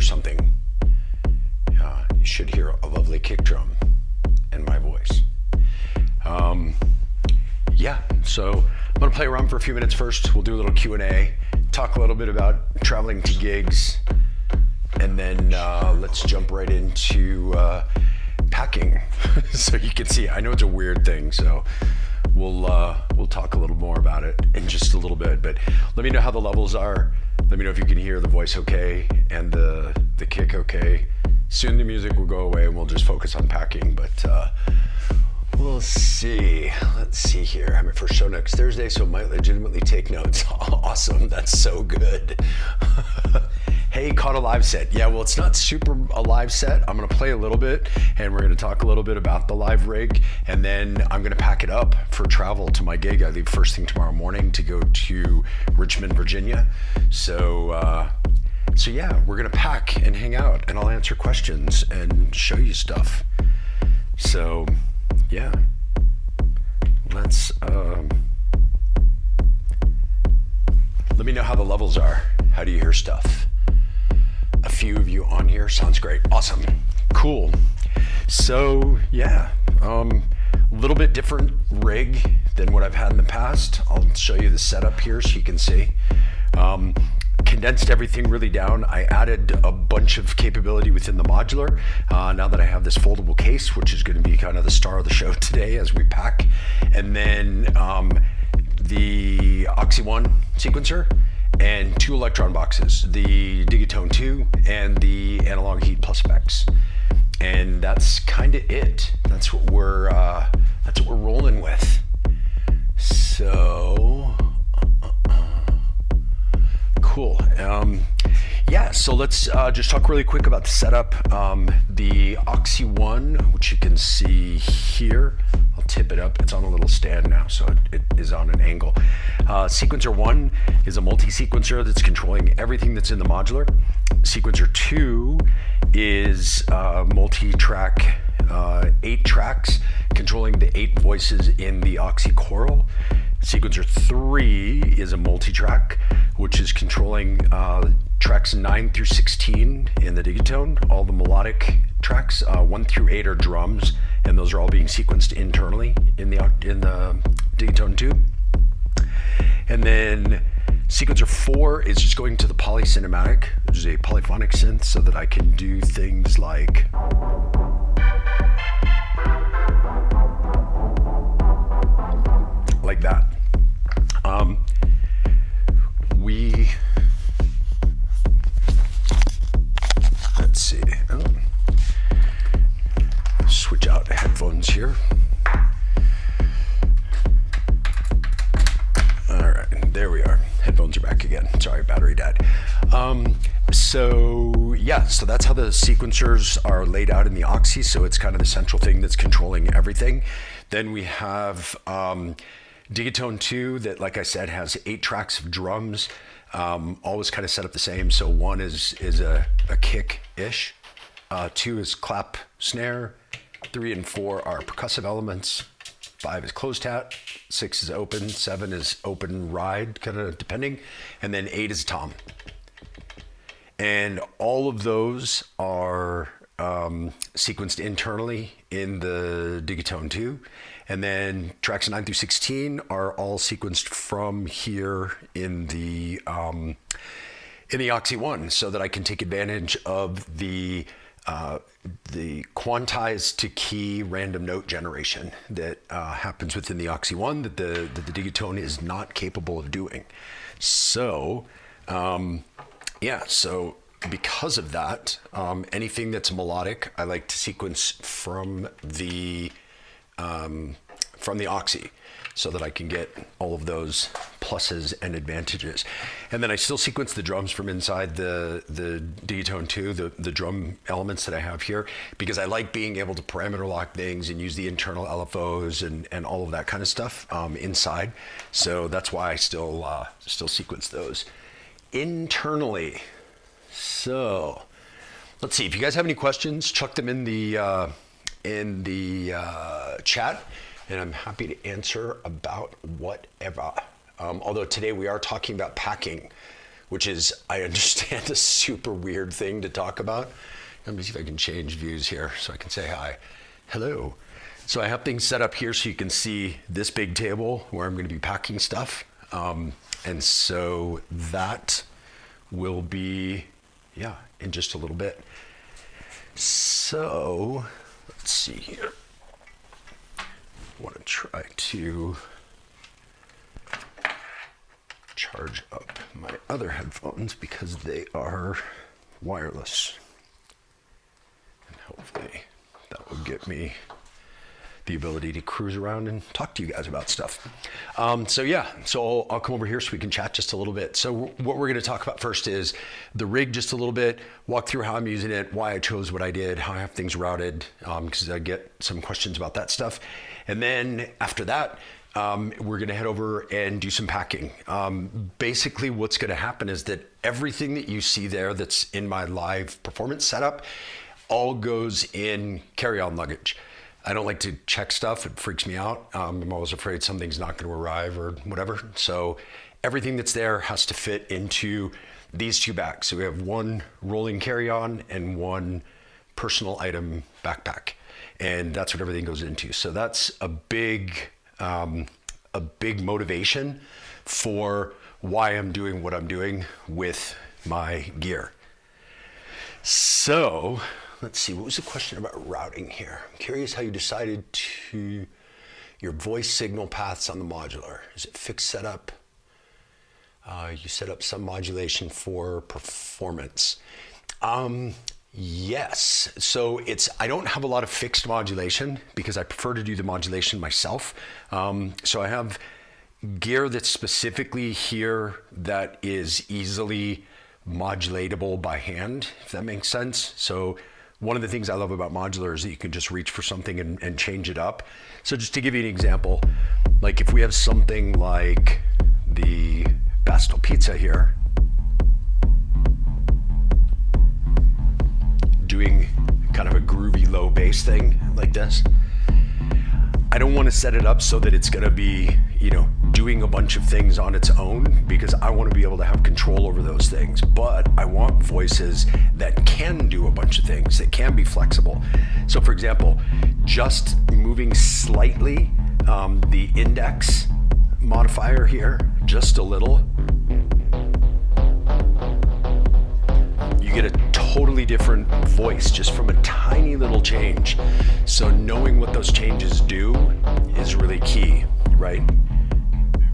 hear something. You should hear a lovely kick drum in my voice. Yeah, so I'm gonna play around for a few minutes first. We'll do a little Q&A, talk a little bit about traveling to gigs, and then let's jump right into packing. So you can see, I know it's a weird thing, so we'll talk a little more about it in just a little bit. But let me know how the levels are. Let me know if you can hear the voice okay and the kick okay. Soon the music will go away and we'll just focus on packing, but we'll see. Let's see here. I have my first show next Thursday, so I might legitimately take notes. Awesome, that's so good. Hey, caught a live set. Yeah, well, it's not super a live set. I'm gonna play a little bit, and we're gonna talk a little bit about the live rig, and then I'm gonna pack it up for travel to my gig. I leave first thing tomorrow morning to go to Richmond, Virginia. So yeah, we're gonna pack and hang out, and I'll answer questions and show you stuff. So yeah, let's let me know how the levels are. How do you hear stuff? A few of you on here, sounds great. Awesome, cool. So yeah, a little bit different rig than what I've had in the past. I'll show you the setup here so you can see. Condensed everything really down. I added a bunch of capability within the Modular now that I have this foldable case, which is going to be kind of the star of the show today as we pack. And then the Oxy One sequencer and 2 electron boxes, the Digitone 2 and the Analog Heat Plus Specs. And that's kind of it. That's what we're rolling with. So cool. Yeah, so let's just talk really quick about the setup. The Oxy One, which you can see here, I'll tip it up. It's on a little stand now, so it is on an angle. Sequencer 1 is a multi-sequencer that's controlling everything that's in the Modular. Sequencer 2 is multi-track, 8 tracks, controlling the 8 voices in the Oxy Choral. Sequencer 3 is a multi-track, which is controlling tracks 9 through 16 in the Digitone. All the melodic tracks, 1 through 8 are drums, and those are all being sequenced internally in the Digitone 2. And then sequencer 4 is just going to the polycinematic, which is a polyphonic synth, so that I can do things like that. Let's see. Switch out headphones here. All right, there we are. Headphones are back again. Sorry, battery died. So yeah, so that's how the sequencers are laid out in the Oxy. So it's kind of the central thing that's controlling everything. Then we have Digitone 2 that, like I said, has 8 tracks of drums, always kind of set up the same. So 1 is a kick-ish, 2 is clap snare, 3 and 4 are percussive elements, 5 is closed hat, 6 is open, 7 is open ride, kind of depending, and then 8 is tom. And all of those are sequenced internally in the Digitone 2. And then tracks 9 through 16 are all sequenced from here in the Oxy One, so that I can take advantage of the quantized to key random note generation that happens within the Oxy One that the Digitone is not capable of doing. So yeah, so because of that, anything that's melodic, I like to sequence from the Oxy, so that I can get all of those pluses and advantages. And then I still sequence the drums from inside the Digitone 2, the drum elements that I have here, because I like being able to parameter lock things and use the internal LFOs and all of that kind of stuff inside. So that's why I still sequence those internally. So let's see, if you guys have any questions, chuck them in the chat, and I'm happy to answer about whatever. Although today we are talking about packing, which is, I understand, a super weird thing to talk about. Let me see if I can change views here so I can say hi. Hello. So I have things set up here so you can see this big table where I'm going to be packing stuff. And so that will be, yeah, in just a little bit. So let's see here. I want to try to charge up my other headphones because they are wireless. And hopefully that will get me the ability to cruise around and talk to you guys about stuff. So I'll come over here so we can chat just a little bit. So what we're going to talk about first is the rig just a little bit, walk through how I'm using it, why I chose what I did, how I have things routed, because I get some questions about that stuff. And then after that, we're going to head over and do some packing. Basically what's going to happen is that everything that you see there that's in my live performance setup all goes in carry-on luggage. I don't like to check stuff. It freaks me out. I'm always afraid something's not going to arrive or whatever. So everything that's there has to fit into these two bags. So we have one rolling carry-on and one personal item backpack. And that's what everything goes into. So that's a big motivation for why I'm doing what I'm doing with my gear. So let's see, what was the question about routing here? I'm curious how you decided to your voice signal paths on the modular. Is it fixed setup? You set up some modulation for performance. Yes, so I don't have a lot of fixed modulation because I prefer to do the modulation myself. So I have gear that's specifically here that is easily modulatable by hand, if that makes sense. So one of the things I love about Modular is that you can just reach for something and change it up. So just to give you an example, like if we have something like the Bastille Pizza here, doing kind of a groovy low bass thing like this, I don't want to set it up so that it's going to be, doing a bunch of things on its own, because I want to be able to have control over those things. But I want voices that can do a bunch of things, that can be flexible. So for example, just moving slightly the index modifier here, just a little, you get a totally different voice just from a tiny little change. So knowing what those changes do is really key, right?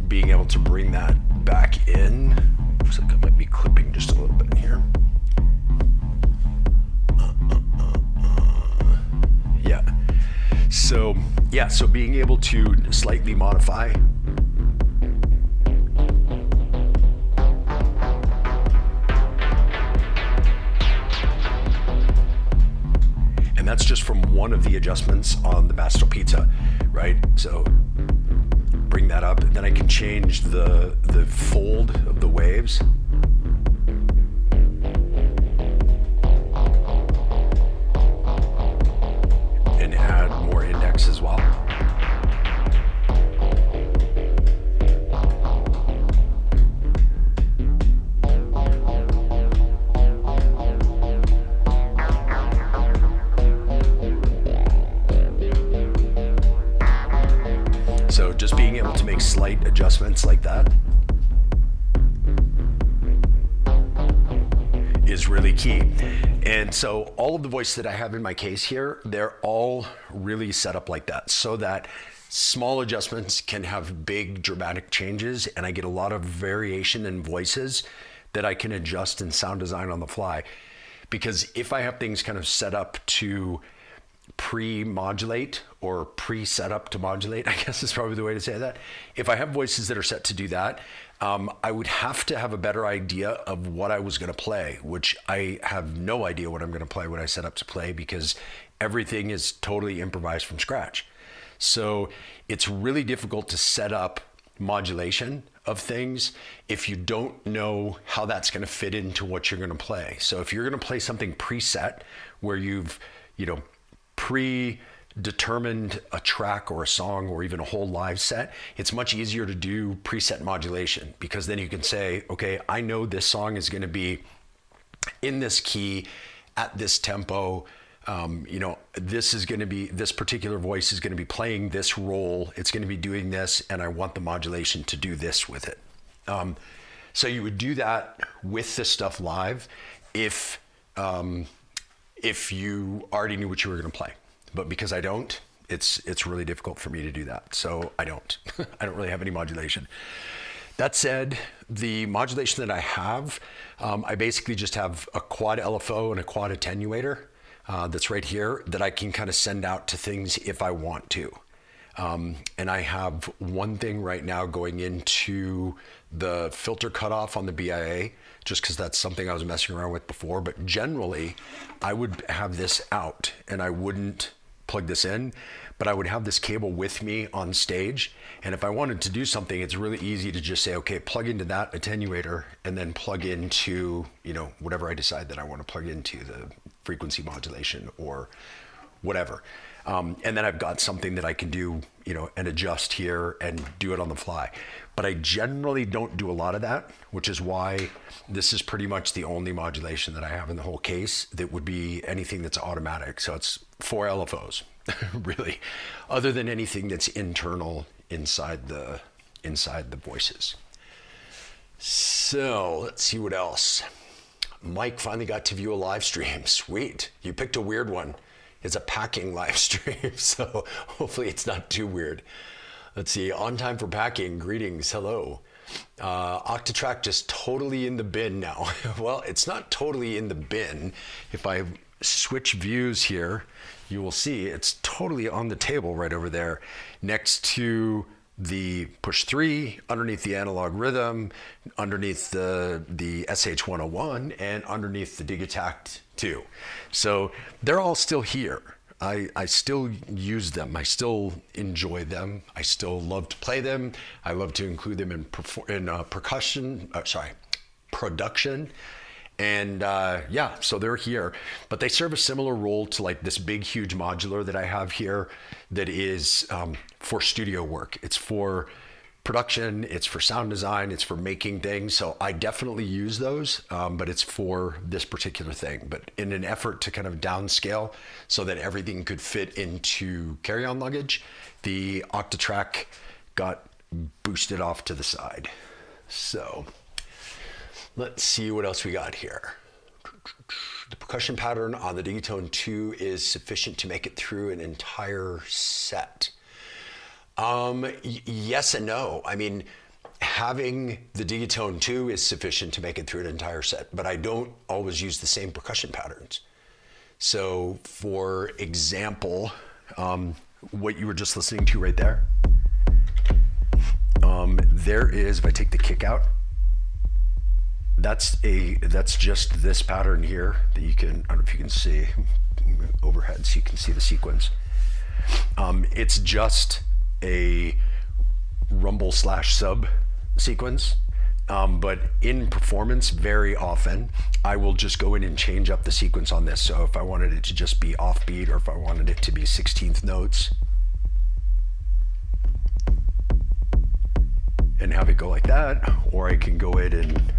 Being able to bring that back in. Looks like I might be clipping just a little bit in here. Yeah. So being able to slightly modify. And that's just from one of the adjustments on the Bastille Pizza, right? So bring that up, and then I can change the fold of the waves. And add more index as well. So just being able to make slight adjustments like that is really key. And so all of the voices that I have in my case here, they're all really set up like that, so that small adjustments can have big dramatic changes, and I get a lot of variation in voices that I can adjust in sound design on the fly. Because if I have things kind of set up to pre-modulate or pre-set up to modulate, I guess is probably the way to say that. If I have voices that are set to do that, I would have to have a better idea of what I was going to play, which I have no idea what I'm going to play when I set up to play, because everything is totally improvised from scratch. So it's really difficult to set up modulation of things if you don't know how that's going to fit into what you're going to play. So if you're going to play something preset where you've, determined a track or a song or even a whole live set, it's much easier to do preset modulation, because then you can say, okay, I know this song is going to be in this key at this tempo. This is going to be, this particular voice is going to be playing this role. It's going to be doing this, and I want the modulation to do this with it. So you would do that with this stuff live if you already knew what you were going to play. But because I don't, it's really difficult for me to do that. So I don't. I don't really have any modulation. That said, the modulation that I have, I basically just have a quad LFO and a quad attenuator that's right here that I can kind of send out to things if I want to. And I have one thing right now going into the filter cutoff on the BIA, just because that's something I was messing around with before. But generally, I would have this out and I wouldn't plug this in, but I would have this cable with me on stage. And if I wanted to do something, it's really easy to just say, okay, plug into that attenuator and then plug into, whatever I decide that I want to plug into, the frequency modulation or whatever. And then I've got something that I can do, and adjust here and do it on the fly. But I generally don't do a lot of that, which is why this is pretty much the only modulation that I have in the whole case that would be anything that's automatic. So it's 4 LFOs, really, other than anything that's internal inside the voices. So let's see what else. Mike finally got to view a live stream. Sweet. You picked a weird one. It's a packing live stream, so hopefully it's not too weird. Let's see, on time for packing, greetings, hello. Octatrack just totally in the bin now. Well, it's not totally in the bin. If I switch views here, you will see it's totally on the table right over there next to the push 3, underneath the analog rhythm, underneath the SH101, and underneath the Digitact 2. So they're all still here. I still use them. I still enjoy them. I still love to play them. I love to include them in production. And so they're here, but they serve a similar role to like this big, huge modular that I have here that is for studio work. It's for production, it's for sound design, it's for making things. So I definitely use those, but it's for this particular thing. But in an effort to kind of downscale so that everything could fit into carry-on luggage, the Octatrack got boosted off to the side. So let's see what else we got here. The percussion pattern on the Digitone 2 is sufficient to make it through an entire set. Yes and no. I mean, having the Digitone 2 is sufficient to make it through an entire set, but I don't always use the same percussion patterns. So for example, what you were just listening to right there, there is, if I take the kick out, that's just this pattern here that you can, I don't know if you can see overhead so you can see the sequence. It's just a rumble / sub sequence, but in performance very often I will just go in and change up the sequence on this. So if I wanted it to just be offbeat, or if I wanted it to be 16th notes, and have it go like that, or I can go in and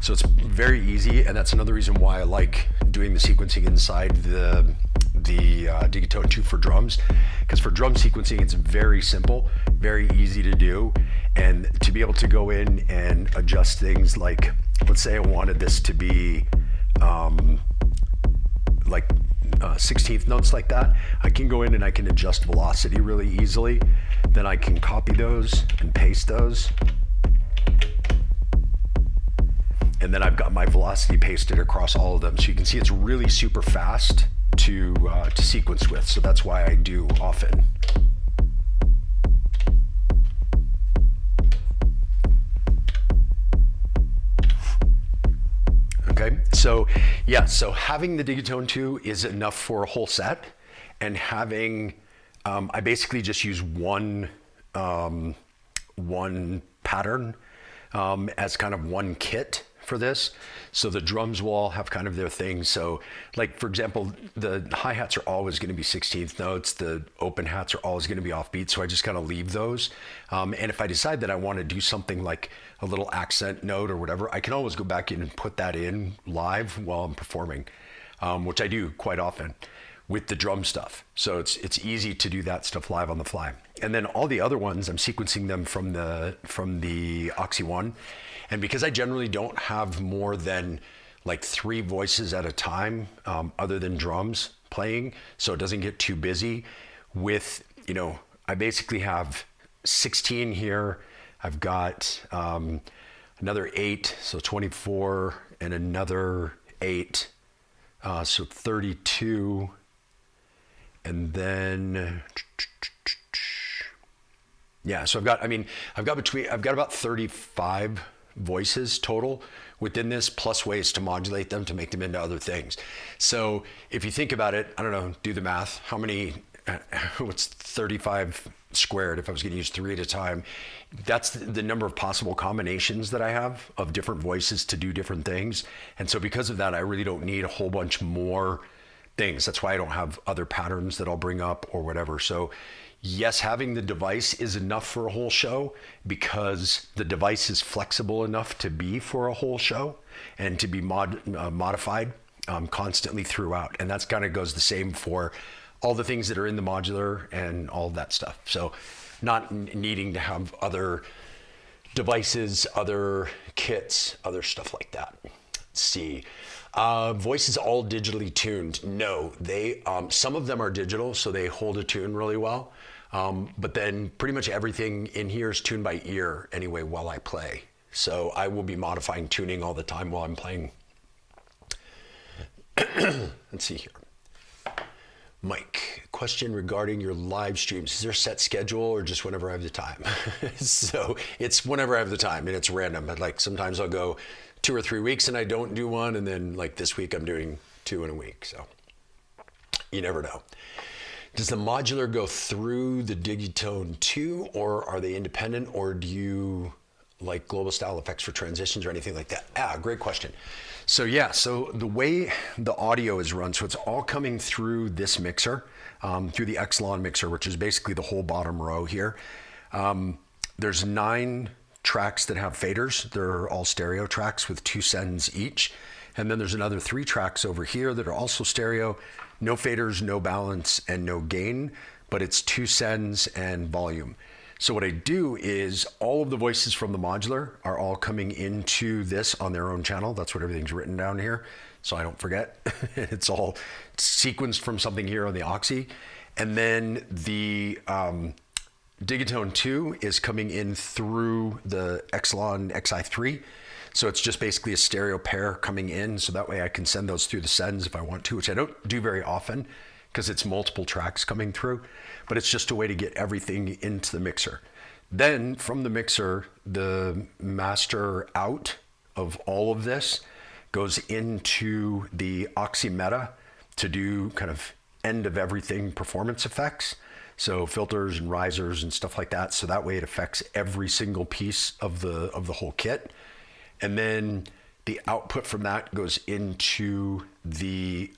so it's very easy, and that's another reason why I like doing the sequencing inside the Digitone 2 for drums, because for drum sequencing it's very simple, very easy to do, and to be able to go in and adjust things like, let's say I wanted this to be 16th notes like that, I can go in and I can adjust velocity really easily. Then I can copy those and paste those. And then I've got my velocity pasted across all of them. So you can see it's really super fast to sequence with. So that's why I do often. Okay, so yeah, so having the Digitone 2 is enough for a whole set, and having, I basically just use one pattern as kind of one kit for this. So the drums will all have kind of their thing. So like, for example, the hi-hats are always going to be 16th notes. The open hats are always going to be offbeat. So I just kind of leave those. And if I decide that I want to do something like a little accent note or whatever, I can always go back in and put that in live while I'm performing, which I do quite often with the drum stuff. So it's easy to do that stuff live on the fly. And then all the other ones, I'm sequencing them from the Oxy One. And because I generally don't have more than like 3 voices at a time, other than drums playing, so it doesn't get too busy with, I basically have 16 here. I've got another 8, so 24, and another 8, so 32. And then, yeah, so I've got about 35 voices total within this, plus ways to modulate them to make them into other things. So if you think about it, I don't know, do the math. How many, what's 35 squared if I was going to use 3 at a time? That's the number of possible combinations that I have of different voices to do different things. And so because of that, I really don't need a whole bunch more things. That's why I don't have other patterns that I'll bring up or whatever. So yes, having the device is enough for a whole show because the device is flexible enough to be for a whole show and to be modified constantly throughout. And that's kind of goes the same for all the things that are in the modular and all that stuff. So not needing to have other devices, other kits, other stuff like that. Let's see. Voices all digitally tuned. No, they some of them are digital, so they hold a tune really well. But then pretty much everything in here is tuned by ear anyway while I play. So I will be modifying tuning all the time while I'm playing. Let's see here. Mike, question regarding your live streams. Is there a set schedule or just whenever I have the time? So it's whenever I have the time, and it's random. Like sometimes I'll go 2 or 3 weeks and I don't do one, and then like this week I'm doing 2 in a week. So you never know. Does the modular go through the Digitone too, or are they independent, or do you like global style effects for transitions or anything like that? Great question. So yeah, so the way the audio is run, so it's all coming through this mixer, through the Exelon mixer, which is basically the whole bottom row here. There's 9 tracks that have faders. They're all stereo tracks with 2 sends each. And then there's another 3 tracks over here that are also stereo, no faders, no balance, and no gain, but it's 2 sends and volume. So what I do is all of the voices from the modular are all coming into this on their own channel. That's what everything's written down here, so I don't forget. It's all sequenced from something here on the Oxy. And then the Digitone 2 is coming in through the Exelon XI3. So it's just basically a stereo pair coming in. So that way I can send those through the sends if I want to, which I don't do very often because it's multiple tracks coming through, but it's just a way to get everything into the mixer. Then from the mixer, the master out of all of this goes into the Oxy Meta to do kind of end of everything performance effects. So filters and risers and stuff like that. So that way it affects every single piece of the whole kit. And then the output from that goes into the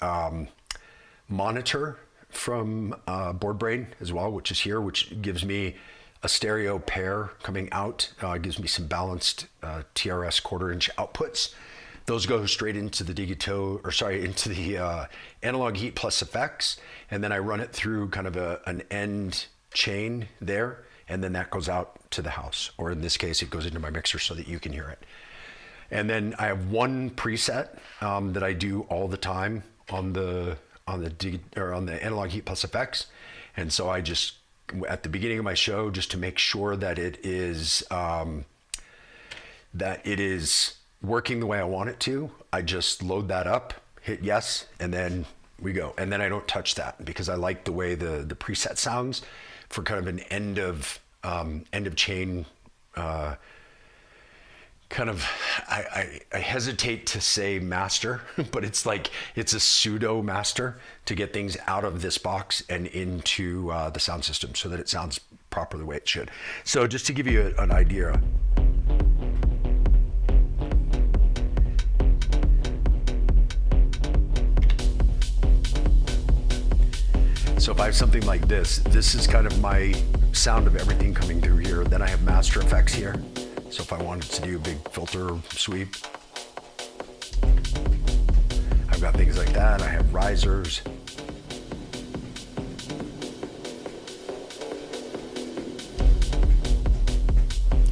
monitor from BoardBrain as well, which is here, which gives me a stereo pair coming out, gives me some balanced TRS 1/4 inch outputs. Those go straight into the into the analog heat plus effects, and then I run it through kind of an end chain there, and then that goes out to the house, or in this case, it goes into my mixer so that you can hear it. And then I have one preset that I do all the time on the analog heat plus effects, and so I just at the beginning of my show, just to make sure that it is working the way I want it to, I just load that up, hit yes, and then we go. And then I don't touch that because I like the way the preset sounds for kind of an end of chain kind of, I hesitate to say master, but it's like, it's a pseudo master to get things out of this box and into the sound system so that it sounds properly the way it should. So just to give you an idea. So if I have something like this is kind of my sound of everything coming through here. Then I have master effects here. So if I wanted to do a big filter sweep, I've got things like that. I have risers.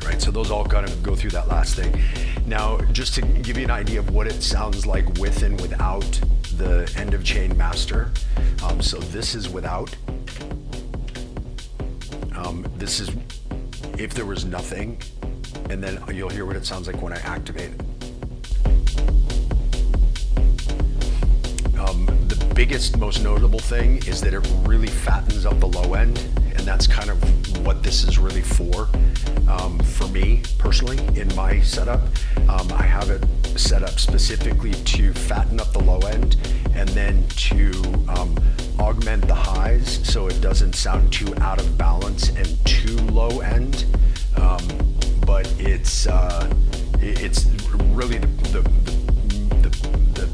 Right, so those all kind of go through that last thing. Now, just to give you an idea of what it sounds like with and without the end of chain master. So this is without. This is if there was nothing, and then you'll hear what it sounds like when I activate it. The biggest, most notable thing is that it really fattens up the low end, and that's kind of what this is really for me personally in my setup. I have it set up specifically to fatten up the low end and then to augment the highs so it doesn't sound too out of balance and too low end. But it's really the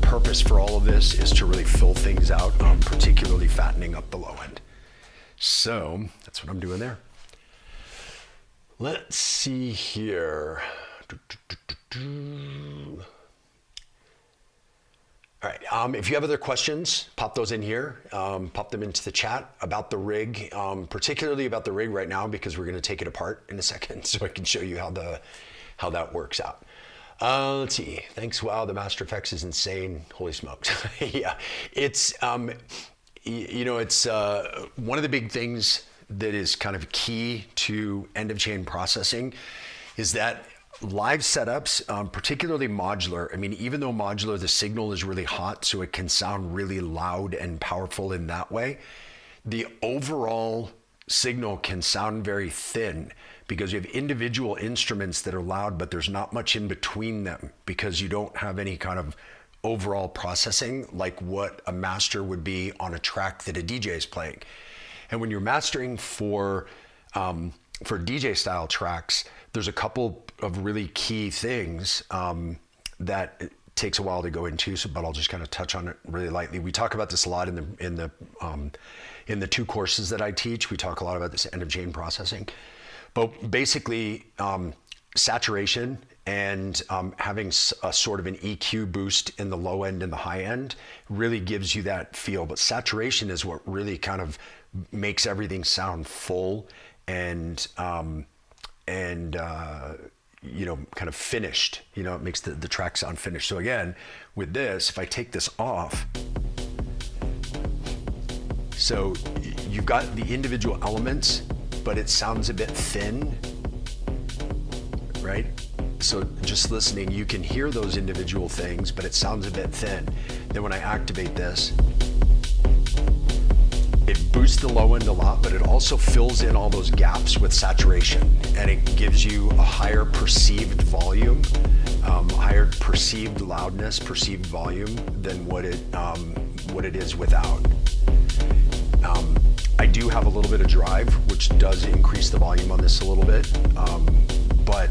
purpose for all of this is to really fill things out, particularly fattening up the low end. So that's what I'm doing there. Let's see here. All right, if you have other questions, pop those in here, pop them into the chat about the rig, particularly about the rig right now, because we're gonna take it apart in a second so I can show you how that works out. Let's see, thanks, wow, the Master Effects is insane, holy smokes. Yeah, it's, it's one of the big things that is kind of key to end of chain processing is that live setups, particularly modular, I mean, even though modular, the signal is really hot, so it can sound really loud and powerful in that way, the overall signal can sound very thin because you have individual instruments that are loud, but there's not much in between them because you don't have any kind of overall processing like what a master would be on a track that a DJ is playing. And when you're mastering for DJ style tracks, there's a couple of really key things that it takes a while to go into. But I'll just kind of touch on it really lightly. We talk about this a lot in the two courses that I teach. We talk a lot about this end of chain processing. But basically, saturation and having a sort of an EQ boost in the low end and the high end really gives you that feel. But saturation is what really kind of makes everything sound full and kind of finished. It makes the track sound finished. So again, with this, if I take this off, so you've got the individual elements, but it sounds a bit thin, right? So just listening, you can hear those individual things, but it sounds a bit thin. Then when I activate this, it boosts the low end a lot, but it also fills in all those gaps with saturation, and it gives you a higher perceived volume, higher perceived loudness, perceived volume than what it is without. I do have a little bit of drive, which does increase the volume on this a little bit, but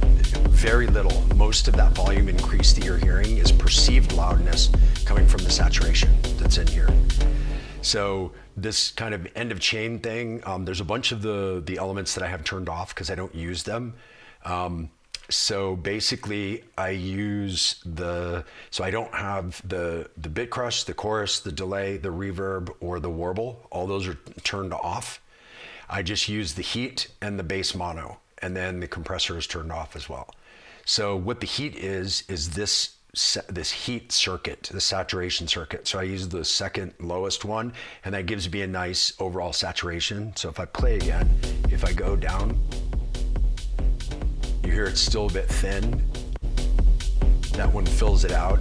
very little. Most of that volume increase that you're hearing is perceived loudness coming from the saturation that's in here. So this kind of end of chain thing, there's a bunch of the elements that I have turned off because I don't use them. So basically I use so I don't have the bit crush, the chorus, the delay, the reverb, or the warble. All those are turned off. I just use the heat and the bass mono, and then the compressor is turned off as well. So what the heat is this heat circuit, the saturation circuit. So I use the second lowest one, and that gives me a nice overall saturation. So if I play again, if I go down, you hear it's still a bit thin. That one fills it out.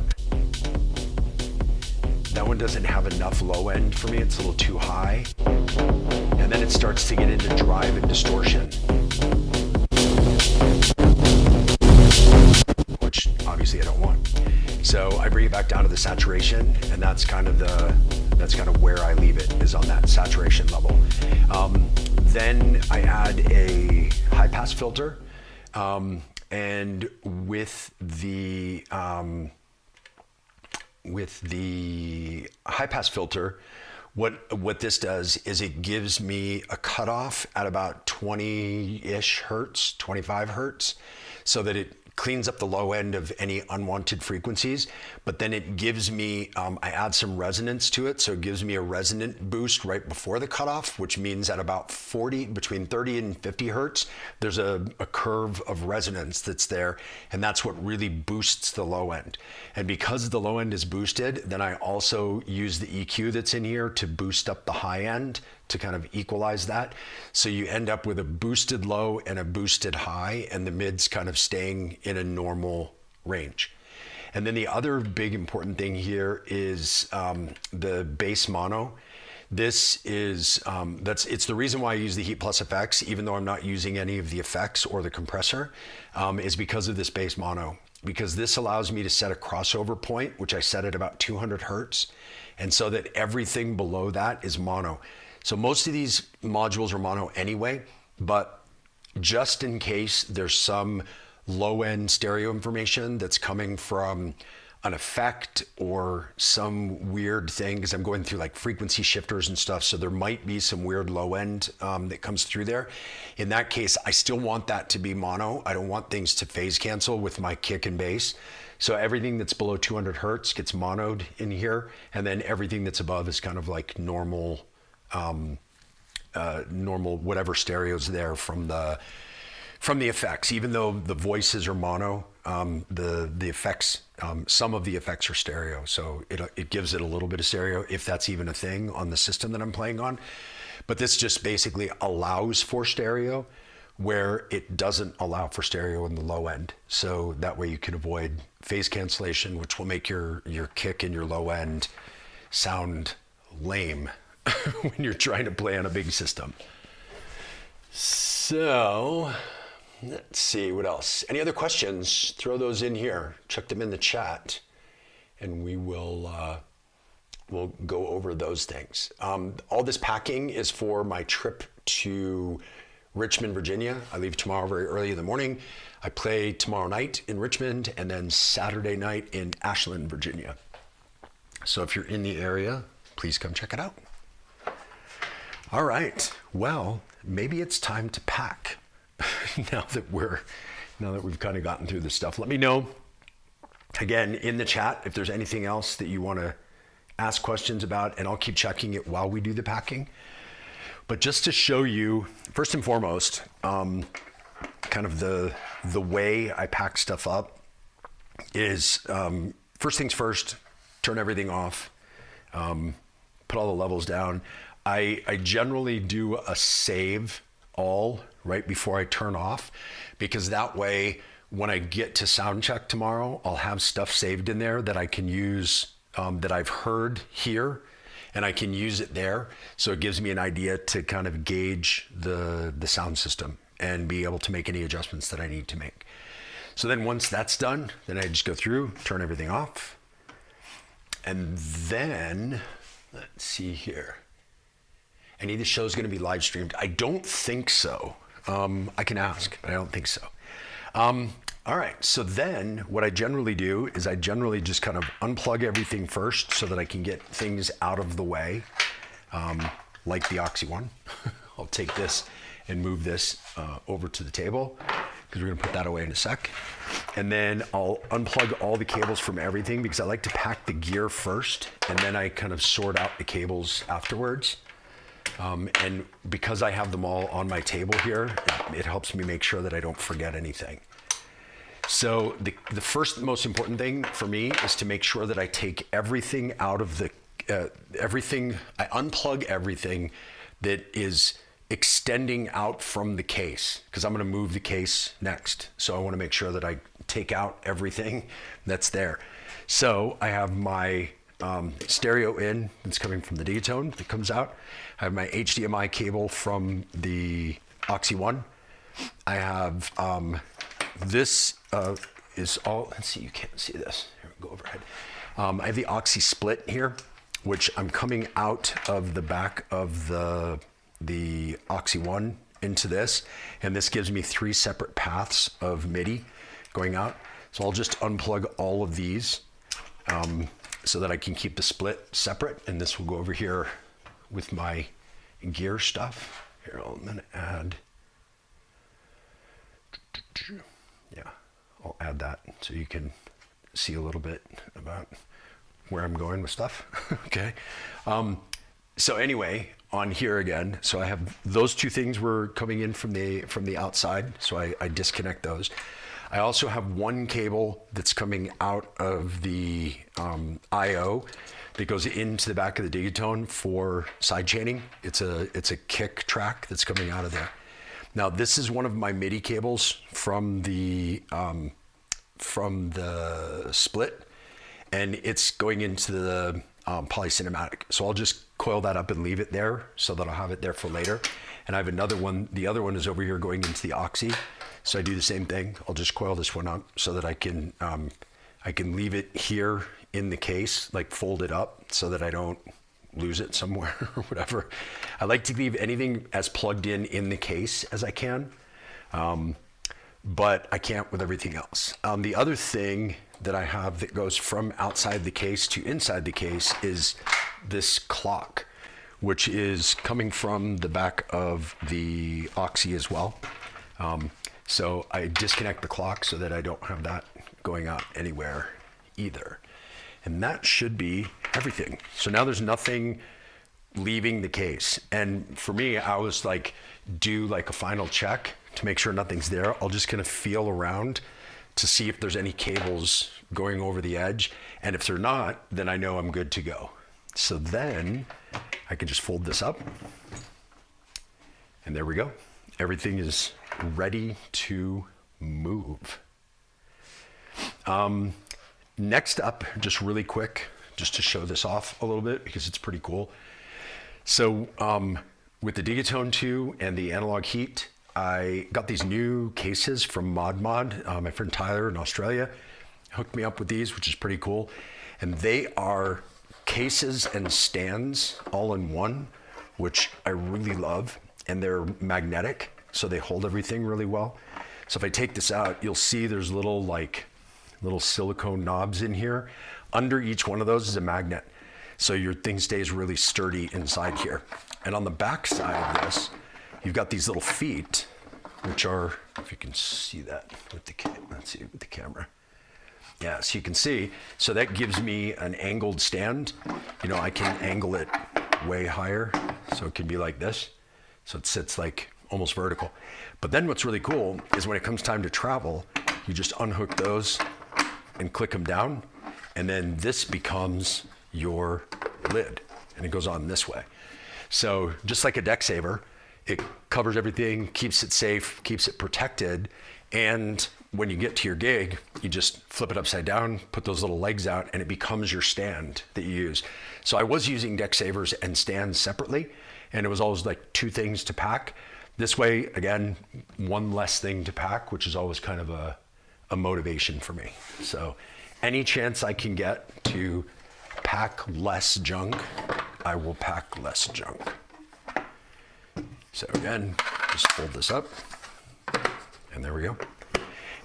That one doesn't have enough low end for me. It's a little too high. And then it starts to get into drive and distortion, which obviously I don't want. So I bring it back down to the saturation, and that's kind of where I leave it, is on that saturation level. Then I add a high pass filter, and with the high pass filter, What this does is it gives me a cutoff at about 20-ish hertz, 25 hertz, so that it cleans up the low end of any unwanted frequencies, but then it gives me, I add some resonance to it, so it gives me a resonant boost right before the cutoff, which means at about 40, between 30 and 50 hertz, there's a curve of resonance that's there, and that's what really boosts the low end. And because the low end is boosted, then I also use the EQ that's in here to boost up the high end to kind of equalize that. So you end up with a boosted low and a boosted high, and the mid's kind of staying in a normal range. And then the other big important thing here is the bass mono. This is, it's the reason why I use the Heat Plus effects, even though I'm not using any of the effects or the compressor, is because of this bass mono. Because this allows me to set a crossover point, which I set at about 200 hertz, and so that everything below that is mono. So most of these modules are mono anyway, but just in case there's some low-end stereo information that's coming from an effect or some weird thing, because I'm going through like frequency shifters and stuff, so there might be some weird low end that comes through there. In that case, I still want that to be mono. I don't want things to phase cancel with my kick and bass. So everything that's below 200 hertz gets monoed in here, and then everything that's above is kind of like normal whatever stereo's there from the effects. Even though the voices are mono, the effects, some of the effects are stereo, so it gives it a little bit of stereo, if that's even a thing on the system that I'm playing on. But this just basically allows for stereo where it doesn't allow for stereo in the low end. So that way you can avoid phase cancellation, which will make your kick and your low end sound lame when you're trying to play on a big system. So let's see what else. Any other questions? Throw those in here. Chuck them in the chat, and we will we'll go over those things. All this packing is for my trip to Richmond, Virginia. I leave tomorrow very early in the morning. I play tomorrow night in Richmond, and then Saturday night in Ashland, Virginia. So if you're in the area, please come check it out. All right, well, maybe it's time to pack. now that we've kind of gotten through this stuff. Let me know, again, in the chat if there's anything else that you want to ask questions about, and I'll keep checking it while we do the packing. But just to show you, first and foremost, kind of the way I pack stuff up is, first things first, turn everything off, put all the levels down. I generally do a save all right before I turn off, because that way when I get to sound check tomorrow, I'll have stuff saved in there that I can use, that I've heard here, and I can use it there. So it gives me an idea to kind of gauge the sound system and be able to make any adjustments that I need to make. So then once that's done, then I just go through, turn everything off. And then, let's see here. Any of the show's gonna be live streamed? I don't think so. I can ask, but I don't think so. All right, so then what I generally do is I generally just kind of unplug everything first so that I can get things out of the way, like the Oxy one. I'll take this and move this over to the table, because we're gonna put that away in a sec. And then I'll unplug all the cables from everything, because I like to pack the gear first, and then I kind of sort out the cables afterwards. And because I have them all on my table here, it helps me make sure that I don't forget anything. So the first most important thing for me is to make sure that I take everything out of the, I unplug everything that is extending out from the case, because I'm gonna move the case next. So I wanna make sure that I take out everything that's there. So I have my stereo in that's coming from the Diatone that comes out. I have my HDMI cable from the Oxy One. I have this is all, let's see, you can't see this. Here, go overhead. I have the Oxy Split here, which I'm coming out of the back of the Oxy One into this, and this gives me 3 separate paths of MIDI going out. So I'll just unplug all of these so that I can keep the split separate, and this will go over here with my gear stuff. Here, I'm gonna add, yeah, I'll add that so you can see a little bit about where I'm going with stuff. Okay. So anyway, on here again, so I have those two things were coming in from the outside, so I disconnect those. I also have one cable that's coming out of the I/O that goes into the back of the Digatone for side chaining. It's a kick track that's coming out of there. Now this is one of my MIDI cables from the split, and it's going into the polycinematic. So I'll just coil that up and leave it there so that I'll have it there for later. And I have another one. The other one is over here going into the Oxy. So I do the same thing. I'll just coil this one up so that I can leave it here in the case, like fold it up so that I don't lose it somewhere or whatever. I like to leave anything as plugged in the case as I can, but I can't with everything else. The other thing that I have that goes from outside the case to inside the case is this clock, which is coming from the back of the Oxy as well. So I disconnect the clock so that I don't have that going out anywhere either. And that should be everything. So now there's nothing leaving the case. And for me, I was like, do like a final check to make sure nothing's there. I'll just kind of feel around to see if there's any cables going over the edge. And if they're not, then I know I'm good to go. So then I can just fold this up. And there we go. Everything is ready to move. Next up, just really quick, just to show this off a little bit because it's pretty cool. So with the Digatone 2 and the Analog Heat, I got these new cases from Mod. My friend Tyler in Australia hooked me up with these, which is pretty cool. And they are cases and stands all in one, which I really love. And they're magnetic, so they hold everything really well. So if I take this out, you'll see there's little silicone knobs in here. Under each one of those is a magnet. So your thing stays really sturdy inside here. And on the back side of this, you've got these little feet, which are, if you can see that with the camera. Yeah, so you can see, so that gives me an angled stand. You know, I can angle it way higher, so it can be like this. So it sits like almost vertical. But then what's really cool is when it comes time to travel, you just unhook those and click them down, and then this becomes your lid, and it goes on this way. So just like a deck saver, it covers everything, keeps it safe, keeps it protected, and when you get to your gig, you just flip it upside down, put those little legs out, and it becomes your stand that you use. So I was using deck savers and stands separately, and it was always like two things to pack. This way, again, one less thing to pack, which is always kind of a motivation for me. So any chance I can get to pack less junk, I will pack less junk. So again, just fold this up, and there we go.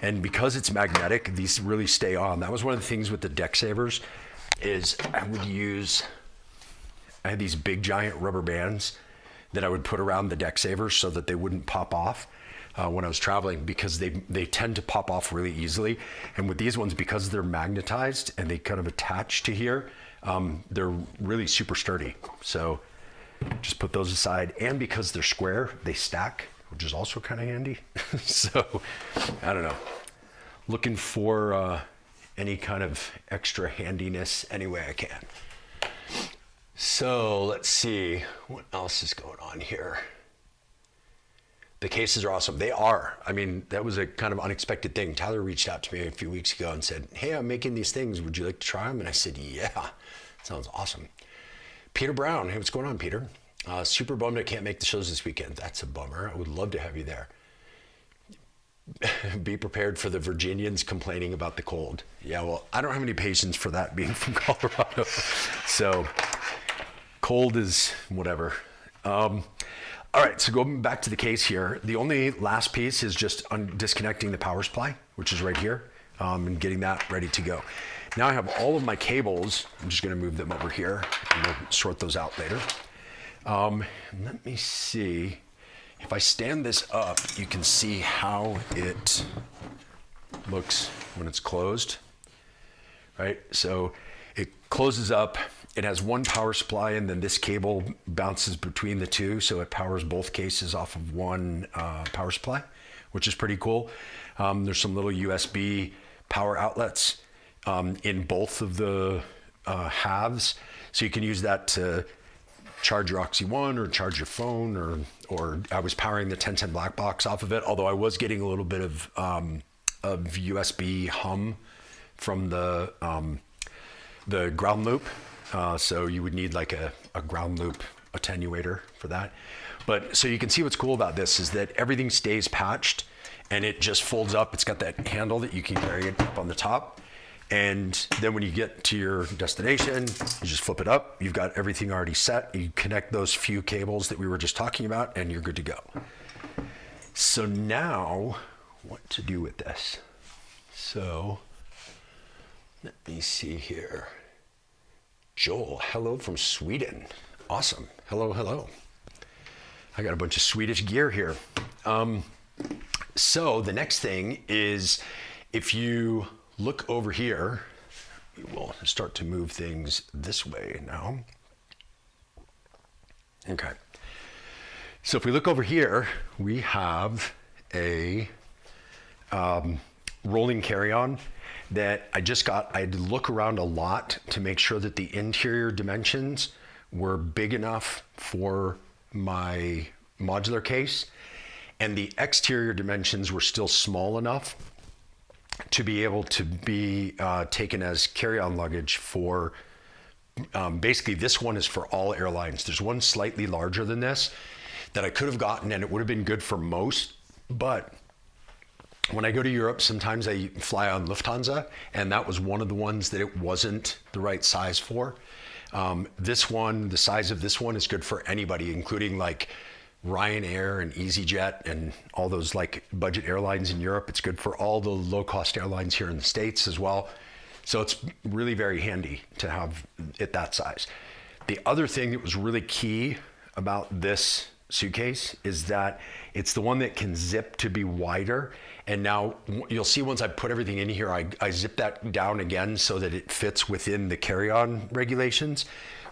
And because it's magnetic, these really stay on. That was one of the things with the deck savers, is I had these big giant rubber bands that I would put around the deck savers so that they wouldn't pop off when I was traveling, because they tend to pop off really easily. And with these ones, because they're magnetized and they kind of attach to here, they're really super sturdy. So just put those aside. And because they're square, they stack, which is also kind of handy. So I don't know, looking for any kind of extra handiness any way I can. So let's see what else is going on here. The cases are awesome. They are. I mean, that was a kind of unexpected thing. Tyler reached out to me a few weeks ago and said, "Hey, I'm making these things. Would you like to try them?" And I said, "Yeah, sounds awesome." Peter Brown. Hey, what's going on, Peter? Super bummed I can't make the shows this weekend. That's a bummer. I would love to have you there. Be prepared for the Virginians complaining about the cold. Yeah, well, I don't have any patience for that being from Colorado. So cold is whatever. All right, so going back to the case here, the only last piece is just disconnecting the power supply, which is right here, and getting that ready to go. Now I have all of my cables. I'm just gonna move them over here, and we'll sort those out later. Let me see. If I stand this up, you can see how it looks when it's closed, right? So it closes up. It has one power supply, and then this cable bounces between the two, so it powers both cases off of one power supply, which is pretty cool. There's some little USB power outlets in both of the halves, so you can use that to charge your Oxy One or charge your phone, or I was powering the 1010 black box off of it, although I was getting a little bit of USB hum from the ground loop. So you would need like a ground loop attenuator for that. But so you can see what's cool about this is that everything stays patched and it just folds up. It's got that handle that you can carry it up on the top. And then when you get to your destination, you just flip it up. You've got everything already set. You connect those few cables that we were just talking about and you're good to go. So now what to do with this? So let me see here. Joel, hello from Sweden. Awesome. Hello, hello. I got a bunch of Swedish gear here. So the next thing is if you look over here, we will start to move things this way now. Okay. So if we look over here, we have a rolling carry-on that I just got. I had to look around a lot to make sure that the interior dimensions were big enough for my modular case, and the exterior dimensions were still small enough to be able to be taken as carry-on luggage for, basically this one is for all airlines. There's one slightly larger than this that I could have gotten and it would have been good for most, but when I go to Europe, sometimes I fly on Lufthansa, and that was one of the ones that it wasn't the right size for. This one, the size of this one is good for anybody, including like Ryanair and EasyJet and all those like budget airlines in Europe. It's good for all the low-cost airlines here in the States as well. So it's really very handy to have it that size. The other thing that was really key about this suitcase is that it's the one that can zip to be wider. And now you'll see once I put everything in here, I zip that down again so that it fits within the carry-on regulations.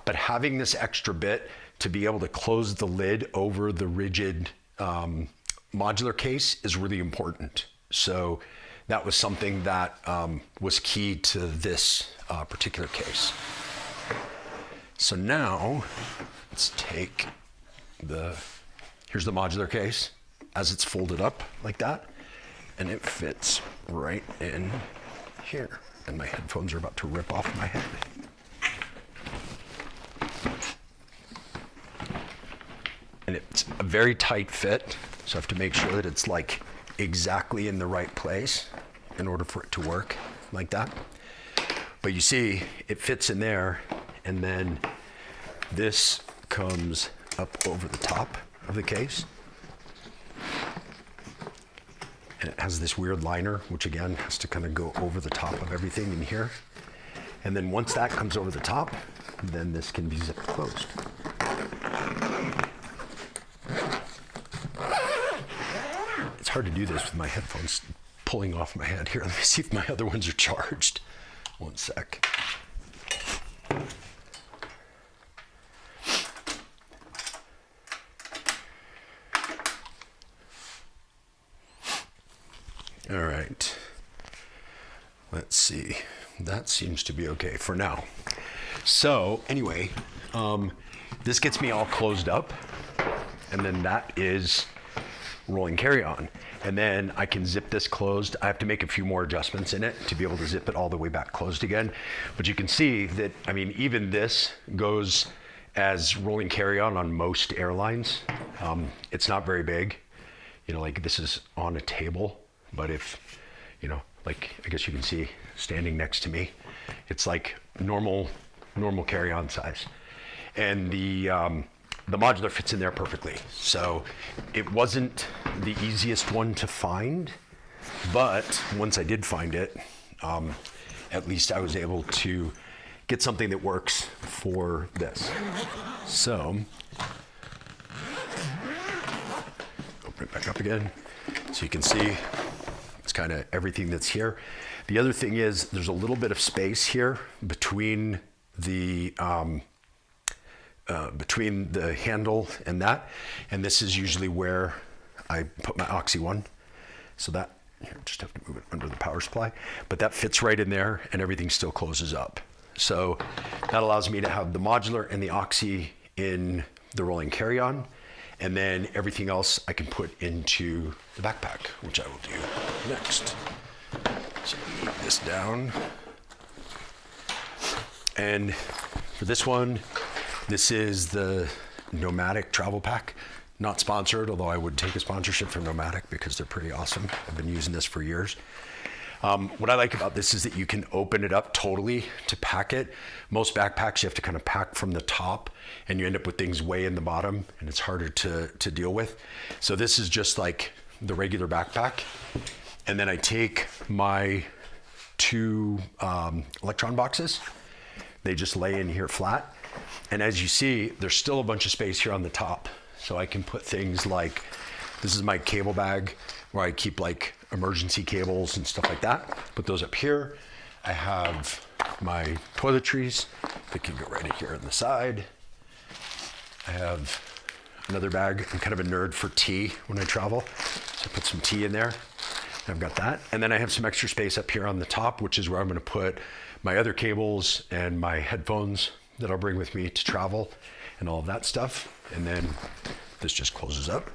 But having this extra bit to be able to close the lid over the rigid modular case is really important. So that was something that was key to this particular case. So now let's take here's the modular case as it's folded up like that, and it fits right in here. And my headphones are about to rip off my head. And it's a very tight fit, so I have to make sure that it's like exactly in the right place in order for it to work like that. But you see, it fits in there, and then this comes up over the top of the case. And it has this weird liner, which again has to kind of go over the top of everything in here. And then once that comes over the top, then this can be zipped closed. It's hard to do this with my headphones pulling off my head. Here, let me see if my other ones are charged. One sec. All right, let's see. That seems to be okay for now. So anyway, this gets me all closed up, and then that is rolling carry-on. And then I can zip this closed. I have to make a few more adjustments in it to be able to zip it all the way back closed again. But you can see that, I mean, even this goes as rolling carry-on on most airlines. It's not very big. You know, like this is on a table. But if, you know, like I guess you can see standing next to me, it's like normal carry-on size. And the modular fits in there perfectly. So it wasn't the easiest one to find, but once I did find it, at least I was able to get something that works for this. So it back up again. So you can see it's kind of everything that's here. The other thing is there's a little bit of space here between the handle and that. And this is usually where I put my Oxy One. So that, here, just have to move it under the power supply. But that fits right in there and everything still closes up. So that allows me to have the modular and the Oxy in the rolling carry-on. And then everything else I can put into the backpack, which I will do next. So move this down. And for this one, this is the Nomadic travel pack. Not sponsored, although I would take a sponsorship from Nomadic because they're pretty awesome. I've been using this for years. What I like about this is that you can open it up totally to pack it. Most backpacks you have to kind of pack from the top and you end up with things way in the bottom and it's harder to deal with. So this is just like the regular backpack. And then I take my 2 Electron boxes. They just lay in here flat. And as you see, there's still a bunch of space here on the top. So I can put things like, this is my cable bag where I keep like emergency cables and stuff like that. Put those up here. I have my toiletries that can go right in here on the side. I have another bag. I'm kind of a nerd for tea when I travel. So I put some tea in there. I've got that. And then I have some extra space up here on the top, which is where I'm going to put my other cables and my headphones that I'll bring with me to travel and all of that stuff. And then this just closes up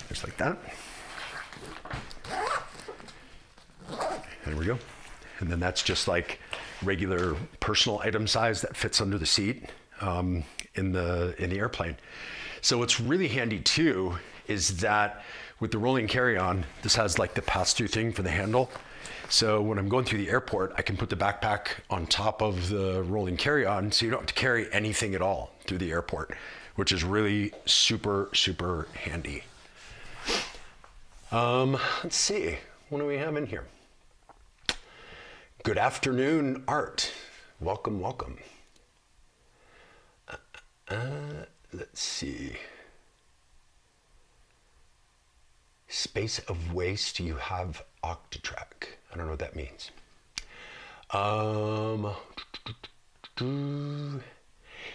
just like that. There we go. And then that's just like regular personal item size that fits under the seat in the airplane. So what's really handy too is that with the rolling carry-on, this has like the pass-through thing for the handle. So when I'm going through the airport, I can put the backpack on top of the rolling carry-on so you don't have to carry anything at all through the airport, which is really super, super handy. Let's see, what do we have in here? Good afternoon, Art. Welcome, welcome. Let's see. Space of waste, you have Octatrack. I don't know what that means.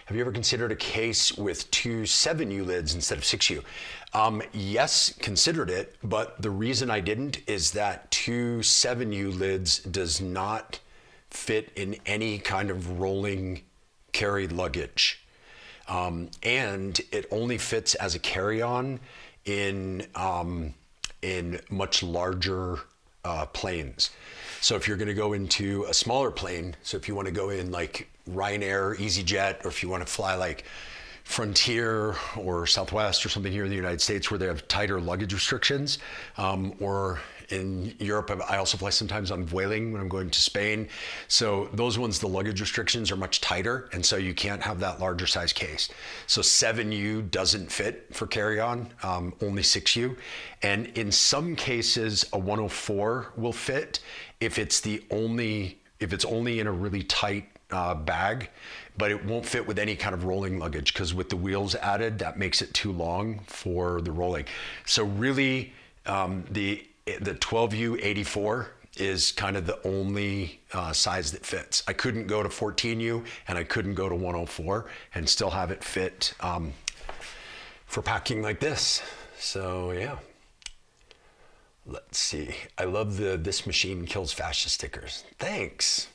Have you ever considered a case with 2 7U lids instead of 6U? Yes, considered it, but the reason I didn't is that 2 7U lids does not fit in any kind of rolling carry luggage. And it only fits as a carry-on in much larger planes. So if you're going to go into a smaller plane, so if you want to go in like Ryanair, EasyJet, or if you want to fly like Frontier or Southwest or something here in the United States where they have tighter luggage restrictions, or in Europe, I also fly sometimes on Vueling when I'm going to Spain. So those ones, the luggage restrictions are much tighter, and so you can't have that larger size case. So 7U doesn't fit for carry-on, only 6U. And in some cases, a 104 will fit if it's only in a really tight bag, but it won't fit with any kind of rolling luggage because with the wheels added, that makes it too long for the rolling. So really, the 12U 84 is kind of the only size that fits. I couldn't go to 14U and I couldn't go to 104 and still have it fit for packing like this. So yeah. Let's see. I love the "This Machine Kills Fascist" stickers. Thanks.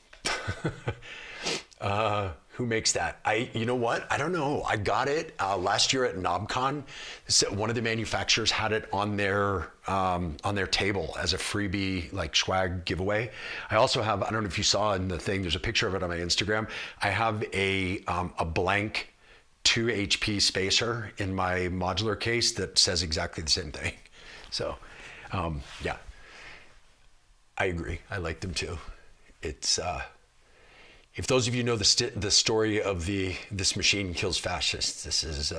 Who makes that? You know what? I don't know. I got it last year at NobCon. One of the manufacturers had it on their table as a freebie, like swag giveaway. I also have, I don't know if you saw in the thing, there's a picture of it on my Instagram. I have a blank 2 HP spacer in my modular case that says exactly the same thing. So, yeah, I agree. I like them too. It's, if those of you know the story of "This Machine Kills Fascists," this is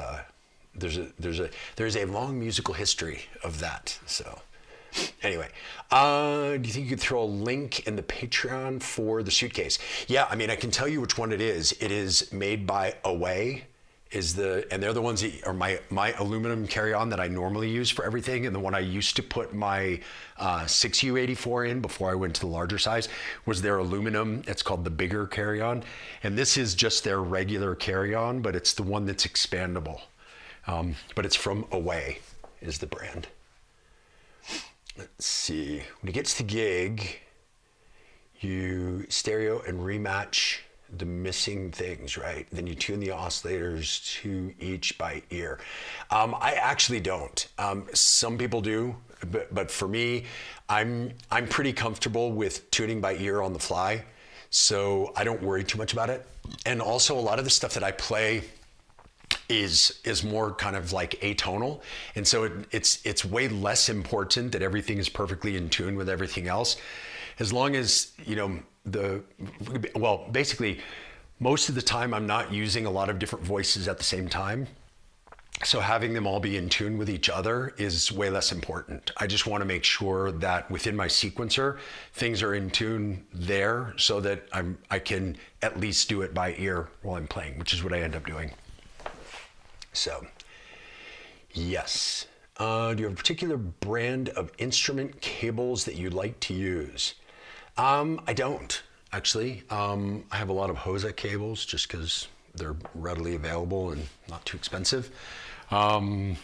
there's a long musical history of that. So anyway, do you think you could throw a link in the Patreon for the suitcase? Yeah, I mean I can tell you which one it is. It is made by Away. and they're the ones that are my aluminum carry-on that I normally use for everything. And the one I used to put my 6U84 in before I went to the larger size was their aluminum. It's called the bigger carry-on. And this is just their regular carry-on, but it's the one that's expandable. But it's from Away is the brand. Let's see, when it gets to gig, you stereo and rematch the missing things, right? Then you tune the oscillators to each by ear. I actually don't. Some people do, but for me, I'm pretty comfortable with tuning by ear on the fly, so I don't worry too much about it. And also, a lot of the stuff that I play is more kind of like atonal, and so it's way less important that everything is perfectly in tune with everything else, as long as basically most of the time I'm not using a lot of different voices at the same time, so having them all be in tune with each other is way less important. I just want to make sure that within my sequencer things are in tune there, so that I can at least do it by ear while I'm playing, which is what I end up doing. So, yes. Do you have a particular brand of instrument cables that you like to use? I don't, actually. I have a lot of Hosa cables just because they're readily available and not too expensive. Yeah,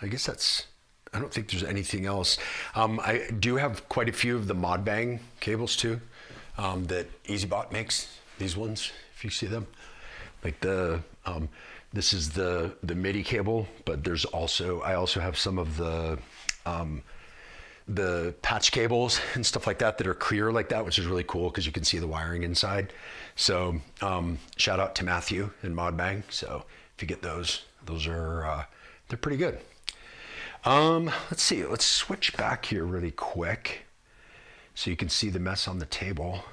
I guess I don't think there's anything else. I do have quite a few of the Modbang cables too, that EasyBot makes, these ones, if you see them. Like this is the MIDI cable, but I also have some of the patch cables and stuff like that are clear like that, which is really cool because you can see the wiring inside. So shout out to Matthew and Modbang. So if you get those are they're pretty good. Let's see. Let's switch back here really quick so you can see the mess on the table.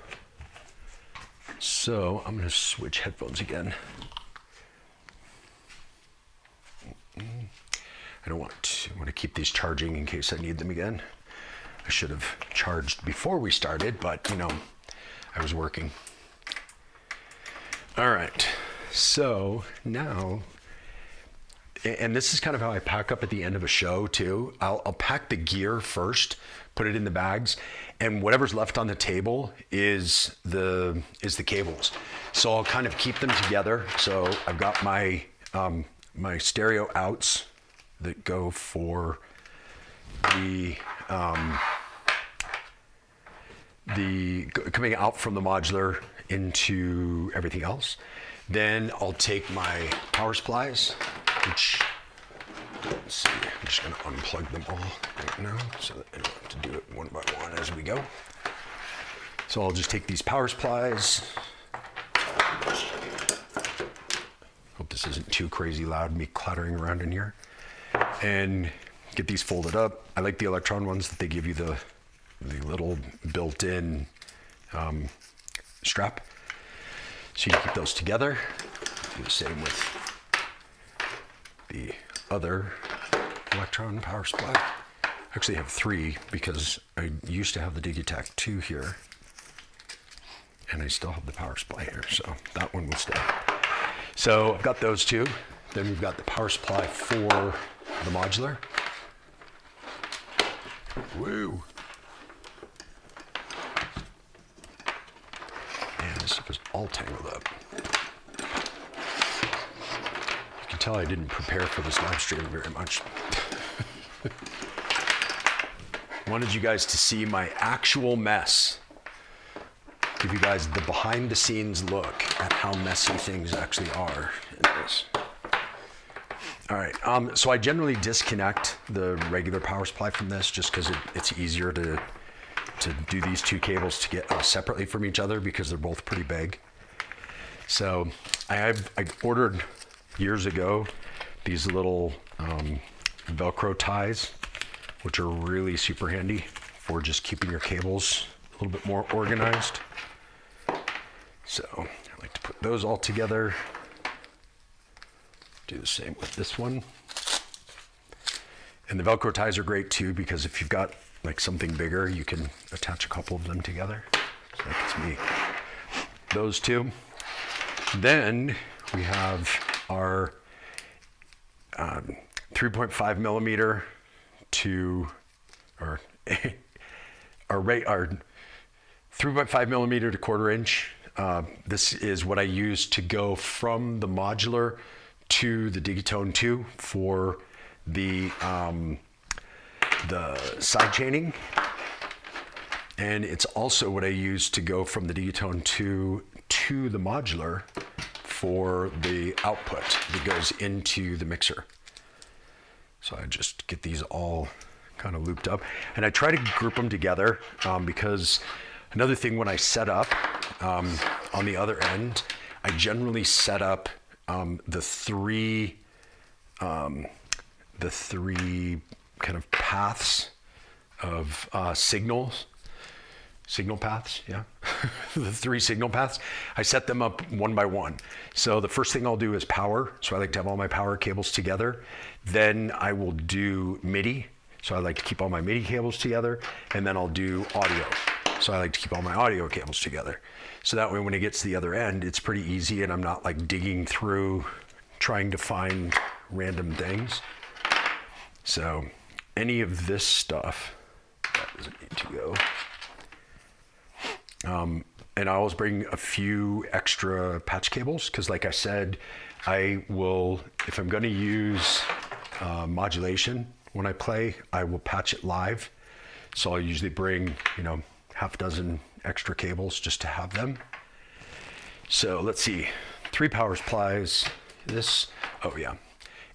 So I'm going to switch headphones again. I want to keep these charging in case I need them again. I should have charged before we started, but I was working. All right, so now, and this is kind of how I pack up at the end of a show too. I'll pack the gear first, put it in the bags, and whatever's left on the table is the cables. So I'll kind of keep them together. So I've got my my stereo outs that go for the coming out from the modular into everything else. Then I'll take my power supplies, which, let's see, I'm just gonna unplug them all right now so that I don't have to do it one by one as we go. So I'll just take these power supplies. Hope this isn't too crazy loud, me clattering around in here. And get these folded up. I like the Electron ones that they give you the little built-in strap. So you keep those together. Do the same with the other Electron power supply. I actually have 3 because I used to have the Digitech 2 here, and I still have the power supply here, so that one will stay. So I've got those 2. Then we've got the power supply for the modular. Woo! Man, this stuff is all tangled up. You can tell I didn't prepare for this live stream very much. Wanted you guys to see my actual mess. Give you guys the behind the scenes look at how messy things actually are in this. All right, so I generally disconnect the regular power supply from this just because it's easier to do these 2 cables to get separately from each other because they're both pretty big. So I ordered years ago these little Velcro ties, which are really super handy for just keeping your cables a little bit more organized. So I like to put those all together. Do the same with this one. And the Velcro ties are great too because if you've got like something bigger, you can attach a couple of them together. So that gets me those 2. Then we have are 3.5 millimeter to, or our 3.5 millimeter to 1/4 inch. This is what I use to go from the Modular to the Digitone 2 for the side chaining. And it's also what I use to go from the Digitone 2 to the Modular for the output that goes into the mixer. So I just get these all kind of looped up. And I try to group them together because another thing when I set up on the other end, I generally set up the three kind of paths of signal paths, yeah. The 3 signal paths, I set them up one by one. So the first thing I'll do is power. So I like to have all my power cables together. Then I will do MIDI. So I like to keep all my MIDI cables together. And then I'll do audio. So I like to keep all my audio cables together. So that way when it gets to the other end, it's pretty easy and I'm not like digging through trying to find random things. So any of this stuff, that doesn't need to go. And I always bring a few extra patch cables because like I said, I will, if I'm gonna use modulation when I play, I will patch it live. So I'll usually bring, half a dozen extra cables just to have them. So let's see, 3 power supplies, this,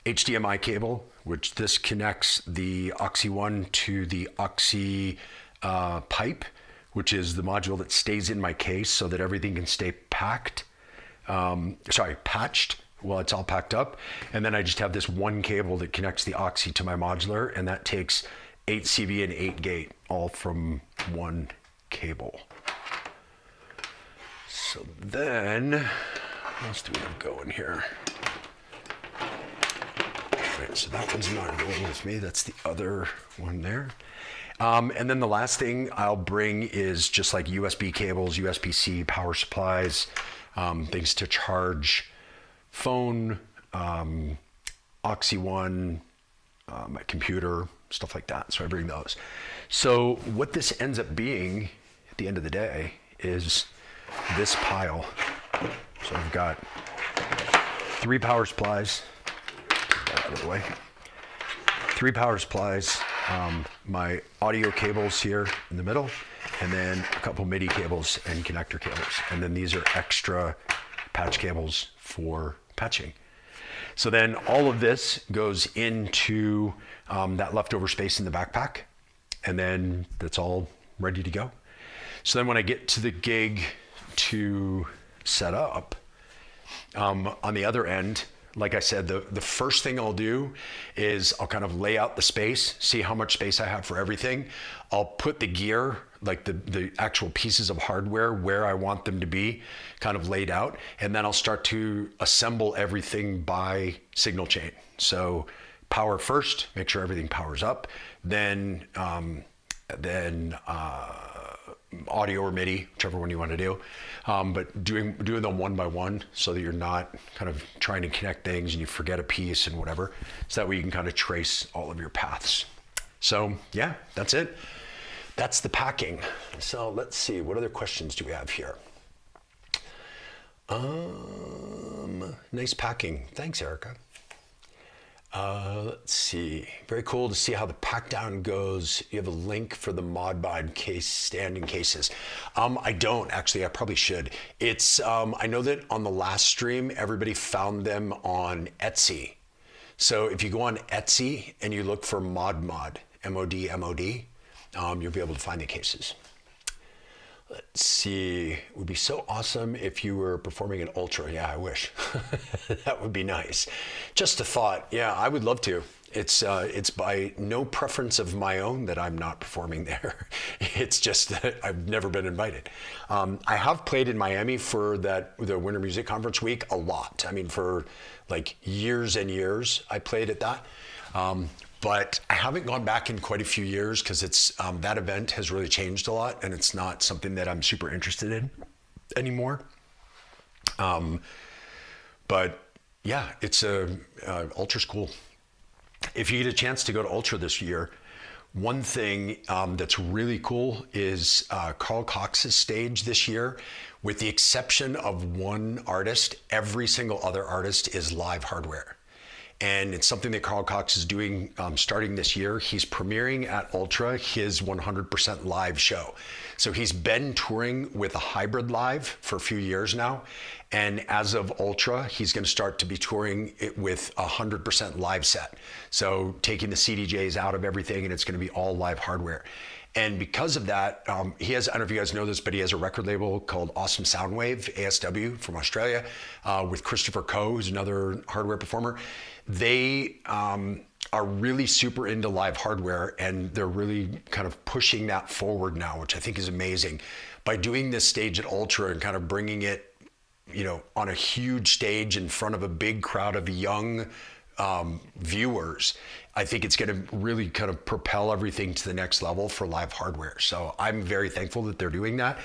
HDMI cable, which this connects the Oxy 1 to the Oxy pipe, which is the module that stays in my case so that everything can stay patched while it's all packed up. And then I just have this one cable that connects the Oxy to my Modular, and that takes 8 CV and 8 gate, all from one cable. So then, what else do we have going here? Right, so that one's not going with me. That's the other one there. And then the last thing I'll bring is just like USB cables, USB-C, power supplies, things to charge phone, Oxy 1, my computer, stuff like that. So I bring those. So what this ends up being at the end of the day is this pile. So I've got 3 power supplies, get that out of the way. 3 power supplies, my audio cables here in the middle, and then a couple MIDI cables and connector cables. And then these are extra patch cables for patching. So then all of this goes into that leftover space in the backpack, and then that's all ready to go. So then when I get to the gig to set up, on the other end, like I said, the first thing I'll do is I'll kind of lay out the space, see how much space I have for everything. I'll put the gear, like the actual pieces of hardware where I want them to be kind of laid out. And then I'll start to assemble everything by signal chain. So power first, make sure everything powers up. Then audio or MIDI, whichever one you want to do. But doing them one by one so that you're not kind of trying to connect things and you forget a piece and whatever. So that way you can kind of trace all of your paths. So yeah, that's it. That's the packing. So let's see, what other questions do we have here? Nice packing. Thanks, Erica. Let's see. Very cool to see how the pack down goes. You have a link for the Modbod case standing cases. I don't actually. I probably should. It's I know that on the last stream everybody found them on Etsy. So if you go on Etsy and you look for Mod, M-O-D, you'll be able to find the cases. Let's see. It would be so awesome if you were performing an ultra. Yeah, I wish. That would be nice. Just a thought. Yeah, I would love to. It's by no preference of my own that I'm not performing there. It's just that I've never been invited. I have played in Miami for the Winter Music Conference week a lot. I mean, for like years and years, I played at that. But I haven't gone back in quite a few years because it's that event has really changed a lot and it's not something that I'm super interested in anymore. But Yeah, it's Ultra's cool. If you get a chance to go to Ultra this year, one thing that's really cool is Carl Cox's stage this year. With the exception of one artist, every single other artist is live hardware. And it's something that Carl Cox is doing starting this year. He's premiering at Ultra his 100% live show. So he's been touring with a hybrid live for a few years now. And as of Ultra, he's going to start to be touring it with 100% live set. So taking the CDJs out of everything, and it's going to be all live hardware. And because of that, he has, I don't know if you guys know this, but he has a record label called Awesome Soundwave, ASW, from Australia, with Christopher Coe, who's another hardware performer. They are really super into live hardware, and they're really kind of pushing that forward now, which I think is amazing. By doing this stage at Ultra and kind of bringing it, you know, on a huge stage in front of a big crowd of young viewers, I think it's going to really kind of propel everything to the next level for live hardware. So I'm very thankful that they're doing that.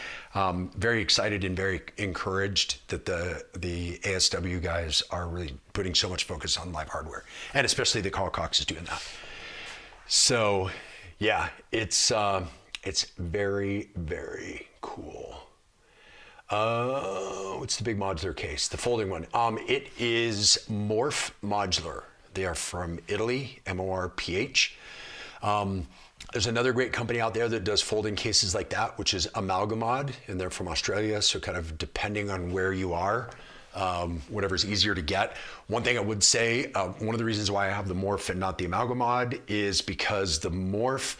Very excited and very encouraged that the ASW guys are really putting so much focus on live hardware, and especially that Carl Cox is doing that. So yeah, it's very, very cool. What's the big modular case? The folding one. It is Morph Modular. They are from Italy, MORPH. There's another great company out there that does folding cases like that, which is Amalgamod, and they're from Australia. So kind of depending on where you are, whatever's easier to get. One thing I would say, one of the reasons why I have the Morph and not the Amalgamod is because the Morph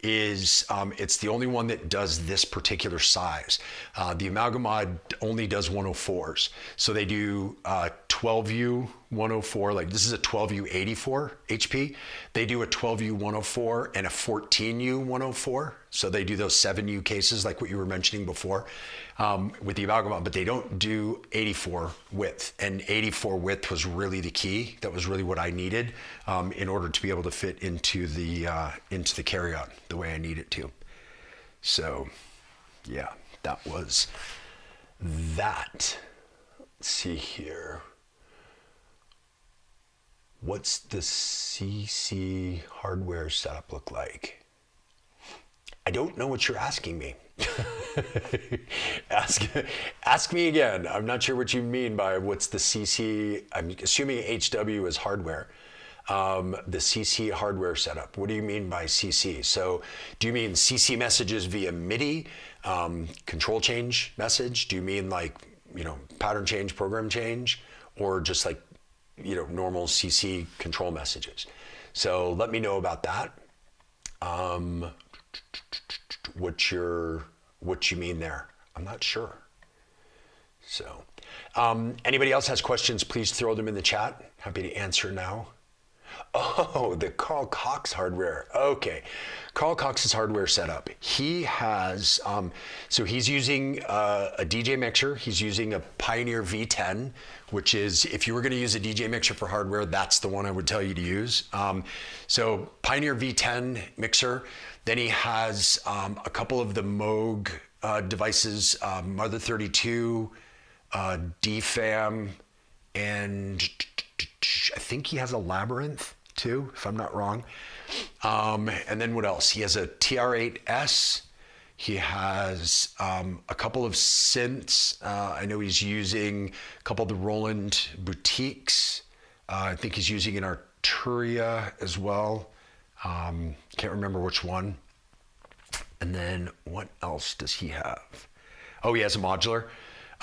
is it's the only one that does this particular size. The Amalgamod only does 104s. So they do 12U 104, like this is a 12U 84 HP. They do a 12U 104 and a 14U 104. So they do those 7U cases like what you were mentioning before with the Amalgamod, but they don't do 84 width. And 84 width was really the key. That was really what I needed in order to be able to fit into the carry-on the way I need it to. So yeah, that was that. Let's see here. What's the CC hardware setup look like? I don't know what you're asking me. Ask me again. I'm not sure what you mean by what's the CC. I'm assuming HW is hardware. The CC hardware setup. What do you mean by CC? So do you mean CC messages via MIDI, control change message? Do you mean like, you know, pattern change, program change, or just like, you know, normal CC control messages? So let me know about that. What you mean there? I'm not sure. So anybody else has questions, please throw them in the chat. Happy to answer now. Oh, the Carl Cox hardware. Okay. Carl Cox's hardware setup. He has, so he's using a DJ mixer. He's using a Pioneer V10, which is, if you were going to use a DJ mixer for hardware, that's the one I would tell you to use. So Pioneer V10 mixer. Then he has a couple of the Moog devices, Mother 32, DFAM, and I think he has a Labyrinth too, if I'm not wrong. And then what else? He has a TR8S. He has a couple of synths. I know he's using a couple of the Roland Boutiques. I think he's using an Arturia as well. Can't remember which one. And then what else does he have? Oh, he has a modular.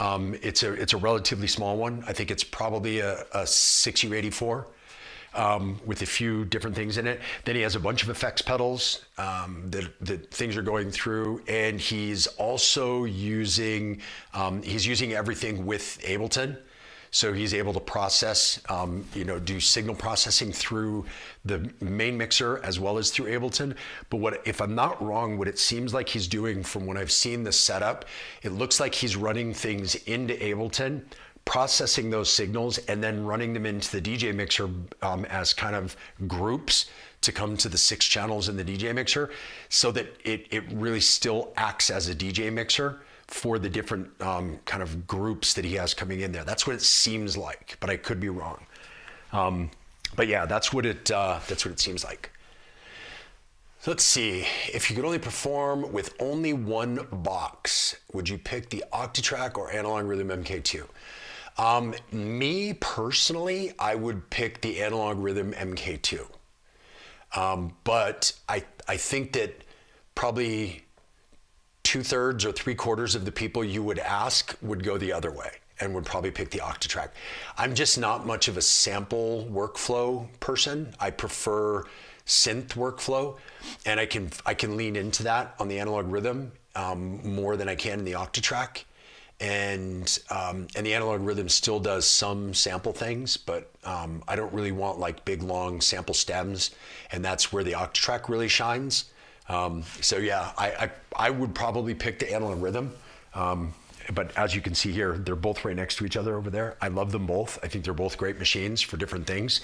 It's a relatively small one. I think it's probably a 6U84 with a few different things in it. Then he has a bunch of effects pedals that things are going through, and he's also using everything with Ableton. So he's able to process, do signal processing through the main mixer as well as through Ableton. But if I'm not wrong, what it seems like he's doing from when I've seen the setup, it looks like he's running things into Ableton, processing those signals, and then running them into the DJ mixer as kind of groups to come to the 6 channels in the DJ mixer, so that it really still acts as a DJ mixer, for the different kind of groups that he has coming in there. That's what it seems like, but I could be wrong. But yeah, that's what it seems like. So let's see. If you could only perform with only one box, would you pick the Octatrack or Analog Rhythm MK2? Me personally, I would pick the Analog Rhythm MK2. But I think that probably 2/3 or 3/4 of the people you would ask would go the other way and would probably pick the Octatrack. I'm just not much of a sample workflow person. I prefer synth workflow, and I can lean into that on the Analog Rhythm more than I can in the Octatrack. And the Analog Rhythm still does some sample things, but I don't really want like big long sample stems, and that's where the Octatrack really shines. So yeah, I would probably pick the Analog Rhythm, but as you can see here, they're both right next to each other over there. I love them both. I think they're both great machines for different things.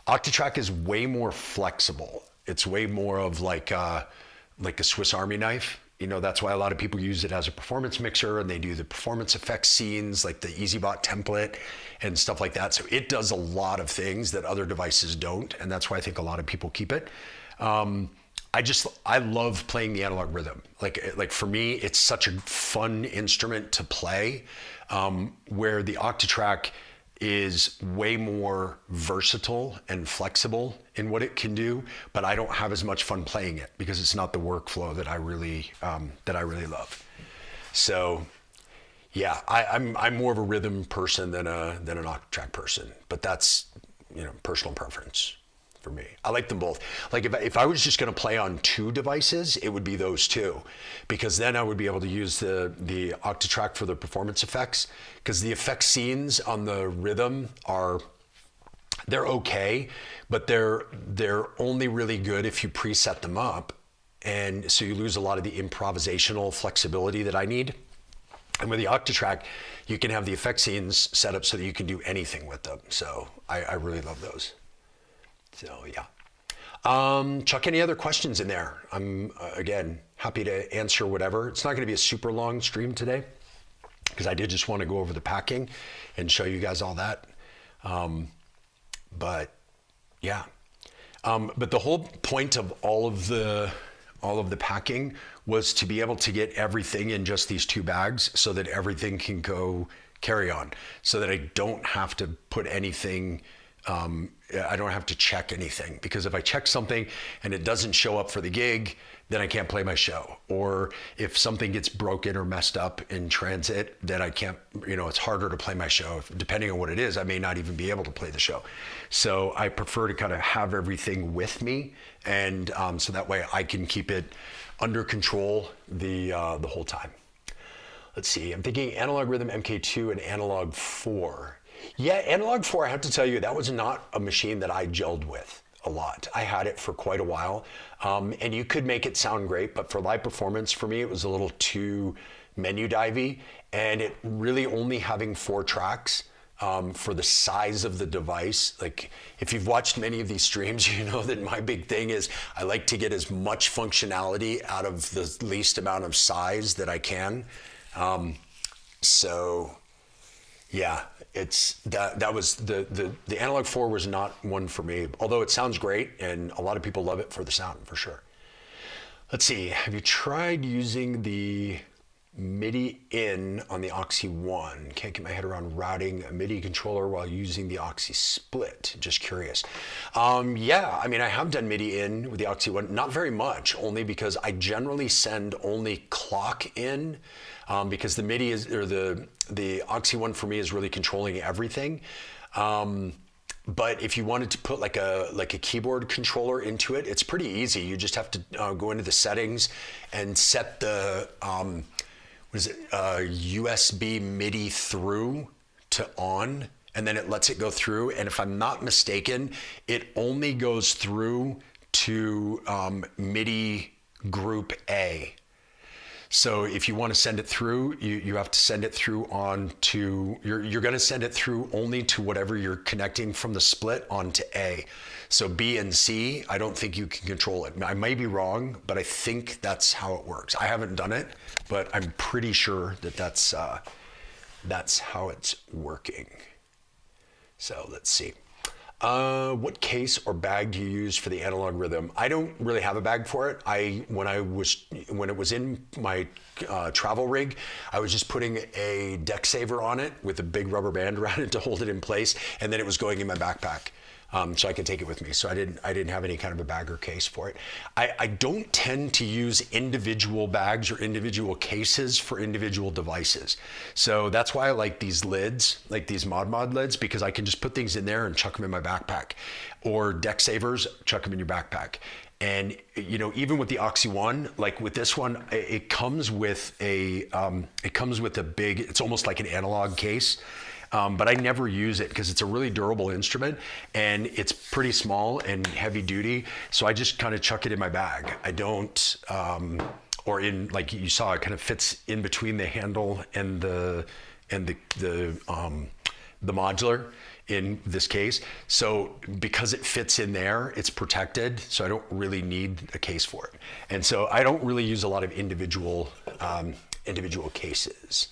Octatrack is way more flexible. It's way more of like a Swiss Army knife. You know, that's why a lot of people use it as a performance mixer, and they do the performance effects scenes like the EasyBot template and stuff like that. So it does a lot of things that other devices don't, and that's why I think a lot of people keep it. I love playing the Analog Rhythm. Like for me, it's such a fun instrument to play, where the Octatrack is way more versatile and flexible in what it can do, but I don't have as much fun playing it because it's not the workflow that I really love. So yeah, I'm more of a rhythm person than an Octatrack person, but that's, you know, personal preference for me. I like them both. Like if I was just going to play on two devices, it would be those two, because then I would be able to use the Octatrack for the performance effects, because the effect scenes on the Rhythm they're okay, but they're only really good if you preset them up, and so you lose a lot of the improvisational flexibility that I need. And with the Octatrack, you can have the effect scenes set up so that you can do anything with them. So I really love those. So yeah. Chuck, any other questions in there? I'm, again, happy to answer whatever. It's not going to be a super long stream today because I did just want to go over the packing and show you guys all that. But yeah. But the whole point of all of the packing was to be able to get everything in just these two bags so that everything can go carry on, so that I don't have to put anything, I don't have to check anything, because if I check something and it doesn't show up for the gig, then I can't play my show. Or if something gets broken or messed up in transit, then I can't, it's harder to play my show. Depending on what it is, I may not even be able to play the show. So I prefer to kind of have everything with me, and so that way I can keep it under control the whole time. Let's see, I'm thinking Analog Rhythm MK2 and Analog 4. Yeah, Analog 4, I have to tell you, that was not a machine that I gelled with a lot. I had it for quite a while, and you could make it sound great, but for live performance, for me, it was a little too menu divey, and it really only having 4 tracks for the size of the device. Like, if you've watched many of these streams, you know that my big thing is I like to get as much functionality out of the least amount of size that I can. So yeah, it's that was the Analog 4 was not one for me, although it sounds great and a lot of people love it for the sound, for sure. Let's see, have you tried using the MIDI in on the Oxy One? Can't get my head around routing a MIDI controller while using the Oxy Split. Just curious. Yeah, I mean, I have done MIDI in with the Oxy One, not very much, only because I generally send only clock in, because the MIDI is, or the Oxy One for me is really controlling everything. But if you wanted to put like a keyboard controller into it, it's pretty easy. You just have to go into the settings and set the USB MIDI through to on, and then it lets it go through. And if I'm not mistaken, it only goes through to MIDI group A. So if you want to send it through, you have to send it through you're going to send it through only to whatever you're connecting from the split onto A. So B and C, I don't think you can control it. I may be wrong, but I think that's how it works. I haven't done it, but I'm pretty sure that that's how it's working. So let's see. What case or bag do you use for the analog rhythm? I don't really have a bag for it. When it was in my travel rig, I was just putting a deck saver on it with a big rubber band around it to hold it in place, and then it was going in my backpack. So I could take it with me. So I didn't have any kind of a bag or case for it. I don't tend to use individual bags or individual cases for individual devices. So that's why I like these lids, like these Mod lids, because I can just put things in there and chuck them in my backpack. Or deck savers, chuck them in your backpack. And even with the Oxy One, like with this one, it comes with a big, it's almost like an analog case. But I never use it because it's a really durable instrument and it's pretty small and heavy duty. So I just kind of chuck it in my bag. I don't, or in, like you saw, it kind of fits in between the handle and the modular in this case. So because it fits in there, it's protected. So I don't really need a case for it. And so I don't really use a lot of individual cases.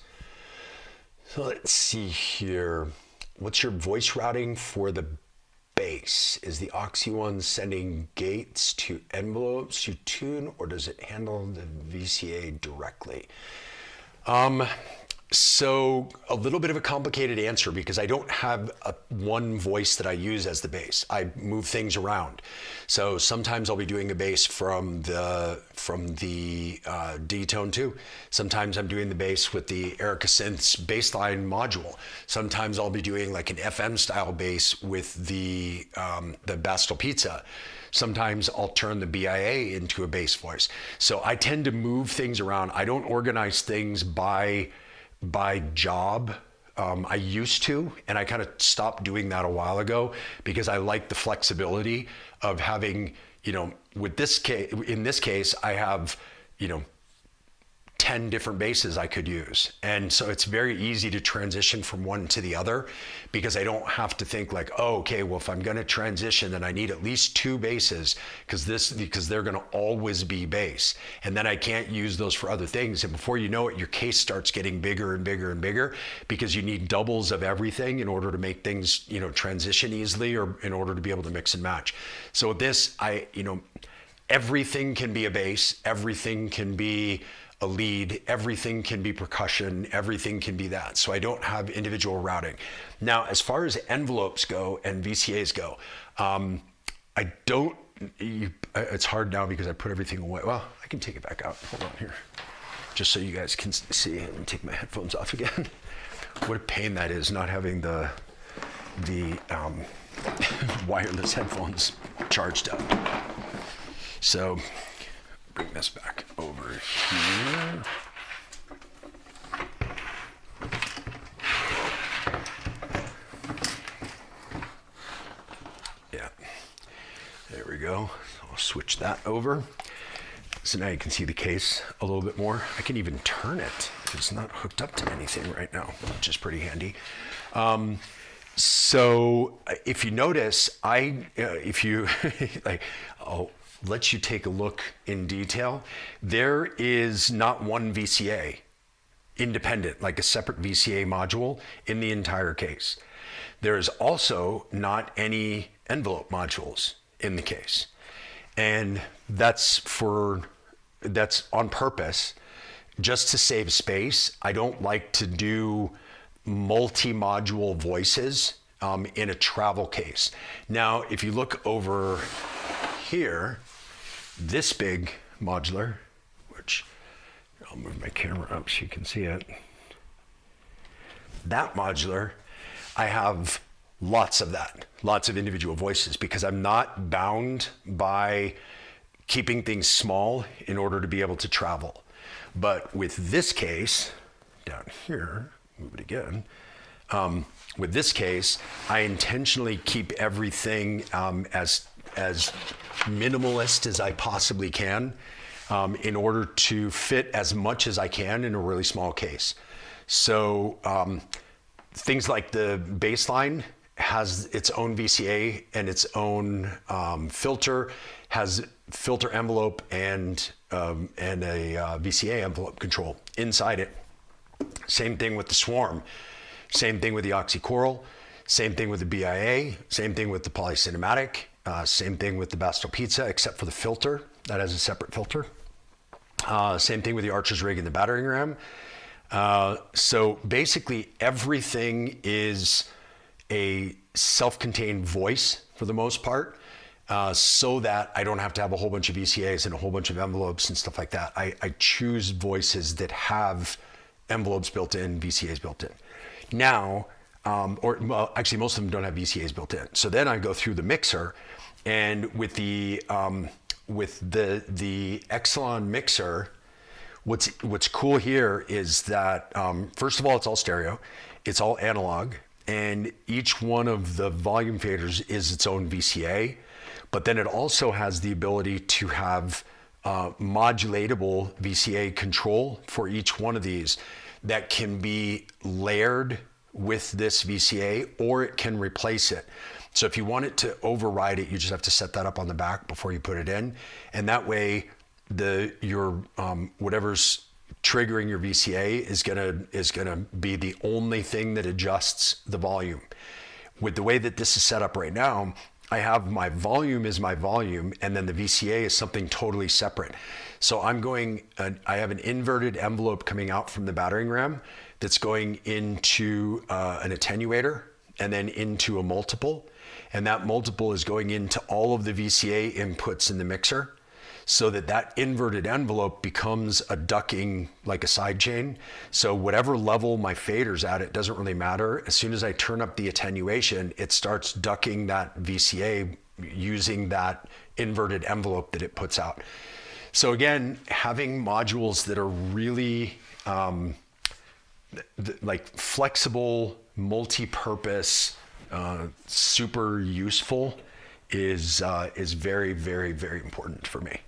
So let's see here. What's your voice routing for the bass? Is the Oxy One sending gates to envelopes you tune, or does it handle the VCA directly? So a little bit of a complicated answer because I don't have one voice that I use as the bass. I move things around. So sometimes I'll be doing a bass from the D-Tone 2. Sometimes I'm doing the bass with the Erica Synths bassline module. Sometimes I'll be doing like an FM style bass with the Bastel Pizza. Sometimes I'll turn the BIA into a bass voice. So I tend to move things around. I don't organize things by job. I used to, and I kind of stopped doing that a while ago because I like the flexibility of having, with this case, in this case, I have, 10 different basses I could use. And so it's very easy to transition from one to the other because I don't have to think like, oh, okay, well, if I'm going to transition, then I need at least 2 basses because they're going to always be bass. And then I can't use those for other things. And before you know it, your case starts getting bigger and bigger and bigger because you need doubles of everything in order to make things, transition easily or in order to be able to mix and match. So with this, everything can be a bass, everything can be a lead, everything can be percussion, everything can be that. So I don't have individual routing. Now, as far as envelopes go and VCAs go, it's hard now because I put everything away. Well, I can take it back out. Hold on here. Just so you guys can see and take my headphones off again. What a pain that is not having the wireless headphones charged up. So bring this back over here. Yeah, there we go. I'll switch that over. So now you can see the case a little bit more. I can even turn it. It's not hooked up to anything right now, which is pretty handy. So if you notice, I'll let you take a look in detail. There is not one VCA independent, like a separate VCA module in the entire case. There is also not any envelope modules in the case. And that's on purpose, just to save space. I don't like to do multi-module voices in a travel case. Now, if you look over here, this big modular, which I'll move my camera up so you can see it. That modular, I have lots of individual voices because I'm not bound by keeping things small in order to be able to travel. But with this case, down here, move it again. With this case, I intentionally keep everything as minimalist as I possibly can in order to fit as much as I can in a really small case. So things like the baseline has its own VCA and its own filter, has filter envelope and a VCA envelope control inside it. Same thing with the Swarm, same thing with the Oxycoral, same thing with the BIA, same thing with the Polycinematic, same thing with the Bastel Pizza, except for the filter, that has a separate filter. Same thing with the Archer's Rig and the battering ram. So basically everything is a self-contained voice for the most part, so that I don't have to have a whole bunch of VCAs and a whole bunch of envelopes and stuff like that. I choose voices that have envelopes built in, VCAs built in. Now, actually most of them don't have VCAs built in. So then I go through the mixer, and with the Exelon mixer, what's cool here is that first of all, it's all stereo, it's all analog, and each one of the volume faders is its own VCA, but then it also has the ability to have modulatable VCA control for each one of these that can be layered with this VCA, or it can replace it. So if you want it to override it, you just have to set that up on the back before you put it in, and that way your whatever's triggering your VCA is gonna be the only thing that adjusts the volume. With the way that this is set up right now, I have my volume is my volume, and then the VCA is something totally separate. So I have an inverted envelope coming out from the battering ram that's going into an attenuator and then into a multiple. And that multiple is going into all of the VCA inputs in the mixer, so that inverted envelope becomes a ducking, like a side chain. So whatever level my fader's at, it doesn't really matter. As soon as I turn up the attenuation, it starts ducking that VCA using that inverted envelope that it puts out. So again, having modules that are really like flexible, multi-purpose, super useful is very, very, very important for me.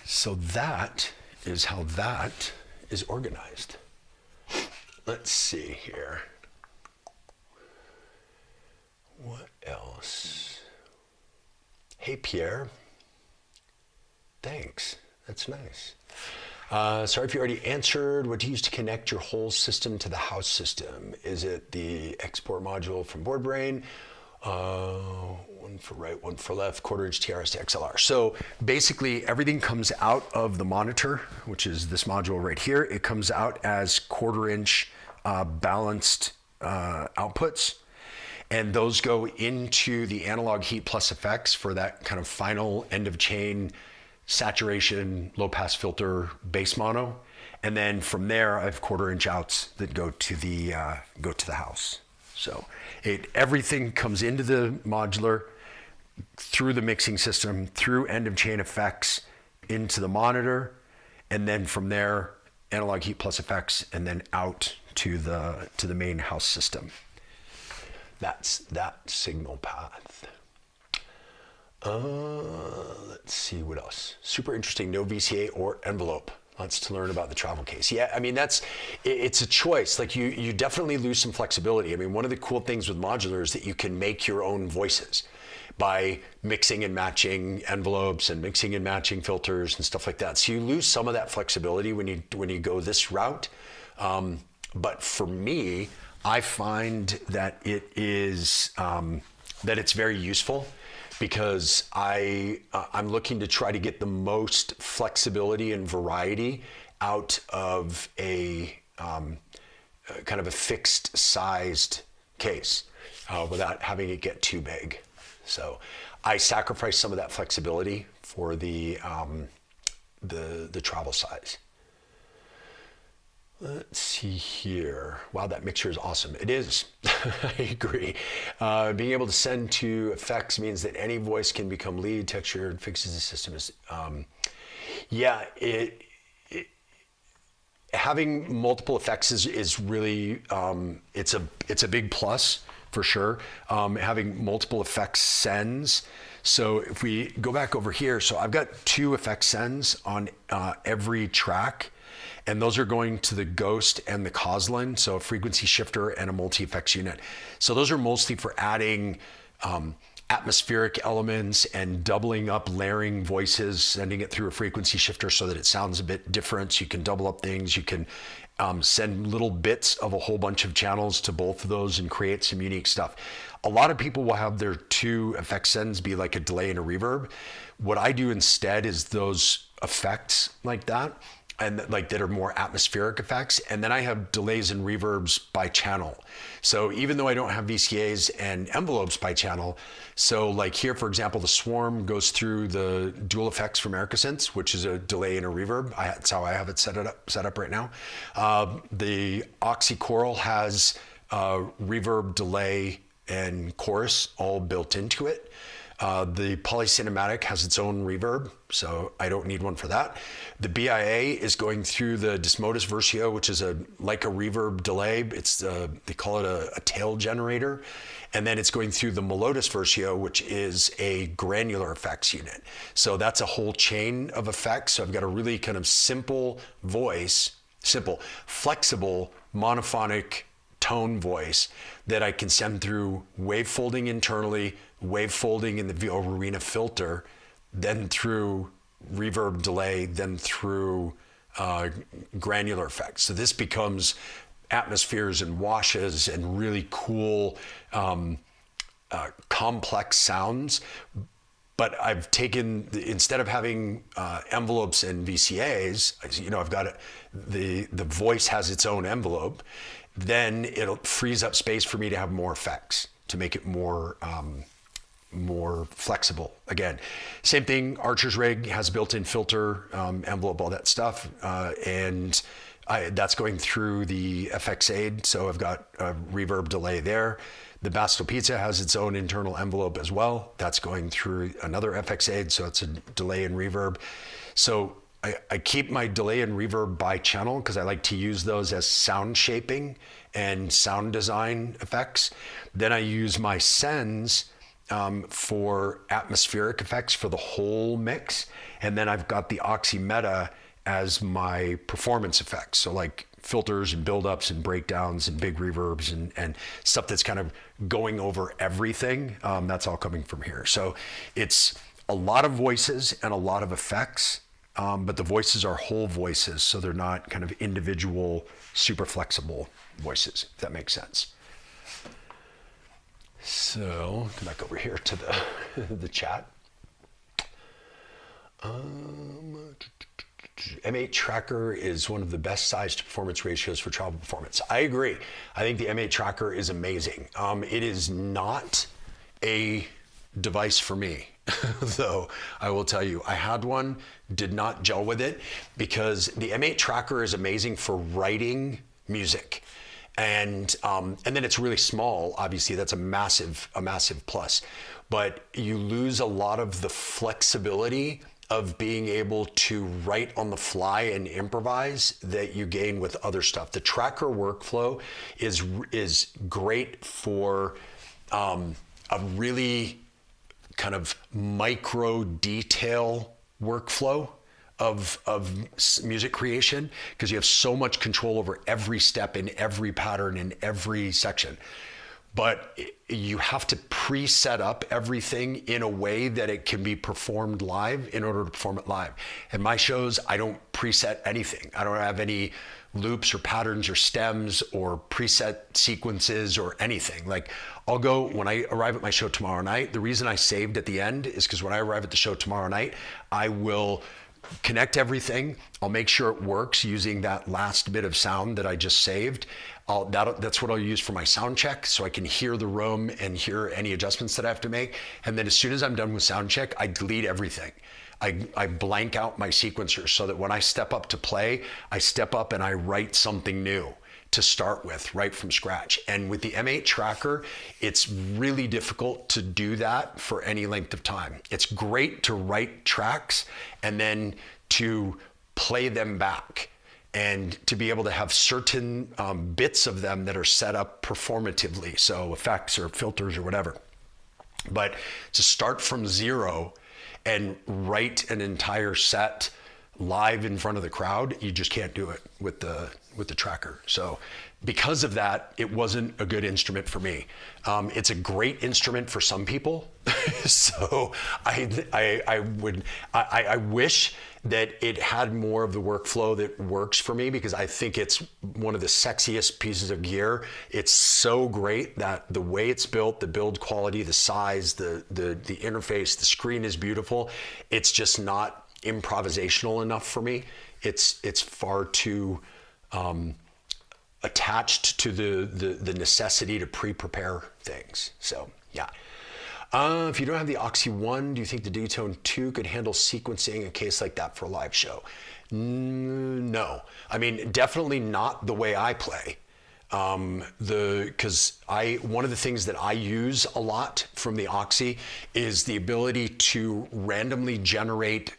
So that is how that is organized. Let's see here. What else? Hey, Pierre. Thanks. That's nice. Sorry if you already answered. What do you use to connect your whole system to the house system? Is it the export module from BoardBrain? One for right, one for left, 1/4 inch TRS to XLR. So basically everything comes out of the monitor, which is this module right here. It comes out as 1/4 inch balanced outputs. And those go into the analog heat plus effects for that kind of final end of chain saturation, low pass filter, bass mono. And then from there, I have 1/4 inch outs that go to the house. So everything comes into the modular, through the mixing system, through end of chain effects, into the monitor, and then from there, analog heat plus effects, and then out to the main house system. That's that signal path. Let's see what else. Super interesting. No VCA or envelope. Lots to learn about the travel case. Yeah, I mean, it's a choice. Like you definitely lose some flexibility. I mean, one of the cool things with modular is that you can make your own voices by mixing and matching envelopes and mixing and matching filters and stuff like that. So you lose some of that flexibility when you go this route. But for me, I find that it is that it's very useful, because I'm looking to try to get the most flexibility and variety out of a kind of a fixed sized case without having it get too big. So I sacrifice some of that flexibility for the travel size. Let's see here. Wow, that mixture is awesome. It is. I agree. Being able to send to effects means that any voice can become lead, textured, fixes the system. Yeah, having multiple effects is really, it's a big plus for sure. Having multiple effects sends So if we go back over here, so I've got 2 effect sends on every track, and those are going to the Ghost and the Coslin, so a frequency shifter and a multi-effects unit. So those are mostly for adding atmospheric elements and doubling up, layering voices, sending it through a frequency shifter so that it sounds a bit different. So you can double up things. You can send little bits of a whole bunch of channels to both of those and create some unique stuff. A lot of people will have their 2 effect sends be like a delay and a reverb. What I do instead is those effects like that, and like that are more atmospheric effects. And then I have delays and reverbs by channel. So even though I don't have VCAs and envelopes by channel, so like here, for example, the Swarm goes through the dual effects from Ericasynths, which is a delay and a reverb. That's how I have it set up right now. The Oxycoral has reverb, delay, and chorus all built into it. The Polycinematic has its own reverb, so I don't need one for that. The BIA is going through the Desmodus Versio, which is like a reverb delay. It's they call it a tail generator. And then it's going through the Melodus Versio, which is a granular effects unit. So that's a whole chain of effects. So I've got a really kind of simple voice, flexible, monophonic tone voice that I can send through wave folding internally, wave folding in the VO Arena filter, then through reverb delay, then through granular effects. So this becomes atmospheres and washes and really cool, complex sounds. But I've taken, instead of having envelopes and VCAs, you know, I've got the voice has its own envelope. Then it'll frees up space for me to have more effects to make it more flexible. Again, same thing. Archer's Rig has built-in filter, envelope, all that stuff, and that's going through the FX Aid. So I've got a reverb delay there. The Basto Pizza has its own internal envelope as well. That's going through another FX Aid, so it's a delay and reverb. So I keep my delay and reverb by channel because I like to use those as sound shaping and sound design effects. Then I use my sends for atmospheric effects for the whole mix. And then I've got the Oxymeta as my performance effects. So like filters and buildups and breakdowns and big reverbs and stuff that's kind of going over everything. That's all coming from here. So it's a lot of voices and a lot of effects. But the voices are whole voices, so they're not kind of individual, super flexible voices, if that makes sense. So, come back over here to the chat. M8 Tracker is one of the best sized performance ratios for travel performance. I agree. I think the M8 Tracker is amazing. It is not a device for me. Though I will tell you, I had one, did not gel with it because the M8 Tracker is amazing for writing music, and then it's really small. Obviously, that's a massive plus. But you lose a lot of the flexibility of being able to write on the fly and improvise that you gain with other stuff. The Tracker workflow is great for a really kind of micro detail workflow of music creation because you have so much control over every step in every pattern in every section. But you have to pre-set up everything in a way that it can be performed live in order to perform it live. In my shows, I don't preset anything. I don't have any loops or patterns or stems or preset sequences or anything. Like I'll go, when I arrive at my show tomorrow night, the reason I saved at the end is because when I arrive at the show tomorrow night, I will connect everything. I'll make sure it works using that last bit of sound that I just saved. That's what I'll use for my sound check, so I can hear the room and hear any adjustments that I have to make. And then as soon as I'm done with sound check, I delete everything. I blank out my sequencers so that when I step up to play, I step up and I write something new to start with, right from scratch. And with the M8 Tracker, it's really difficult to do that for any length of time. It's great to write tracks and then to play them back and to be able to have certain bits of them that are set up performatively, so effects or filters or whatever. But to start from zero and write an entire set live in front of the crowd, you just can't do it with the tracker. So because of that, it wasn't a good instrument for me. It's a great instrument for some people. So I wish that it had more of the workflow that works for me, because I think it's one of the sexiest pieces of gear. It's so great that the way it's built, the build quality, the size, the interface, the screen is beautiful. It's just not improvisational enough for me. It's far too attached to the necessity to pre-prepare things. So yeah. If you don't have the Oxy 1, do you think the Digitone 2 could handle sequencing a case like that for a live show? No. I mean, definitely not the way I play. Because one of the things that I use a lot from the Oxy is the ability to randomly generate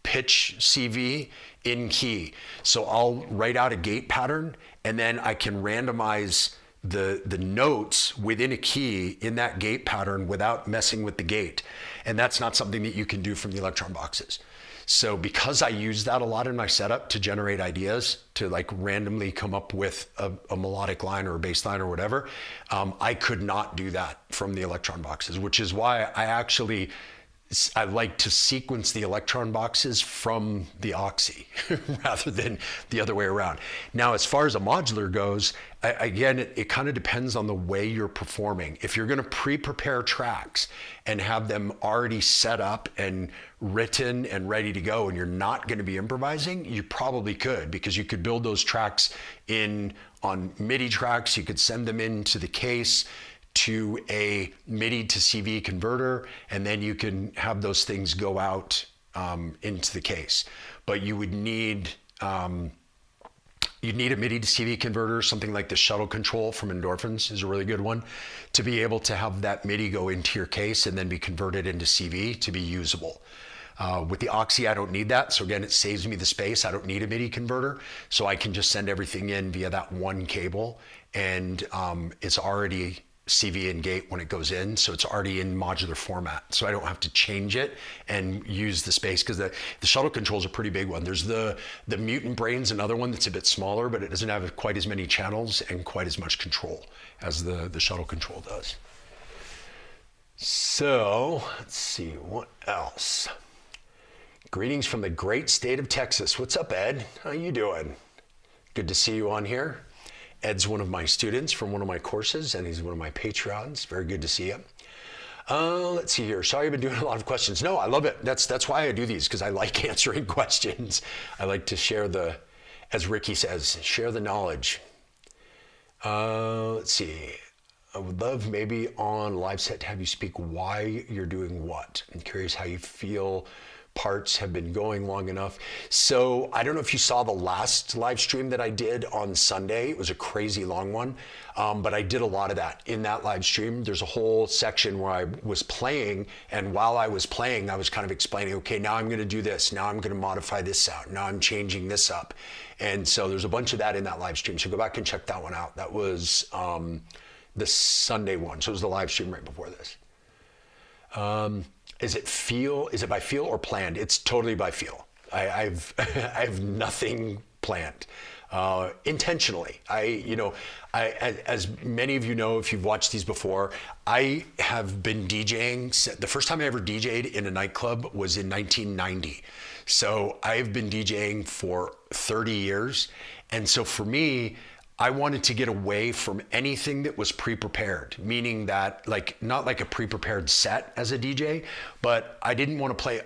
pitch CV in key. So I'll write out a gate pattern, and then I can randomize the notes within a key in that gate pattern without messing with the gate. And that's not something that you can do from the Electron boxes. So because I use that a lot in my setup to generate ideas, to like randomly come up with a melodic line or a bass line or whatever, I could not do that from the Electron boxes, which is why I like to sequence the Electron boxes from the Oxy rather than the other way around. Now, as far as a modular goes, again, it kind of depends on the way you're performing. If you're going to pre-prepare tracks and have them already set up and written and ready to go, and you're not going to be improvising, you probably could, because you could build those tracks on MIDI tracks. You could send them into the case to a MIDI to CV converter, and then you can have those things go out into the case. But you would need you'd need a MIDI to CV converter. Something like the shuttle control from Endorphins is a really good one, to be able to have that MIDI go into your case and then be converted into CV to be usable. With the Oxy, I don't need that. So again, it saves me the space. I don't need a MIDI converter. So I can just send everything in via that one cable, and it's already CV and gate when it goes in, so it's already in modular format, so I don't have to change it and use the space, because the shuttle control is a pretty big one. There's the Mutant Brain's another one that's a bit smaller, but it doesn't have quite as many channels and quite as much control as the shuttle control does. So let's see what else. Greetings from the great state of Texas. What's up, Ed? How you doing? Good to see you on here. Ed's one of my students from one of my courses, and he's one of my Patreons. Very good to see you. Let's see here. Sorry, I've been doing a lot of questions. No, I love it. That's why I do these, because I like answering questions. I like to share as Ricky says, share the knowledge. Let's see. I would love maybe on live set to have you speak why you're doing what. I'm curious how you feel parts have been going long enough. So I don't know if you saw the last live stream that I did on Sunday. It was a crazy long one, but I did a lot of that in that live stream. There's a whole section where I was playing, and while I was playing, I was kind of explaining, okay, now I'm going to do this. Now I'm going to modify this sound. Now I'm changing this up. And so there's a bunch of that in that live stream. So go back and check that one out. That was the Sunday one. So it was the live stream right before this. Is it by feel or planned? It's totally by feel. I have nothing planned. Intentionally. As many of you know, if you've watched these before, I have been DJing. The first time I ever DJ'd in a nightclub was in 1990. So I've been DJing for 30 years. And so for me, I wanted to get away from anything that was pre-prepared, meaning that not like a pre-prepared set as a DJ, but I didn't want to play,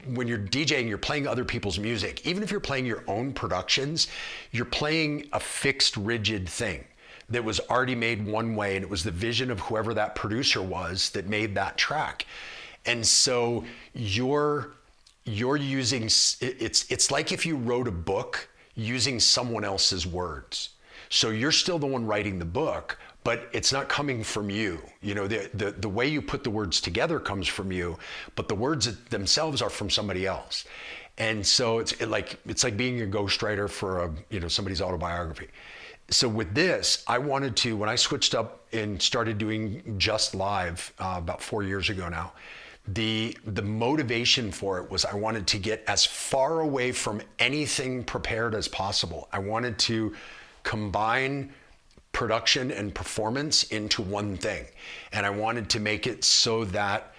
when you're DJing, you're playing other people's music. Even if you're playing your own productions, you're playing a fixed, rigid thing that was already made one way, and it was the vision of whoever that producer was that made that track. And so you're using, it's like if you wrote a book using someone else's words. So you're still the one writing the book, but it's not coming from you. The way you put the words together comes from you, but the words themselves are from somebody else. And so it's like being a ghostwriter for somebody's autobiography. So with this, I wanted to, when I switched up and started doing just live about 4 years ago now, the motivation for it was I wanted to get as far away from anything prepared as possible. I wanted to combine production and performance into one thing. And I wanted to make it so that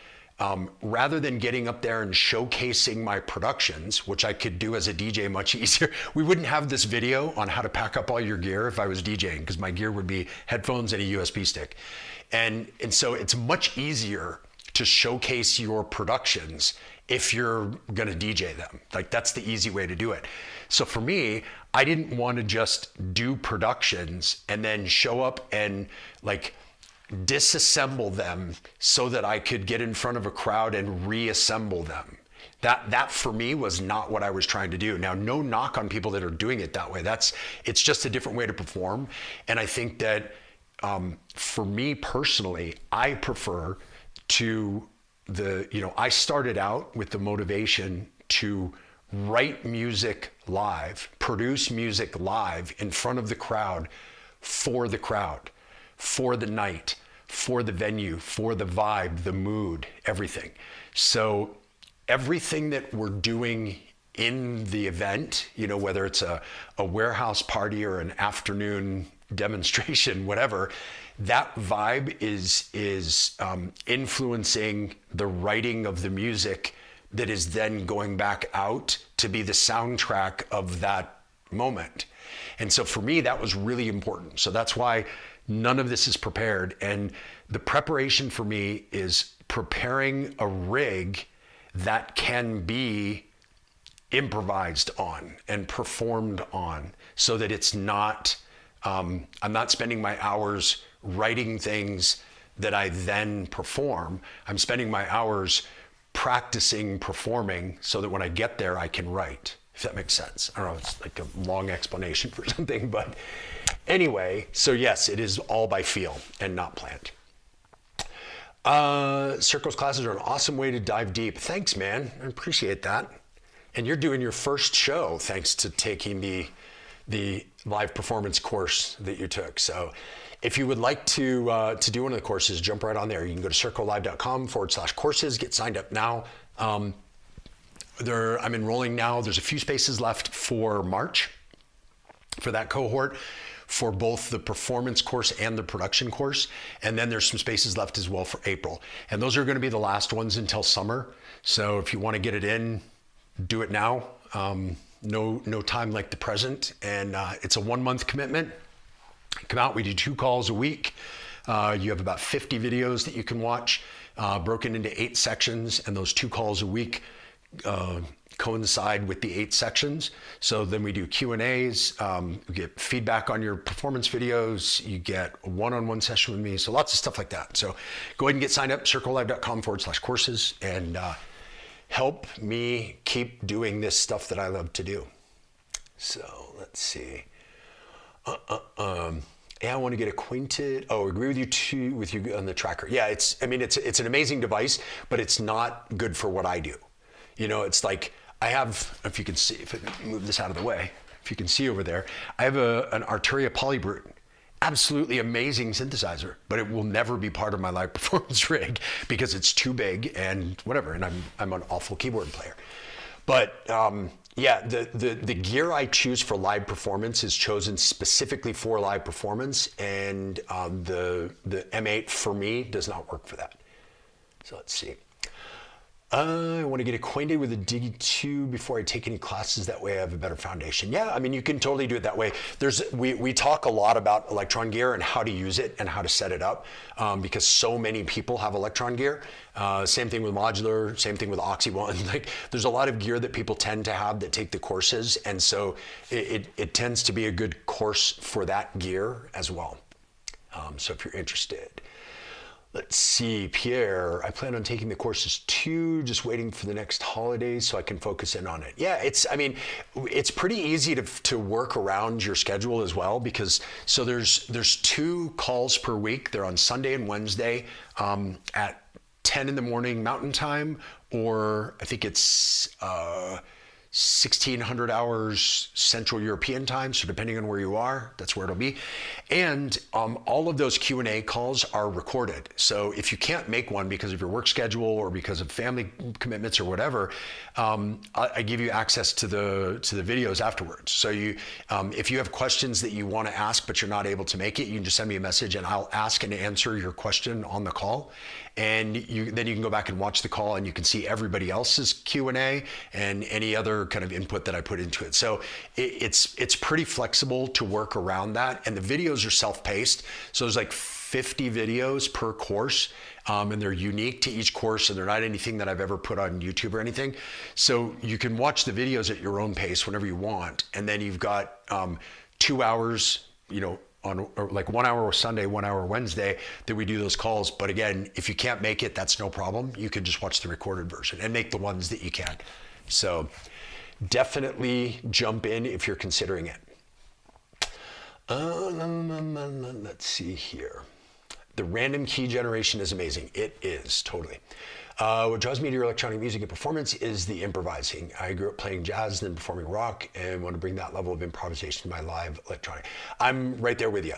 rather than getting up there and showcasing my productions, which I could do as a DJ much easier, we wouldn't have this video on how to pack up all your gear if I was DJing, because my gear would be headphones and a USB stick. And so it's much easier to showcase your productions if you're gonna DJ them. Like, that's the easy way to do it. So for me, I didn't want to just do productions and then show up and like disassemble them so that I could get in front of a crowd and reassemble them. That for me was not what I was trying to do. Now, no knock on people that are doing it that way. It's just a different way to perform. And I think that for me personally, I prefer I started out with the motivation to write music live, produce music live in front of the crowd, for the night, for the venue, for the vibe, the mood, everything. So everything that we're doing in the event, whether it's a warehouse party or an afternoon demonstration, whatever, that vibe is influencing the writing of the music that is then going back out to be the soundtrack of that moment. And so for me, that was really important. So that's why none of this is prepared. And the preparation for me is preparing a rig that can be improvised on and performed on, so that it's not, I'm not spending my hours writing things that I then perform. I'm spending my hours practicing performing so that when I get there, I can write, if that makes sense. I don't know, it's like a long explanation for something, but anyway, so yes, it is all by feel and not planned. Circos classes are an awesome way to dive deep. Thanks, man, I appreciate that. And you're doing your first show thanks to taking the live performance course that you took. So if you would like to do one of the courses, jump right on there. You can go to circolive.com/courses, get signed up now. I'm enrolling now. There's a few spaces left for March for that cohort, for both the performance course and the production course. And then there's some spaces left as well for April. And those are going to be the last ones until summer. So if you want to get it in, do it now. No time like the present. And it's a 1 month commitment. Come out, we do 2 calls a week. You have about 50 videos that you can watch, broken into 8 sections, and those 2 calls a week coincide with the 8 sections. So then we do Q&As, you get feedback on your performance videos, you get a one-on-one session with me, so lots of stuff like that. So go ahead and get signed up, circolive.com/courses, and help me keep doing this stuff that I love to do. So let's see. Yeah, I want to get acquainted. Oh, agree with you on the tracker. Yeah, it's an amazing device, but it's not good for what I do. It's like I have, if you can see, if I move this out of the way, if you can see over there, I have an Arturia Polybrute, absolutely amazing synthesizer, but it will never be part of my live performance rig because it's too big and whatever, and I'm an awful keyboard player. But yeah, the gear I choose for live performance is chosen specifically for live performance, and the M8 for me does not work for that. So let's see. I want to get acquainted with the Digi2 before I take any classes. That way I have a better foundation. Yeah, you can totally do it that way. We talk a lot about Electron gear and how to use it and how to set it up because so many people have Electron gear. Same thing with Modular, same thing with Oxy One. There's a lot of gear that people tend to have that take the courses, and so it tends to be a good course for that gear as well. So if you're interested. Let's see, Pierre, I plan on taking the courses too, just waiting for the next holiday so I can focus in on it. Yeah, it's pretty easy to work around your schedule as well, because so there's 2 calls per week. They're on Sunday and Wednesday at 10 in the morning Mountain Time, or I think it's 1600 hours Central European time. So depending on where you are, that's where it'll be. And all of those Q&A calls are recorded. So if you can't make one because of your work schedule or because of family commitments or whatever, I give you access to the videos afterwards. So if you have questions that you want to ask but you're not able to make it, you can just send me a message and I'll ask and answer your question on the call. And then you can go back and watch the call and you can see everybody else's Q&A and any other kind of input that I put into it. So it's pretty flexible to work around that. And the videos are self-paced. So there's like 50 videos per course, and they're unique to each course, and they're not anything that I've ever put on YouTube or anything. So you can watch the videos at your own pace whenever you want. And then you've got 2 hours, on like 1 hour Sunday, 1 hour Wednesday that we do those calls. But again, if you can't make it, that's no problem. You can just watch the recorded version and make the ones that you can. So definitely jump in if you're considering it. Let's see here. The random key generation is amazing. It is, totally. What draws me to your electronic music and performance is the improvising. I grew up playing jazz and then performing rock and want to bring that level of improvisation to my live electronic. I'm right there with you.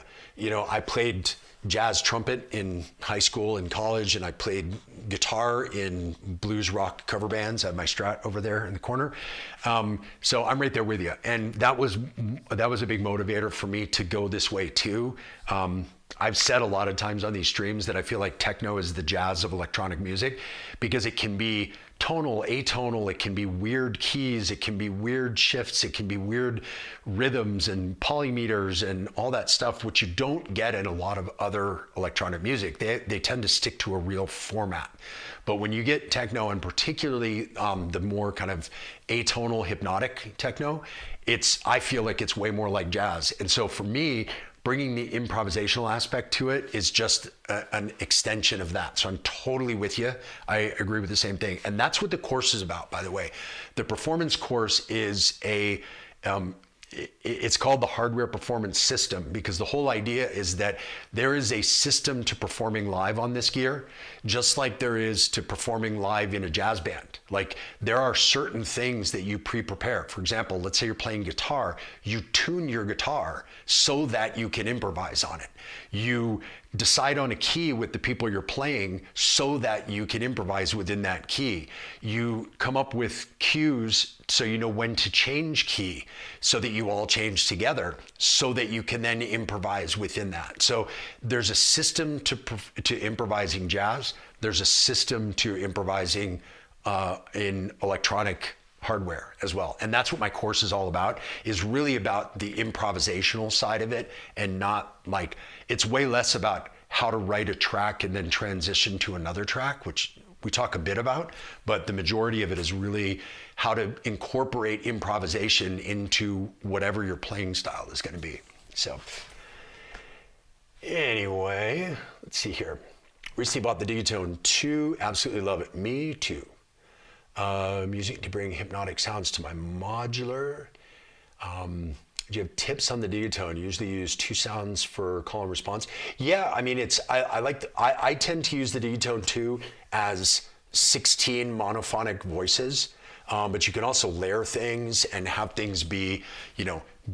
I played jazz trumpet in high school and college, and I played guitar in blues rock cover bands. I have my Strat over there in the corner. So I'm right there with you. And that was a big motivator for me to go this way too. I've said a lot of times on these streams that I feel like techno is the jazz of electronic music because it can be tonal, atonal, it can be weird keys, it can be weird shifts, it can be weird rhythms and polymeters and all that stuff, which you don't get in a lot of other electronic music. They tend to stick to a real format. But when you get techno, and particularly the more kind of atonal hypnotic techno, I feel like it's way more like jazz. And so for me, bringing the improvisational aspect to it is just an extension of that. So I'm totally with you. I agree with the same thing. And that's what the course is about, by the way. The performance course is it's called the Hardware Performance System because the whole idea is that there is a system to performing live on this gear, just like there is to performing live in a jazz band. Like there are certain things that you pre-prepare. For example, let's say you're playing guitar, you tune your guitar so that you can improvise on it. You decide on a key with the people you're playing so that you can improvise within that key. You come up with cues so you know when to change key so that you all change together so that you can then improvise within that. So there's a system to improvising jazz. There's a system to improvising in electronic hardware as well. And that's what my course is all about, is really about the improvisational side of it, and not like, it's way less about how to write a track and then transition to another track, which we talk a bit about, but the majority of it is really how to incorporate improvisation into whatever your playing style is going to be. So anyway, let's see here. Recently bought the Digitone 2, absolutely love it. Me too. Using it to bring hypnotic sounds to my modular. Do you have tips on the Digitone? You usually use 2 sounds for call and response. Yeah, I mean, I tend to use the Digitone 2 as 16 monophonic voices, but you can also layer things and have things be,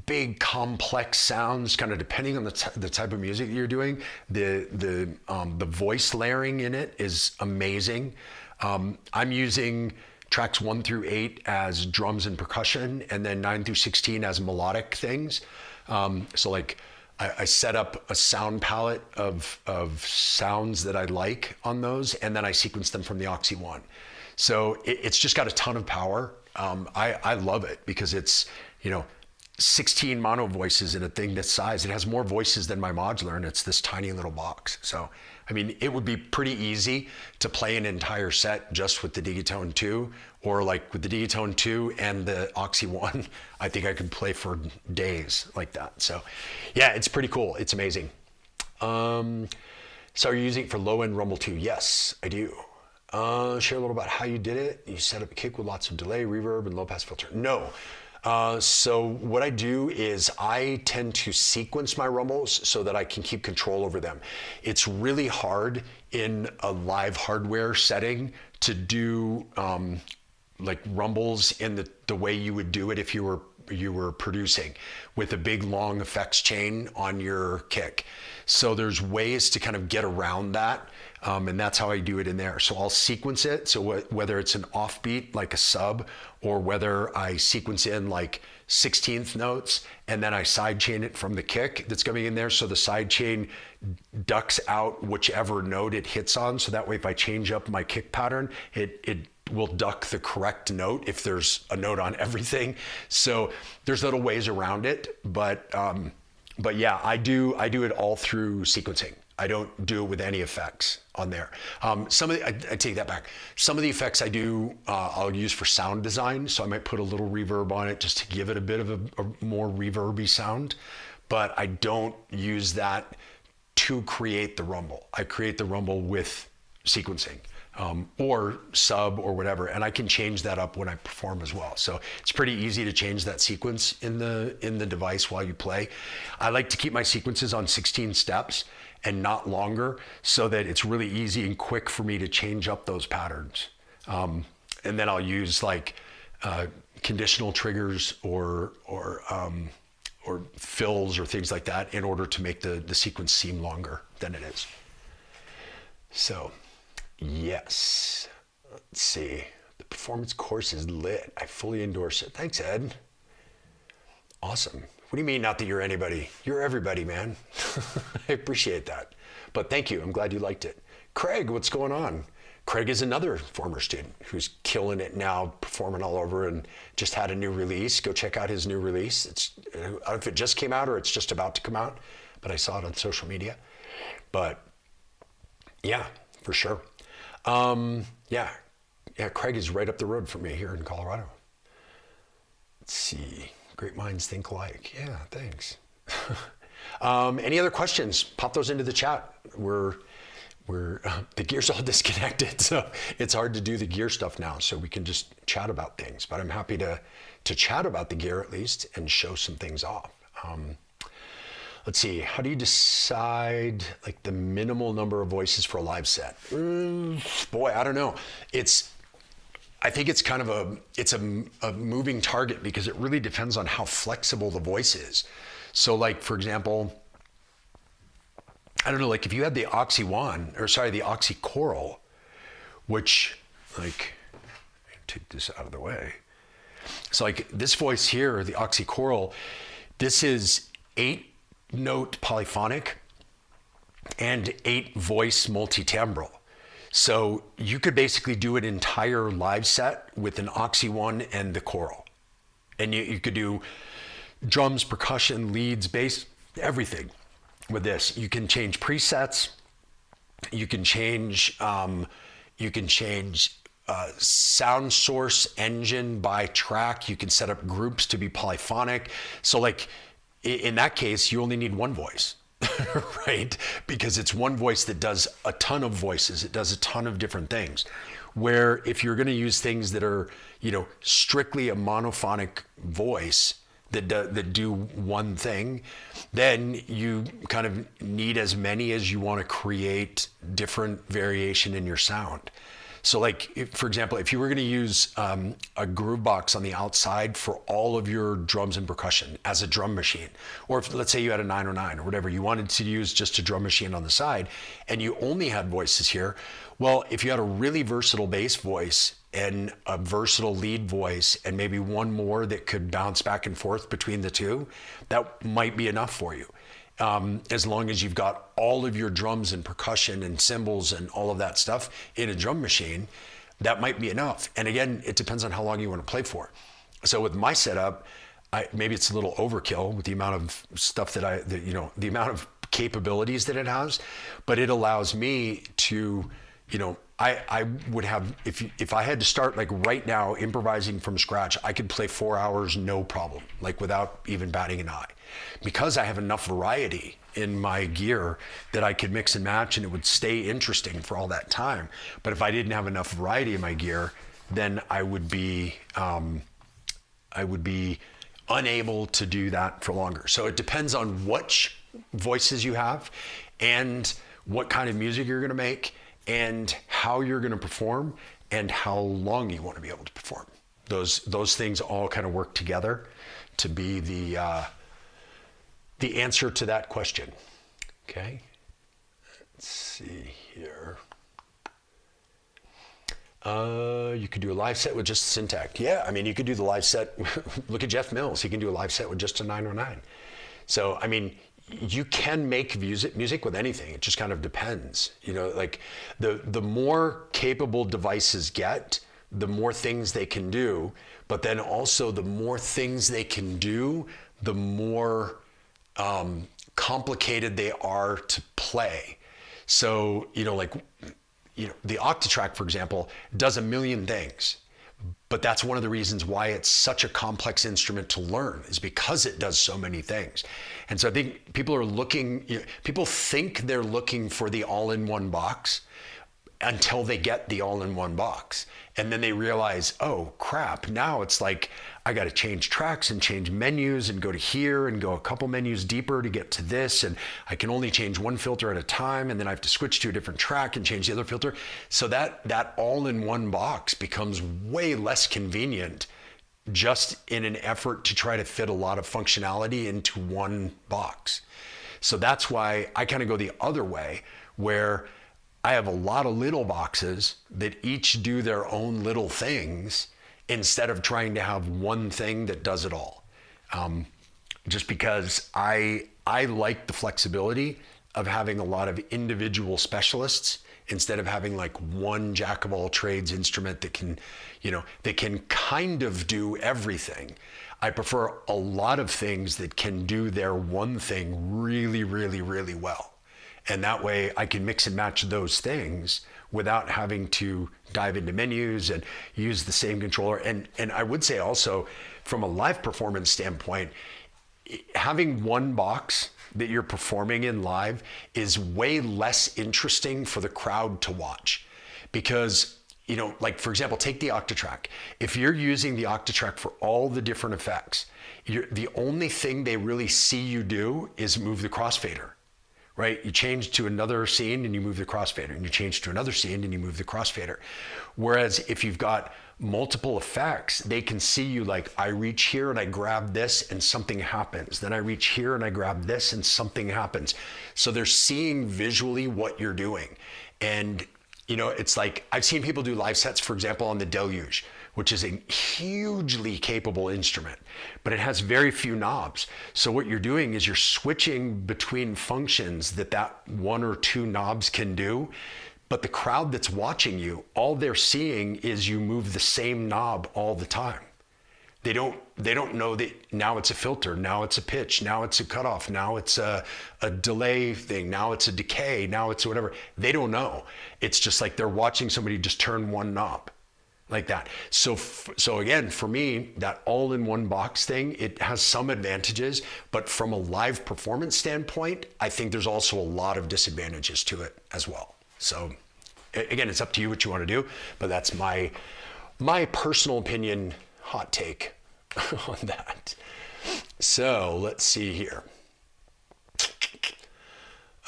big complex sounds, kind of depending on the type of music that you're doing. The voice layering in it is amazing. I'm using tracks 1 through 8 as drums and percussion, and then 9 through 16 as melodic things. So like I set up a sound palette of sounds that I like on those, and then I sequence them from the Oxy One. So it's just got a ton of power. I love it because it's, 16 mono voices in a thing this size. It has more voices than my modular, and it's this tiny little box. So, I mean, it would be pretty easy to play an entire set just with the Digitone 2, or like with the Digitone 2 and the Oxy One. I think I could play for days like that. So yeah, it's pretty cool. It's amazing. So are you using it for low-end Rumble 2? Yes, I do. Share a little about how you did it. You set up a kick with lots of delay, reverb, and low-pass filter. No. So what I do is I tend to sequence my rumbles so that I can keep control over them. It's really hard in a live hardware setting to do like rumbles in the way you would do it if you were producing with a big long effects chain on your kick. So there's ways to kind of get around that. And that's how I do it in there. So I'll sequence it. So whether it's an offbeat, like a sub, or whether I sequence in like 16th notes, and then I side chain it from the kick that's coming in there. So the side chain ducks out whichever note it hits on. So that way, if I change up my kick pattern, it will duck the correct note if there's a note on everything. So there's little ways around it, but yeah, I do it all through sequencing. I don't do it with any effects on there. I take that back. Some of the effects I do, I'll use for sound design. So I might put a little reverb on it just to give it a bit of a more reverby sound, but I don't use that to create the rumble. I create the rumble with sequencing. Or sub or whatever, and I can change that up when I perform as well. So it's pretty easy to change that sequence in the device while you play. I like to keep my sequences on 16 steps and not longer, so that it's really easy and quick for me to change up those patterns. And then I'll use like conditional triggers or fills or things like that in order to make the sequence seem longer than it is. So. Yes. Let's see. The performance course is lit. I fully endorse it. Thanks, Ed. Awesome. What do you mean, not that you're anybody? You're everybody, man. I appreciate that. But thank you. I'm glad you liked it. Craig, what's going on? Craig is another former student who's killing it now, performing all over, and just had a new release. Go check out his new release. I don't know if it just came out or it's just about to come out, but I saw it on social media. But yeah, for sure. Yeah, Craig is right up the road from me here in Colorado. Let's see, great minds think alike. Yeah, thanks. Any other questions? Pop those into the chat. The gear's all disconnected, so it's hard to do the gear stuff now, so we can just chat about things, but I'm happy to chat about the gear at least and show some things off. Let's see, how do you decide like the minimal number of voices for a live set? Boy, I don't know. I think it's kind of a moving target because it really depends on how flexible the voice is. So like, for example, I don't know, like if you had the the oxychoral, which like, take this out of the way. So like this voice here, the oxychoral, this is 8-note polyphonic and 8-voice multi-timbral. So you could basically do an entire live set with an oxy one and the choral. And you could do drums, percussion, leads, bass, everything with this. You can change presets. You can change sound source engine by track. You can set up groups to be polyphonic. So like, in that case, you only need one voice, right? Because it's one voice that does a ton of voices. It does a ton of different things. Where if you're going to use things that are, strictly a monophonic voice that do one thing, then you kind of need as many as you want to create different variation in your sound. So like, for example, if you were going to use a groove box on the outside for all of your drums and percussion as a drum machine, or if, let's say you had a 909 or whatever, you wanted to use just a drum machine on the side and you only had voices here, well, if you had a really versatile bass voice and a versatile lead voice and maybe one more that could bounce back and forth between the two, that might be enough for you. As long as you've got all of your drums and percussion and cymbals and all of that stuff in a drum machine, that might be enough. And again, it depends on how long you want to play for. So with my setup, maybe it's a little overkill with the amount of stuff the amount of capabilities that it has, but it allows me to, I would have, if I had to start like right now improvising from scratch, I could play 4 hours, no problem, like without even batting an eye. Because I have enough variety in my gear that I could mix and match and it would stay interesting for all that time. But if I didn't have enough variety in my gear, then I would be unable to do that for longer. So it depends on which voices you have and what kind of music you're going to make and how you're going to perform and how long you want to be able to perform. Those things all kind of work together to be the answer to that question. Okay, let's see here. You could do a live set with just Syntec. Yeah, I mean, you could do the live set. Look at Jeff Mills. He can do a live set with just a 909. So, I mean, you can make music with anything. It just kind of depends. You know, like the more capable devices get, the more things they can do. But then also the more things they can do, the more complicated they are to play. So, you know, like, you know, the Octatrack, for example, does a million things. But that's one of the reasons why it's such a complex instrument to learn, is because it does so many things. And so I think people are looking, you know, people think they're looking for the all-in-one box until they get the all-in-one box. And then they realize, oh crap, now it's like, I got to change tracks and change menus and go to here and go a couple menus deeper to get to this. And I can only change one filter at a time. And then I have to switch to a different track and change the other filter. So that all-in-one box becomes way less convenient, just in an effort to try to fit a lot of functionality into one box. So that's why I kind of go the other way, where I have a lot of little boxes that each do their own little things, instead of trying to have one thing that does it all. Just because I like the flexibility of having a lot of individual specialists, instead of having like one jack of all trades instrument that can, you know, that can kind of do everything. I prefer a lot of things that can do their one thing really, really, really well. And that way I can mix and match those things without having to dive into menus and use the same controller. And I would say also, from a live performance standpoint, having one box that you're performing in live is way less interesting for the crowd to watch. Because, you know, like for example, take the Octatrack. If you're using the Octatrack for all the different effects, the only thing they really see you do is move the crossfader. Right? You change to another scene and you move the crossfader, and you change to another scene and you move the crossfader. Whereas if you've got multiple effects, they can see you like, I reach here and I grab this and something happens. Then I reach here and I grab this and something happens. So they're seeing visually what you're doing. And, you know, it's like, I've seen people do live sets, for example, on the Deluge, which is a hugely capable instrument, but it has very few knobs. So what you're doing is you're switching between functions that one or two knobs can do, but the crowd that's watching you, all they're seeing is you move the same knob all the time. They don't know that now it's a filter, now it's a pitch, now it's a cutoff, now it's a delay thing, now it's a decay, now it's whatever. They don't know. It's just like they're watching somebody just turn one knob. Like that. So again, for me, that all-in-one box thing, it has some advantages, but from a live performance standpoint, I think there's also a lot of disadvantages to it as well. So again, it's up to you what you want to do, but that's my personal opinion, hot take on that. So let's see here.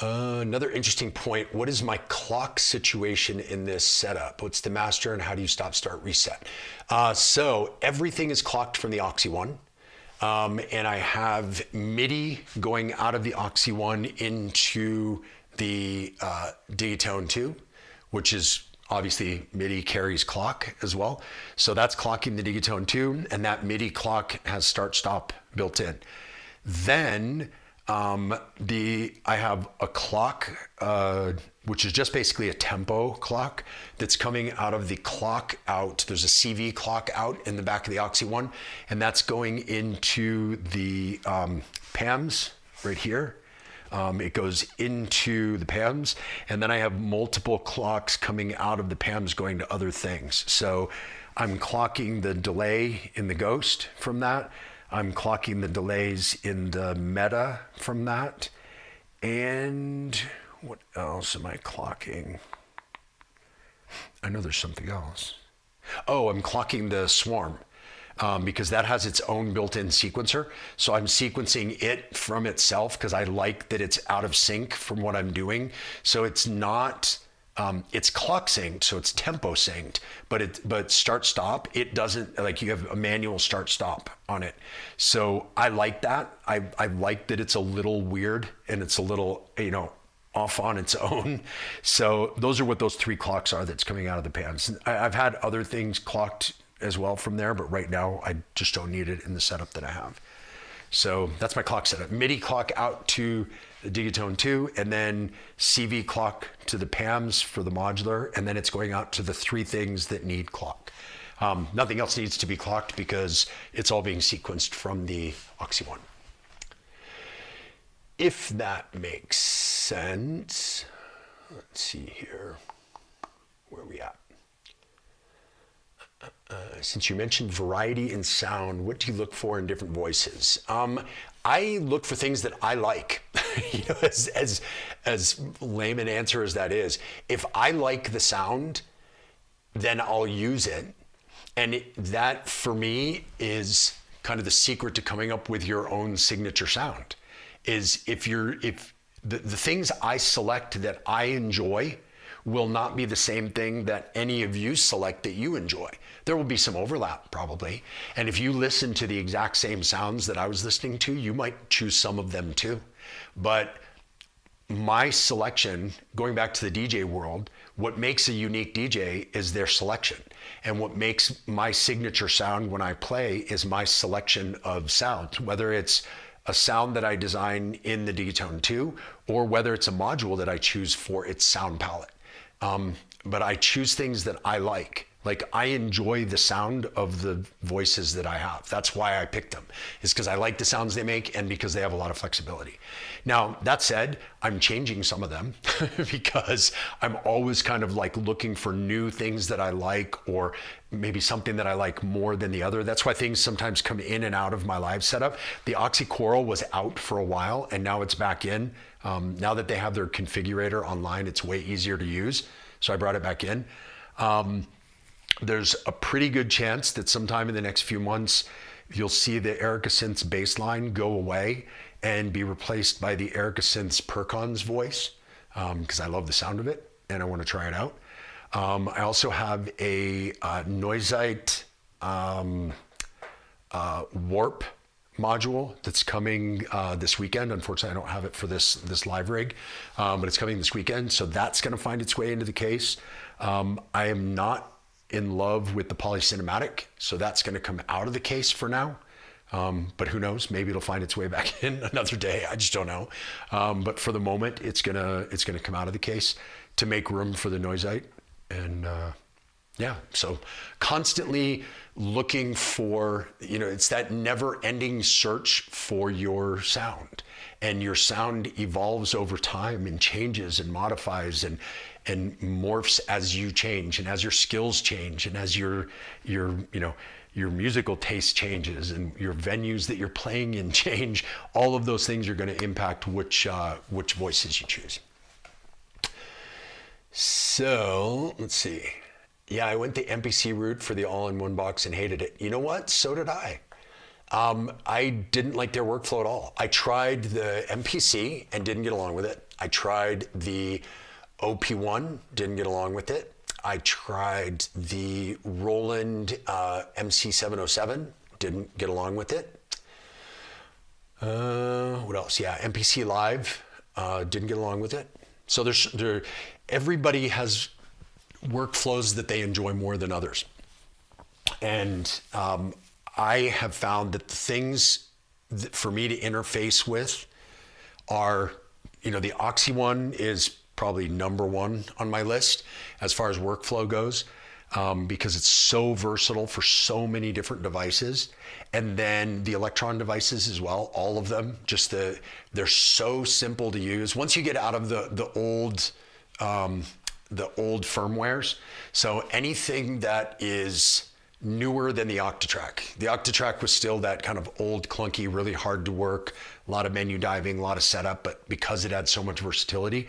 Another interesting point, what is my clock situation in this setup? What's the master and how do you stop, start, reset? So everything is clocked from the Oxy One. And I have MIDI going out of the Oxy One into the Digitone 2, which is obviously MIDI carries clock as well. So that's clocking the Digitone 2, and that MIDI clock has start, stop built in. Then I have a clock, which is just basically a tempo clock that's coming out of the clock out. There's a CV clock out in the back of the Oxy One, and that's going into the PAMs right here. It goes into the PAMs, and then I have multiple clocks coming out of the PAMs going to other things. So I'm clocking the delay in the Ghost from that. I'm clocking the delays in the Meta from that. And what else am I clocking? I know there's something else. Oh, I'm clocking the Swarm because that has its own built-in sequencer. So I'm sequencing it from itself because I like that it's out of sync from what I'm doing. So it's not it's clock synced, so it's tempo synced, but start stop, it doesn't, like, you have a manual start stop on it. So I like that. I like that it's a little weird and it's a little, off on its own. So those are what those 3 clocks are that's coming out of the pans. I've had other things clocked as well from there, but right now I just don't need it in the setup that I have. So that's my clock setup. MIDI clock out to the Digiton 2, and then CV clock to the PAMs for the modular, and then it's going out to the 3 things that need clock. Nothing else needs to be clocked because it's all being sequenced from the Oxy One. If that makes sense. Let's see here. Where are we at? Since you mentioned variety in sound, what do you look for in different voices? I look for things that I like. As lame an answer as that is, if I like the sound, then I'll use it. And that for me is kind of the secret to coming up with your own signature sound. Is if the things I select that I enjoy will not be the same thing that any of you select that you enjoy. There will be some overlap probably. And if you listen to the exact same sounds that I was listening to, you might choose some of them too. But my selection, going back to the DJ world, what makes a unique DJ is their selection. And what makes my signature sound when I play is my selection of sounds, whether it's a sound that I design in the Digiton 2 or whether it's a module that I choose for its sound palette. But I choose things that I like. Like, I enjoy the sound of the voices that I have. That's why I picked them, is because I like the sounds they make and because they have a lot of flexibility. Now, that said, I'm changing some of them because I'm always kind of like looking for new things that I like, or maybe something that I like more than the other. That's why things sometimes come in and out of my live setup. The Oxy Choral was out for a while and now it's back in. Now that they have their configurator online, it's way easier to use. So I brought it back in. There's a pretty good chance that sometime in the next few months, you'll see the Erica Synth's bass line go away and be replaced by the Erica Synth's Percons voice, because I love the sound of it and I want to try it out. I also have a Noisite Warp module that's coming this weekend. Unfortunately, I don't have it for this live rig, but it's coming this weekend. So that's going to find its way into the case. I am not in love with the Polycinematic, so that's going to come out of the case for now. But who knows? Maybe it'll find its way back in another day. I just don't know. But for the moment, it's gonna come out of the case to make room for the Noisite. And yeah, so constantly looking for, it's that never-ending search for your sound. And your sound evolves over time and changes and modifies and morphs as you change and as your skills change and as your musical taste changes and your venues that you're playing in change. All of those things are going to impact which voices you choose. So let's see. Yeah, I went the MPC route for the all-in-one box and hated it. You know what? So did I. I didn't like their workflow at all. I tried the MPC and didn't get along with it. I tried the OP1, didn't get along with it. I tried the Roland MC707, didn't get along with it. What else? Yeah, MPC Live, didn't get along with it. So everybody has workflows that they enjoy more than others. And I have found that the things that for me to interface with are, the Oxy one is probably number one on my list as far as workflow goes, because it's so versatile for so many different devices. And then the Electron devices as well, all of them, they're so simple to use. Once you get out of the old firmwares, so anything that is newer than the Octatrack. The Octatrack was still that kind of old, clunky, really hard to work, a lot of menu diving, a lot of setup, but because it had so much versatility.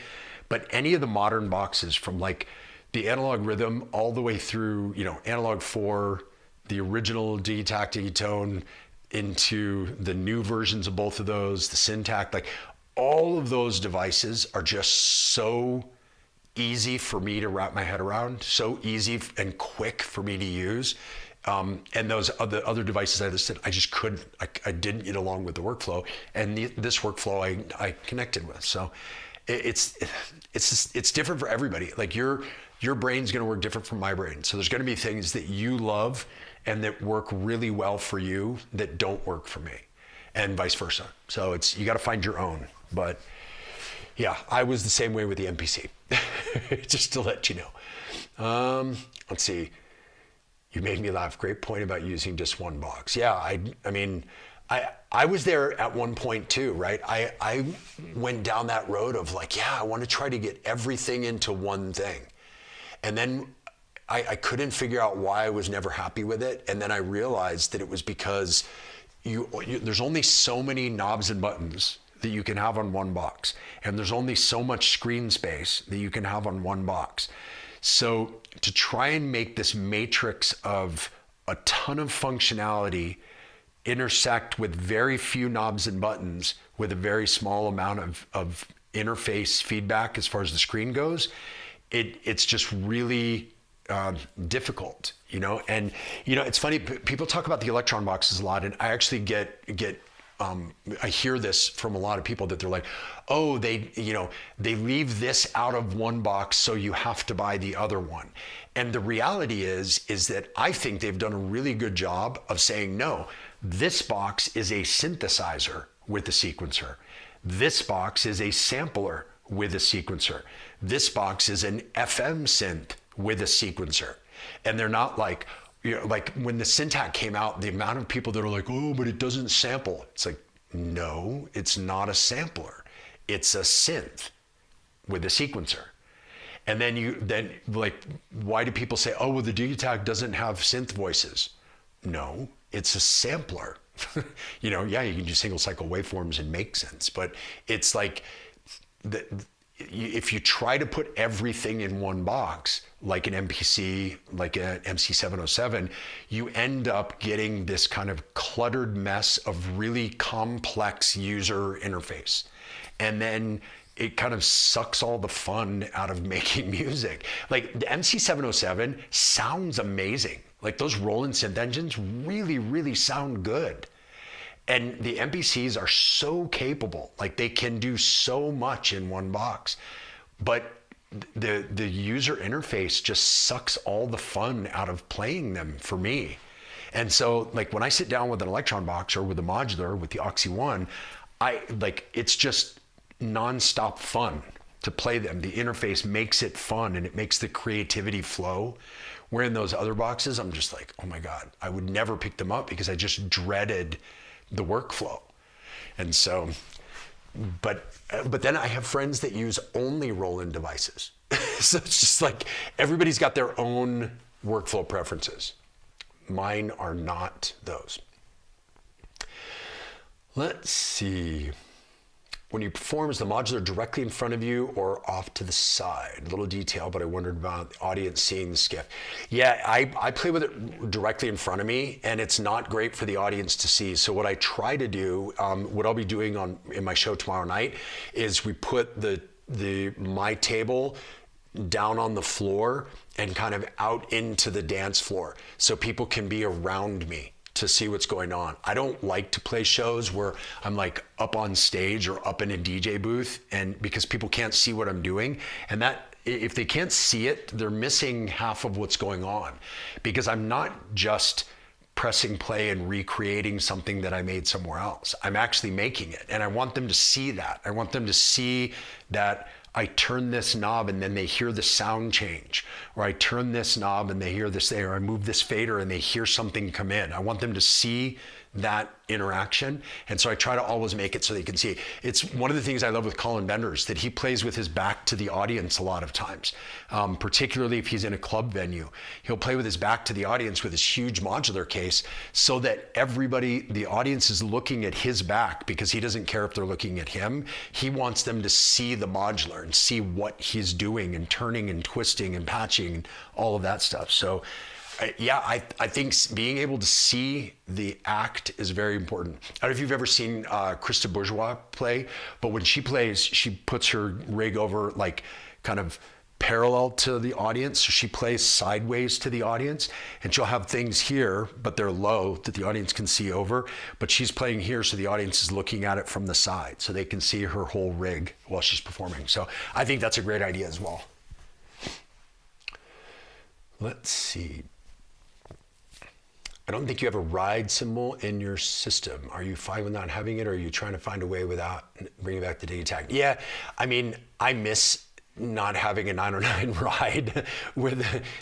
But any of the modern boxes, from like the Analog Rhythm all the way through, Analog 4, the original Digitac, Digitone, into the new versions of both of those, the Syntac, like all of those devices are just so easy for me to wrap my head around, so easy and quick for me to use. And those other devices I listed, I just couldn't, I didn't get along with the workflow, and this workflow I connected with. So it's different for everybody. Like your brain's going to work different from my brain. So there's going to be things that you love and that work really well for you that don't work for me, and vice versa. So you got to find your own. But yeah, I was the same way with the MPC, just to let you know. Let's see. You made me laugh. Great point about using just one box. Yeah, I mean, I was there at one point too, right? I went down that road of like, yeah, I want to try to get everything into one thing. And then I couldn't figure out why I was never happy with it. And then I realized that it was because there's only so many knobs and buttons that you can have on one box. And there's only so much screen space that you can have on one box. So to try and make this matrix of a ton of functionality intersect with very few knobs and buttons with a very small amount of interface feedback as far as the screen goes, it's just really difficult, you know? And, you know, it's funny, people talk about the Electron boxes a lot, and I actually get I hear this from a lot of people that they're like, oh, they leave this out of one box, so you have to buy the other one. And the reality is that I think they've done a really good job of saying, no, this box is a synthesizer with a sequencer. This box is a sampler with a sequencer. This box is an FM synth with a sequencer. And they're not like, you know, like when the Syntac came out, the amount of people that are like, oh, but it doesn't sample. It's like, no, it's not a sampler. It's a synth with a sequencer. And then like, why do people say, oh, well, the Digitakt doesn't have synth voices? No, it's a sampler. You know, yeah, you can do single cycle waveforms and make sense, but it's like, if you try to put everything in one box, like an MPC, like an MC707, you end up getting this kind of cluttered mess of really complex user interface. And then it kind of sucks all the fun out of making music. Like the MC707 sounds amazing. Like those Roland synth engines really, really sound good. And the MPCs are so capable, like they can do so much in one box, but the user interface just sucks all the fun out of playing them for me. And so like when I sit down with an Electron box or with a Modular, with the Oxy One, it's just nonstop fun to play them. The interface makes it fun and it makes the creativity flow. Where in those other boxes, I'm just like, oh my God, I would never pick them up because I just dreaded the workflow. And so, but then I have friends that use only Roland devices. So it's just like, everybody's got their own workflow preferences. Mine are not those. Let's see. When you perform, is the Modular directly in front of you or off to the side? A little detail, but I wondered about the audience seeing the skiff. Yeah, I play with it directly in front of me, and it's not great for the audience to see. So what I try to do, what I'll be doing in my show tomorrow night, is we put my table down on the floor and kind of out into the dance floor, so people can be around me to see what's going on. I don't like to play shows where I'm like up on stage or up in a DJ booth, and because people can't see what I'm doing, and that if they can't see it, they're missing half of what's going on, because I'm not just pressing play and recreating something that I made somewhere else. I'm actually making it, and I want them to see that. I want them to see that I turn this knob and then they hear the sound change, or I turn this knob and they hear this there, or I move this fader and they hear something come in. I want them to see that interaction. And so I try to always make it so they can see. It's one of the things I love with Colin Benders, that he plays with his back to the audience a lot of times, particularly if he's in a club venue. He'll play with his back to the audience with his huge Modular case, so that everybody, the audience, is looking at his back, because he doesn't care if they're looking at him. He wants them to see the Modular and see what he's doing and turning and twisting and patching and all of that stuff. So yeah, I think being able to see the act is very important. I don't know if you've ever seen Krista Bourgeois play, but when she plays, she puts her rig over, like, kind of parallel to the audience. So she plays sideways to the audience, and she'll have things here, but they're low that the audience can see over. But she's playing here, so the audience is looking at it from the side, so they can see her whole rig while she's performing. So I think that's a great idea as well. Let's see. I don't think you have a ride cymbal in your system. Are you fine with not having it, or are you trying to find a way without bringing back the Digitakt? Yeah, I mean, I miss not having a 909 ride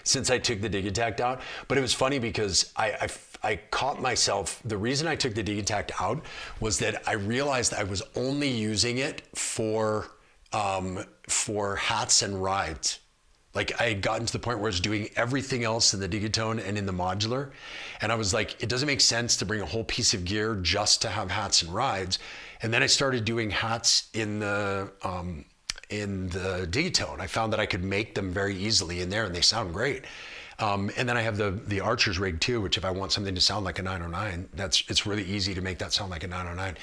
since I took the Digitakt out. But it was funny because I caught myself. The reason I took the Digitakt out was that I realized I was only using it for hats and rides. Like, I had gotten to the point where I was doing everything else in the Digitone and in the Modular. And I was like, it doesn't make sense to bring a whole piece of gear just to have hats and rides. And then I started doing hats in the Digitone. I found that I could make them very easily in there, and they sound great. And then I have the Archer's rig too, which if I want something to sound like a 909, it's really easy to make that sound like a 909.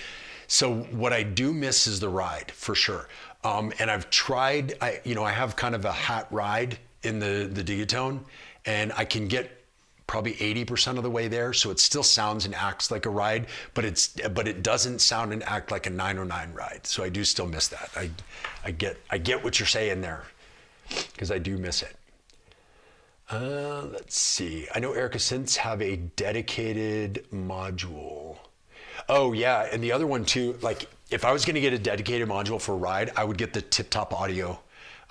So what I do miss is the ride, for sure. And I've tried, I have kind of a hat ride in the Digitone, and I can get probably 80% of the way there. So it still sounds and acts like a ride, but it doesn't sound and act like a 909 ride. So I do still miss that. I get what you're saying there, because I do miss it. Let's see. I know Erica Synths have a dedicated module. Oh yeah, and the other one too, like if I was gonna get a dedicated module for a ride, I would get the Tip Top Audio.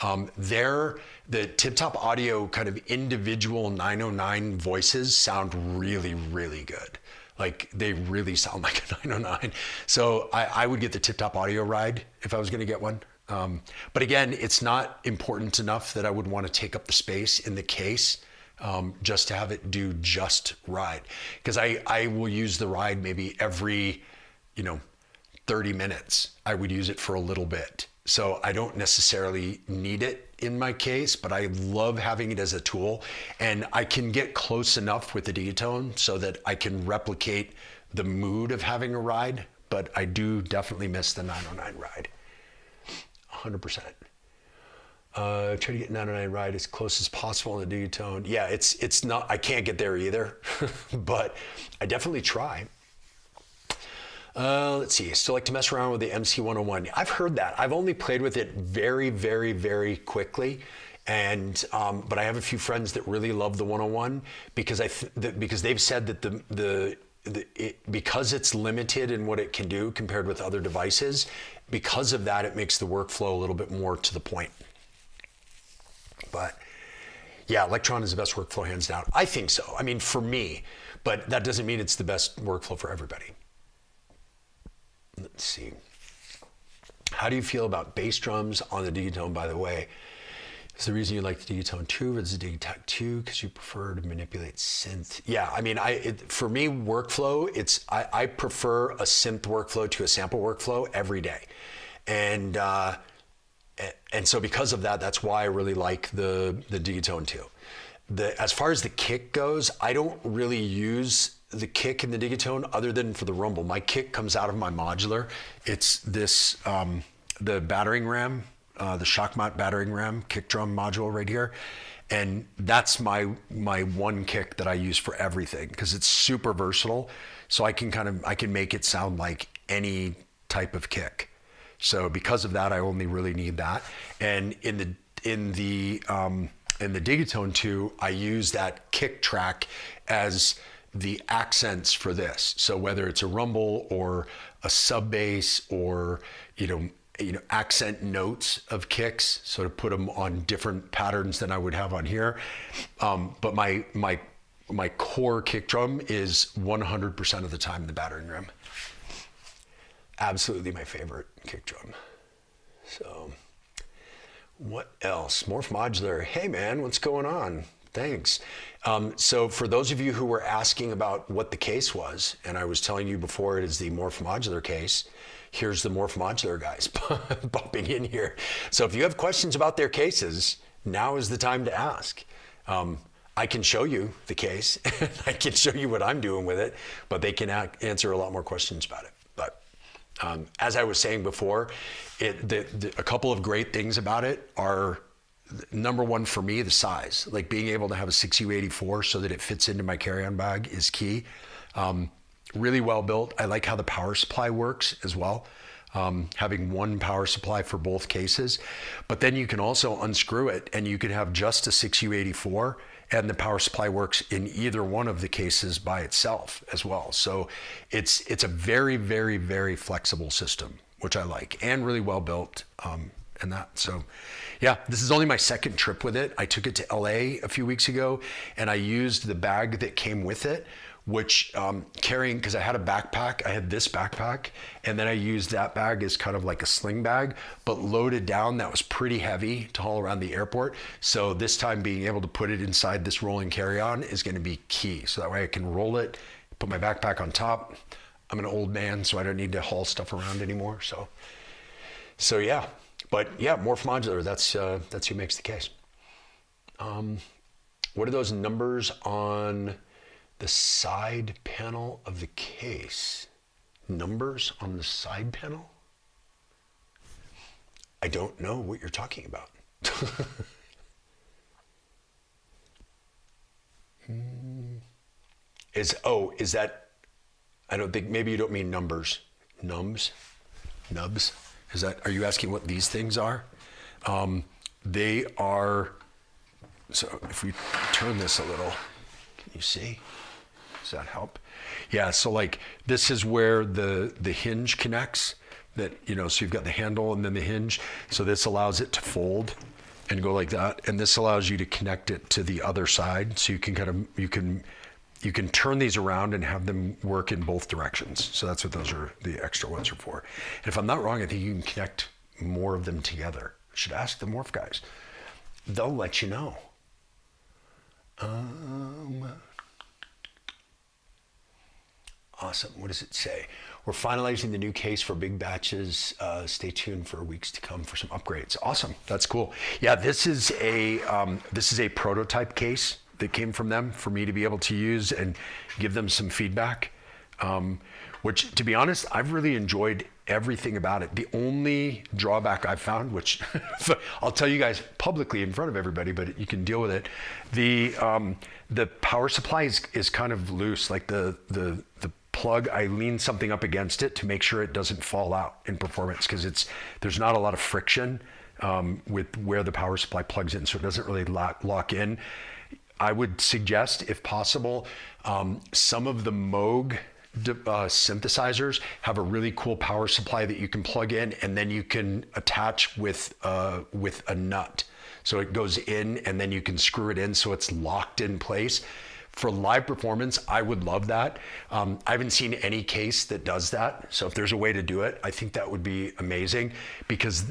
The Tip Top Audio kind of individual 909 voices sound really, really good. Like they really sound like a 909. So I would get the Tip Top Audio ride if I was gonna get one. But again, it's not important enough that I would want to take up the space in the case just to have it do just ride. Because I will use the ride maybe every, 30 minutes. I would use it for a little bit. So I don't necessarily need it in my case, but I love having it as a tool. And I can get close enough with the Digitone so that I can replicate the mood of having a ride, but I do definitely miss the 909 ride. 100%. Try to get 909 ride as close as possible in the Digitone. Yeah, it's not, I can't get there either, but I definitely try. Let's see, I still like to mess around with the MC101. I've heard that. I've only played with it very, very, very quickly. And, but I have a few friends that really love the 101 because because they've said that because it's limited in what it can do compared with other devices, because of that, it makes the workflow a little bit more to the point. But yeah, Electron is the best workflow hands down. I think so. I mean, for me, but that doesn't mean it's the best workflow for everybody. Let's see. How do you feel about bass drums on the Digitone, by the way? Is the reason you like the Digitone 2 versus the Digitakt 2 because you prefer to manipulate synth? Yeah, I mean, for me, workflow, I prefer a synth workflow to a sample workflow every day. And so because of that, that's why I really like the Digitone 2. As far as the kick goes, I don't really use the kick in the Digitone other than for the rumble. My kick comes out of my Modular. It's this, the battering ram, the Shockmont battering ram kick drum module right here. And that's my one kick that I use for everything because it's super versatile. So I can make it sound like any type of kick. So because of that, I only really need that. And in the Digitone 2, I use that kick track as the accents for this. So whether it's a rumble or a sub bass or accent notes of kicks, so to put them on different patterns than I would have on here. But my core kick drum is 100% of the time the battering ram. Absolutely my favorite kick drum. So what else? Morph Modular. Hey man, what's going on? Thanks. So for those of you who were asking about what the case was, and I was telling you before it is the Morph Modular case, here's the Morph Modular guys bumping in here. So if you have questions about their cases, now is the time to ask. I can show you the case, I can show you what I'm doing with it, but they can answer a lot more questions about it. But as I was saying before, a couple of great things about it are number one for me, the size. Like being able to have a 6U84 so that it fits into my carry-on bag is key. Really well built. I like how the power supply works as well. Having one power supply for both cases, but then you can also unscrew it and you can have just a 6U84 and the power supply works in either one of the cases by itself as well. So it's a very, very, very flexible system, which I like, and really well built. And that, so yeah, this is only my second trip with it. I took it to LA a few weeks ago and I used the bag that came with it, which carrying, because I had a backpack, I had this backpack, and then I used that bag as kind of like a sling bag, but loaded down, that was pretty heavy to haul around the airport. So this time being able to put it inside this rolling carry-on is gonna be key. So that way I can roll it, put my backpack on top. I'm an old man, so I don't need to haul stuff around anymore. So yeah, but yeah, Morph Modular, that's who makes the case. What are those numbers on the side panel of the case? Numbers on the side panel? I don't know what you're talking about. Is that, I don't think, maybe you don't mean numbers. Nubs? Are you asking what these things are? They are, so if we turn this a little, can you see? Does that help? Yeah, so like this is where the hinge connects, that, you know, so you've got the handle and then the hinge. So this allows it to fold and go like that. And this allows you to connect it to the other side. So you can kind of, you can turn these around and have them work in both directions. So that's what those are, the extra ones are for. And if I'm not wrong, I think you can connect more of them together. I should ask the Morph guys. They'll let you know. Awesome. What does it say? We're finalizing the new case for big batches. Stay tuned for weeks to come for some upgrades. Awesome. That's cool. Yeah, this is a prototype case that came from them for me to be able to use and give them some feedback. Which, to be honest, I've really enjoyed everything about it. The only drawback I've found, which I'll tell you guys publicly in front of everybody, but you can deal with it. The power supply is kind of loose. Like the plug, I lean something up against it to make sure it doesn't fall out in performance, because there's not a lot of friction with where the power supply plugs in, so it doesn't really lock in. I would suggest, if possible, some of the Moog synthesizers have a really cool power supply that you can plug in, and then you can attach with a nut. So it goes in and then you can screw it in so it's locked in place. For live performance, I would love that. I haven't seen any case that does that. So if there's a way to do it, I think that would be amazing, because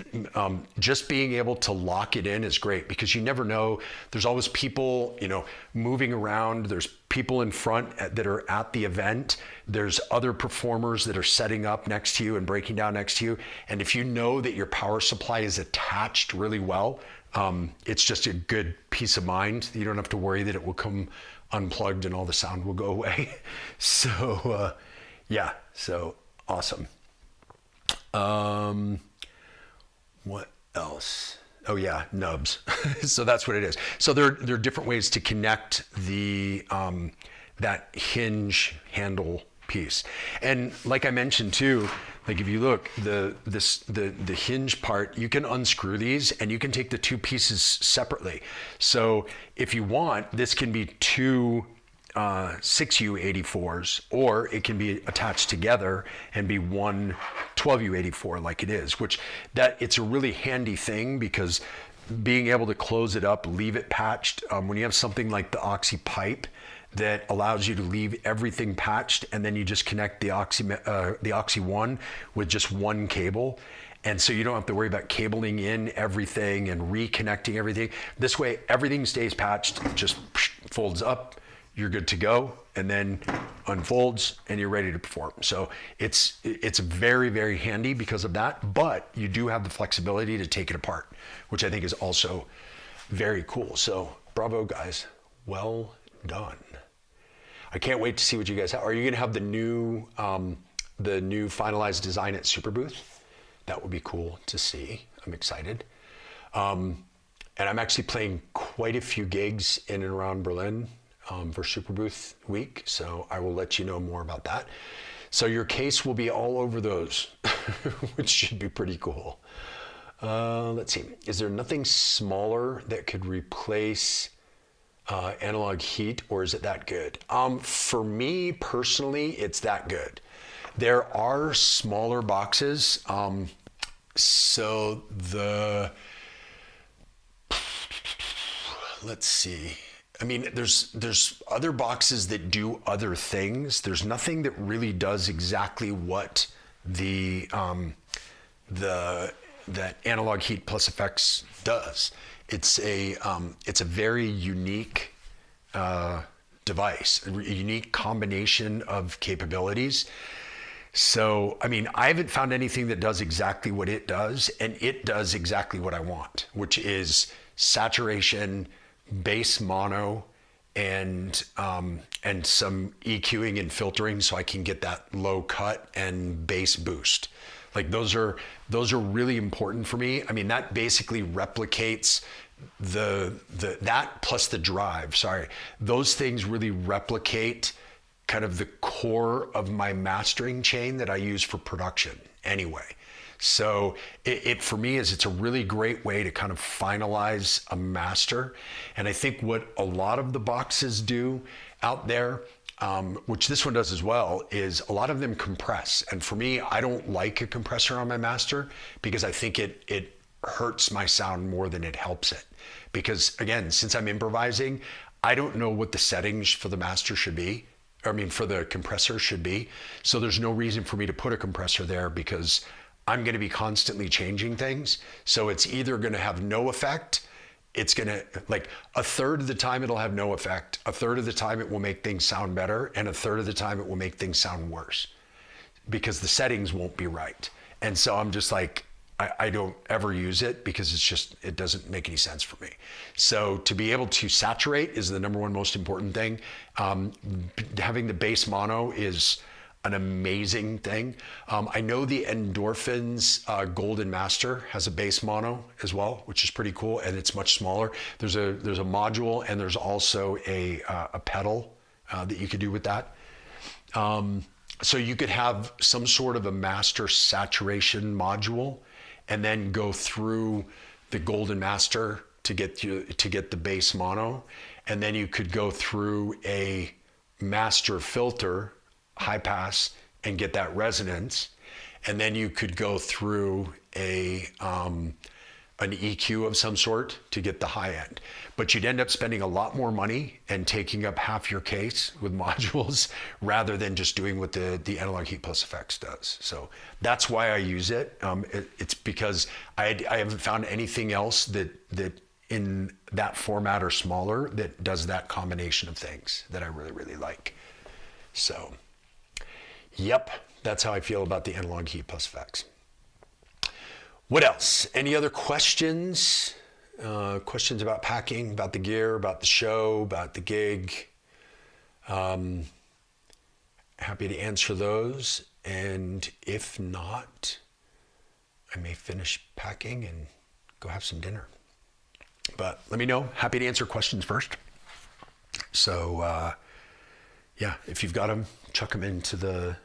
just being able to lock it in is great, because you never know. There's always people, you know, moving around. There's people in front that are at the event. There's other performers that are setting up next to you and breaking down next to you. And if you know that your power supply is attached really well, it's just a good peace of mind. You don't have to worry that it will come unplugged and all the sound will go away. So yeah, so awesome. What else? Oh yeah, nubs. So that's what it is. So there are different ways to connect the that hinge handle piece. And like I mentioned too, like if you look, the hinge part, you can unscrew these and you can take the two pieces separately. So if you want, this can be two 6U84s, or it can be attached together and be one 12U84 like it is, which it's a really handy thing, because being able to close it up, leave it patched, when you have something like the Oxy pipe that allows you to leave everything patched, and then you just connect the Oxy One with just one cable. And so you don't have to worry about cabling in everything and reconnecting everything. This way, everything stays patched, just folds up, you're good to go, and then unfolds and you're ready to perform. So it's very, very handy because of that, but you do have the flexibility to take it apart, which I think is also very cool. So bravo guys, well done. I can't wait to see what you guys have. Are you gonna have the new finalized design at Super Booth? That would be cool to see. I'm excited. And I'm actually playing quite a few gigs in and around Berlin for Superbooth Week. So I will let you know more about that. So your case will be all over those, which should be pretty cool. Let's see. Is there nothing smaller that could replace analog heat, or is it that good? For me personally, it's that good. There are smaller boxes. Let's see. I mean, there's other boxes that do other things. There's nothing that really does exactly what that analog heat plus effects does. It's a very unique device, a unique combination of capabilities. So, I mean, I haven't found anything that does exactly what it does, and it does exactly what I want, which is saturation, bass mono, and some EQing and filtering, so I can get that low cut and bass boost. Like those are really important for me. I mean, that basically replicates that plus the drive. Sorry, those things really replicate kind of the core of my mastering chain that I use for production anyway. So it for me it's a really great way to kind of finalize a master. And I think what a lot of the boxes do out there, which this one does as well, is a lot of them compress. And for me, I don't like a compressor on my master because I think it hurts my sound more than it helps it. Because again, since I'm improvising, I don't know what the settings for the master should be. For the compressor should be. So there's no reason for me to put a compressor there because I'm going to be constantly changing things. So it's either going to have no effect, it's going to, like, a third of the time it'll have no effect, a third of the time it will make things sound better, and a third of the time it will make things sound worse because the settings won't be right. And so I'm just like, I don't ever use it because it doesn't make any sense for me. So to be able to saturate is the number one most important thing. Having the bass mono is an amazing thing. I know the Endorphins Golden Master has a bass mono as well, which is pretty cool, and it's much smaller. There's a module, and there's also a pedal that you could do with that. So you could have some sort of a master saturation module, and then go through the Golden Master to get the bass mono, and then you could go through a master filter, high pass, and get that resonance, and then you could go through an EQ of some sort to get the high end. But you'd end up spending a lot more money and taking up half your case with modules rather than just doing what the analog heat plus effects does. So that's why I use it. It's because I haven't found anything else that in that format or smaller that does that combination of things that I really, really like. So, yep, that's how I feel about the analog heat plus effects. What else? Any other questions? Questions about packing, about the gear, about the show, about the gig? Happy to answer those. And if not, I may finish packing and go have some dinner. But let me know. Happy to answer questions first. So, yeah, if you've got them, chuck them into the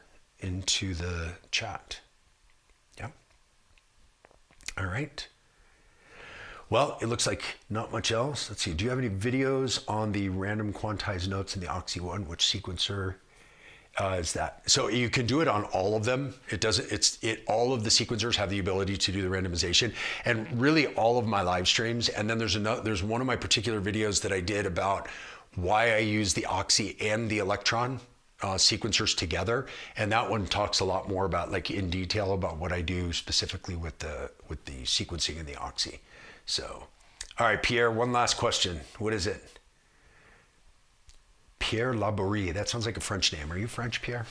chat. Yeah. All right. Well, it looks like not much else. Let's see. Do you have any videos on the random quantized notes in the Oxy one? Which sequencer is that? So you can do it on all of them. All of the sequencers have the ability to do the randomization, and really all of my live streams. And then there's one of my particular videos that I did about why I use the Oxy and the Electron sequencers together, and that one talks a lot more about, like, in detail about what I do specifically with the sequencing in the Oxy. So, all right, Pierre, one last question. What is it? Pierre Laborie. That sounds like a French name. Are you French, Pierre?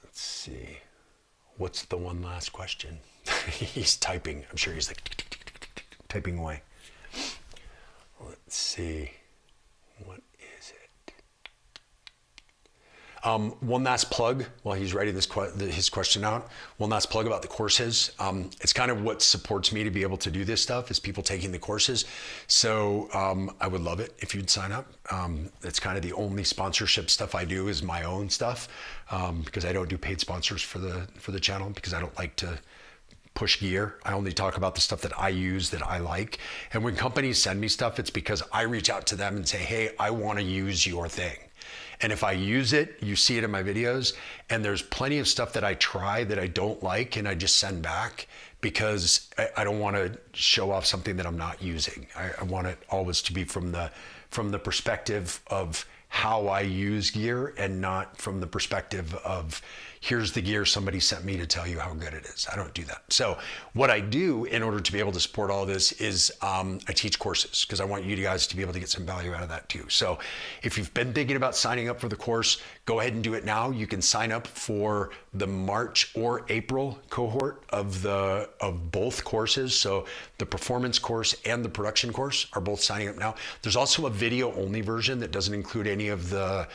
Let's see. What's the one last question? He's typing. I'm sure he's like typing away. Let's see. What is it? One last plug while he's writing his question out. One last plug about the courses. It's kind of what supports me to be able to do this stuff is people taking the courses. So I would love it if you'd sign up. It's kind of the only sponsorship stuff I do is my own stuff because I don't do paid sponsors for the channel because I don't like to push gear. I only talk about the stuff that I use that I like. And when companies send me stuff, it's because I reach out to them and say, hey, I want to use your thing. And if I use it, you see it in my videos. And there's plenty of stuff that I try that I don't like and I just send back because I don't want to show off something that I'm not using. I want it always to be from the perspective of how I use gear and not from the perspective of here's the gear somebody sent me to tell you how good it is. I don't do that. So what I do in order to be able to support all this is I teach courses because I want you guys to be able to get some value out of that too. So if you've been thinking about signing up for the course, go ahead and do it now. You can sign up for the March or April cohort of both courses. So the performance course and the production course are both signing up now. There's also a video only version that doesn't include any of the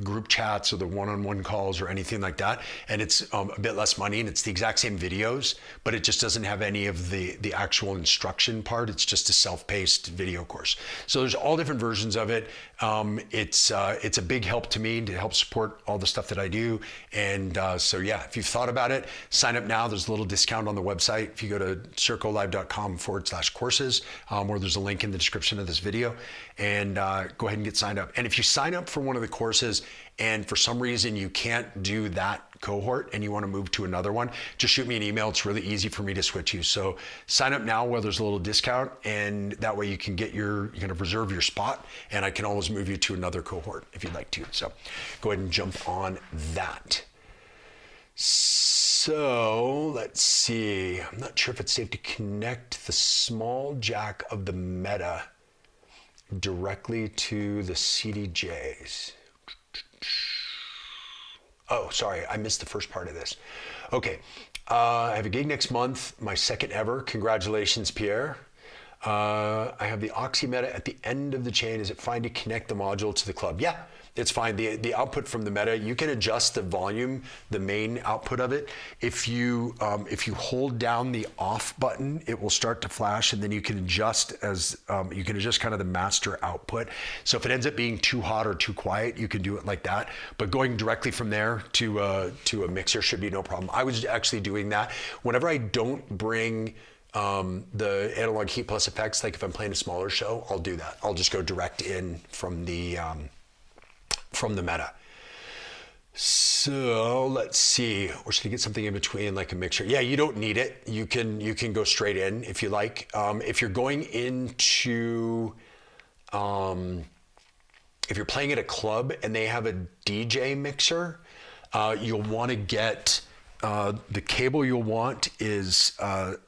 group chats or the one-on-one calls or anything like that. And it's a bit less money and it's the exact same videos, but it just doesn't have any of the actual instruction part. It's just a self-paced video course. So there's all different versions of it. It's a big help to me to help support all the stuff that I do. And so yeah, if you've thought about it, sign up now. There's a little discount on the website. If you go to circolive.com/courses, or there's a link in the description of this video, and go ahead and get signed up. And if you sign up for one of the courses and for some reason you can't do that cohort and you want to move to another one, just shoot me an email. It's really easy for me to switch you. So sign up now where there's a little discount, and that way you can get you can reserve your spot, and I can always move you to another cohort if you'd like to. So go ahead and jump on that. So let's see. I'm not sure if it's safe to connect the small jack of the Meta directly to the CDJs. Oh, sorry, I missed the first part of this. Okay, I have a gig next month, my second ever. Congratulations, Pierre. I have the Oxy Meta at the end of the chain. Is it fine to connect the module to the club? Yeah, it's fine. The output from the Meta, you can adjust the volume, the main output of it. If you hold down the off button, it will start to flash, and then you can adjust kind of the master output. So if it ends up being too hot or too quiet, you can do it like that. But going directly from there to a mixer should be no problem. I was actually doing that whenever I don't bring the analog heat plus effects. Like if I'm playing a smaller show, I'll do that. I'll just go direct in from the Meta. So let's see, or should I get something in between like a mixer? Yeah, you don't need it. You can go straight in if you like. If you're going into, if you're playing at a club and they have a DJ mixer, you'll want to get, the cable you'll want is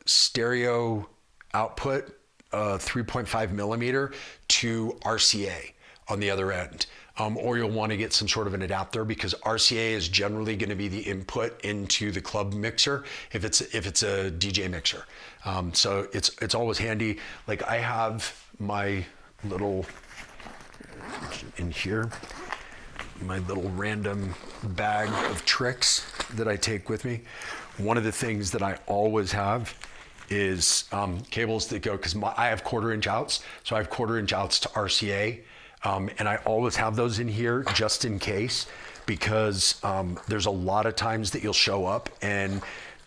stereo output, 3.5 millimeter to RCA on the other end. Or you'll want to get some sort of an adapter because RCA is generally going to be the input into the club mixer if it's a DJ mixer. So it's always handy. Like I have my little, in here, my little random bag of tricks that I take with me. One of the things that I always have is cables that go, because I have 1/4 inch outs, so I have 1/4 inch outs to RCA. And I always have those in here just in case, because there's a lot of times that you'll show up and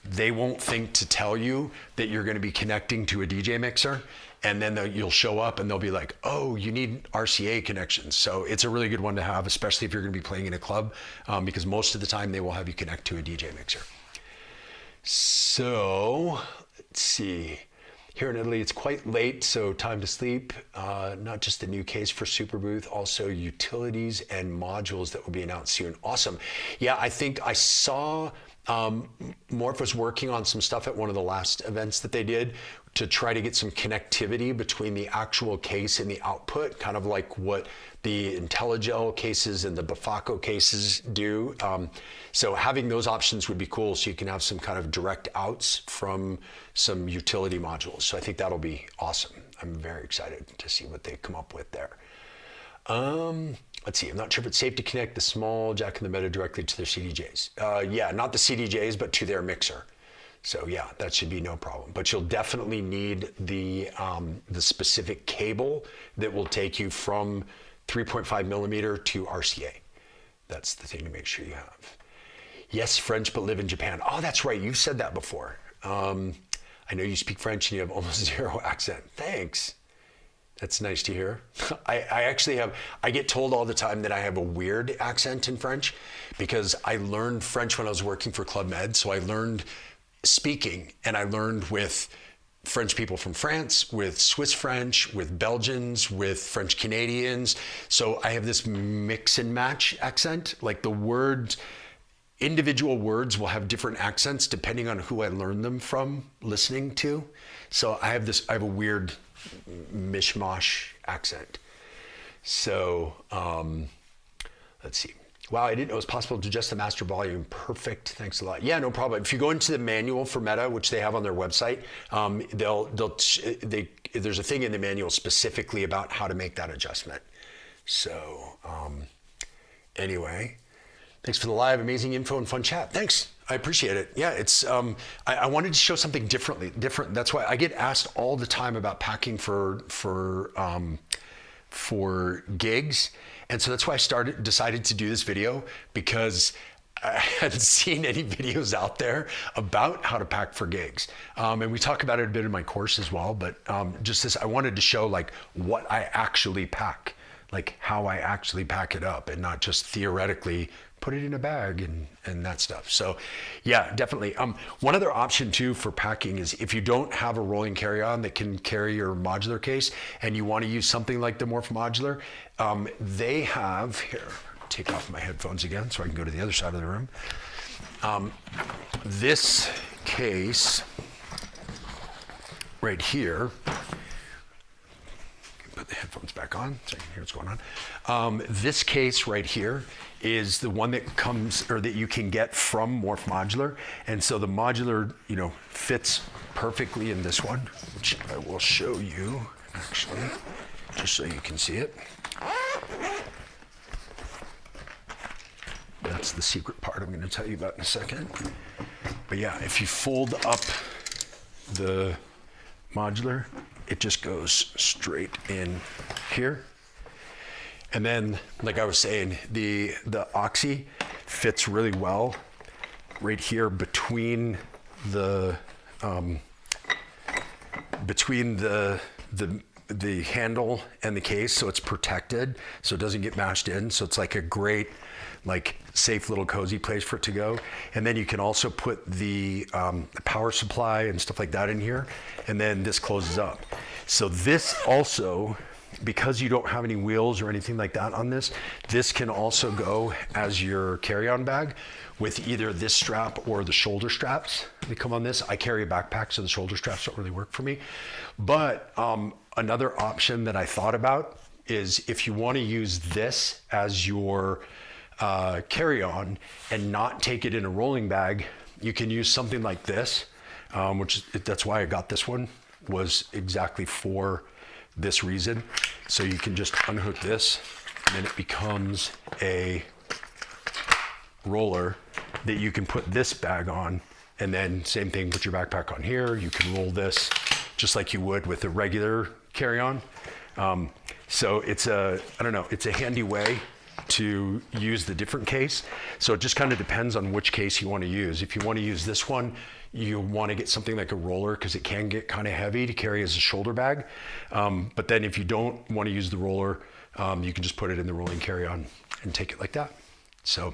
they won't think to tell you that you're going to be connecting to a DJ mixer, and then you'll show up and they'll be like, oh, you need RCA connections. So it's a really good one to have, especially if you're going to be playing in a club, because most of the time they will have you connect to a DJ mixer. So let's see. Here in Italy, it's quite late, so time to sleep. Not just a new case for Superbooth, also utilities and modules that will be announced soon. Awesome. Yeah, I think I saw Morph was working on some stuff at one of the last events that they did to try to get some connectivity between the actual case and the output, kind of like what the IntelliGel cases and the Bafaco cases do. So having those options would be cool, so you can have some kind of direct outs from some utility modules. So I think that'll be awesome. I'm very excited to see what they come up with there. Let's see, I'm not sure if it's safe to connect the small jack and the meta directly to their CDJs. Yeah, not the CDJs, but to their mixer. So yeah, that should be no problem. But you'll definitely need the specific cable that will take you from 3.5 millimeter to RCA. That's the thing to make sure you have. Yes, French, but live in Japan. Oh, that's right. You've said that before. I know you speak French and you have almost zero accent. Thanks. That's nice to hear. I actually have, I get told all the time that I have a weird accent in French because I learned French when I was working for Club Med. So I learned speaking and I learned with French people from France, with Swiss French, with Belgians, with French Canadians. So I have this mix and match accent. Like the words, individual words will have different accents depending on who I learned them from listening to. So I have a weird mishmash accent. So let's see. Wow, I didn't know it was possible to adjust the master volume. Perfect, thanks a lot. Yeah, no problem. If you go into the manual for Meta, which they have on their website, there's a thing in the manual specifically about how to make that adjustment. So anyway, thanks for the live, amazing info and fun chat. Thanks, I appreciate it. Yeah, it's I wanted to show something different. That's why I get asked all the time about packing for gigs. And so that's why I decided to do this video, because I hadn't seen any videos out there about how to pack for gigs. And we talk about it a bit in my course as well, but just this, I wanted to show like what I actually pack, like how I actually pack it up and not just theoretically put it in a bag and that stuff. So yeah, definitely. One other option too for packing is if you don't have a rolling carry-on that can carry your modular case and you want to use something like the Morph Modular, they have, here, take off my headphones again so I can go to the other side of the room. This case right here, put the headphones back on so you can hear what's going on. This case right here is the one that comes, or that you can get from Morph Modular. And so the modular, fits perfectly in this one, which I will show you actually, just so you can see it. That's the secret part I'm going to tell you about in a second. But yeah, if you fold up the modular, it just goes straight in here. And then, like I was saying, the Oxy fits really well right here between the handle and the case, so it's protected, so it doesn't get mashed in. So it's like a great, like safe little cozy place for it to go. And then you can also put the power supply and stuff like that in here, and then this closes up. So this also, because you don't have any wheels or anything like that on this, this can also go as your carry-on bag with either this strap or the shoulder straps that come on this. I carry a backpack, so the shoulder straps don't really work for me. But another option that I thought about is if you want to use this as your carry-on and not take it in a rolling bag, you can use something like this, that's why I got this one, was exactly for this reason. So you can just unhook this and then it becomes a roller that you can put this bag on, and then same thing, put your backpack on here. You can roll this just like you would with a regular carry-on. So it's it's a handy way to use the different case. So it just kind of depends on which case you want to use. If you want to use this one, you want to get something like a roller because it can get kind of heavy to carry as a shoulder bag. But then if you don't want to use the roller, you can just put it in the rolling carry-on and take it like that. So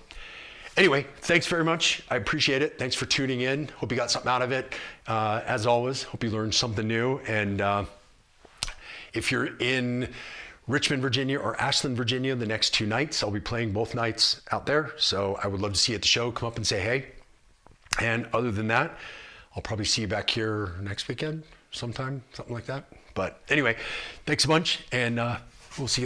anyway, thanks very much. I appreciate it. Thanks for tuning in. Hope you got something out of it. As always, hope you learned something new. And if you're in Richmond, Virginia or Ashland, Virginia, the next 2 nights, I'll be playing both nights out there. So I would love to see you at the show. Come up and say hey. And other than that, I'll probably see you back here next weekend sometime, something like that. But anyway, thanks a bunch, and we'll see you later.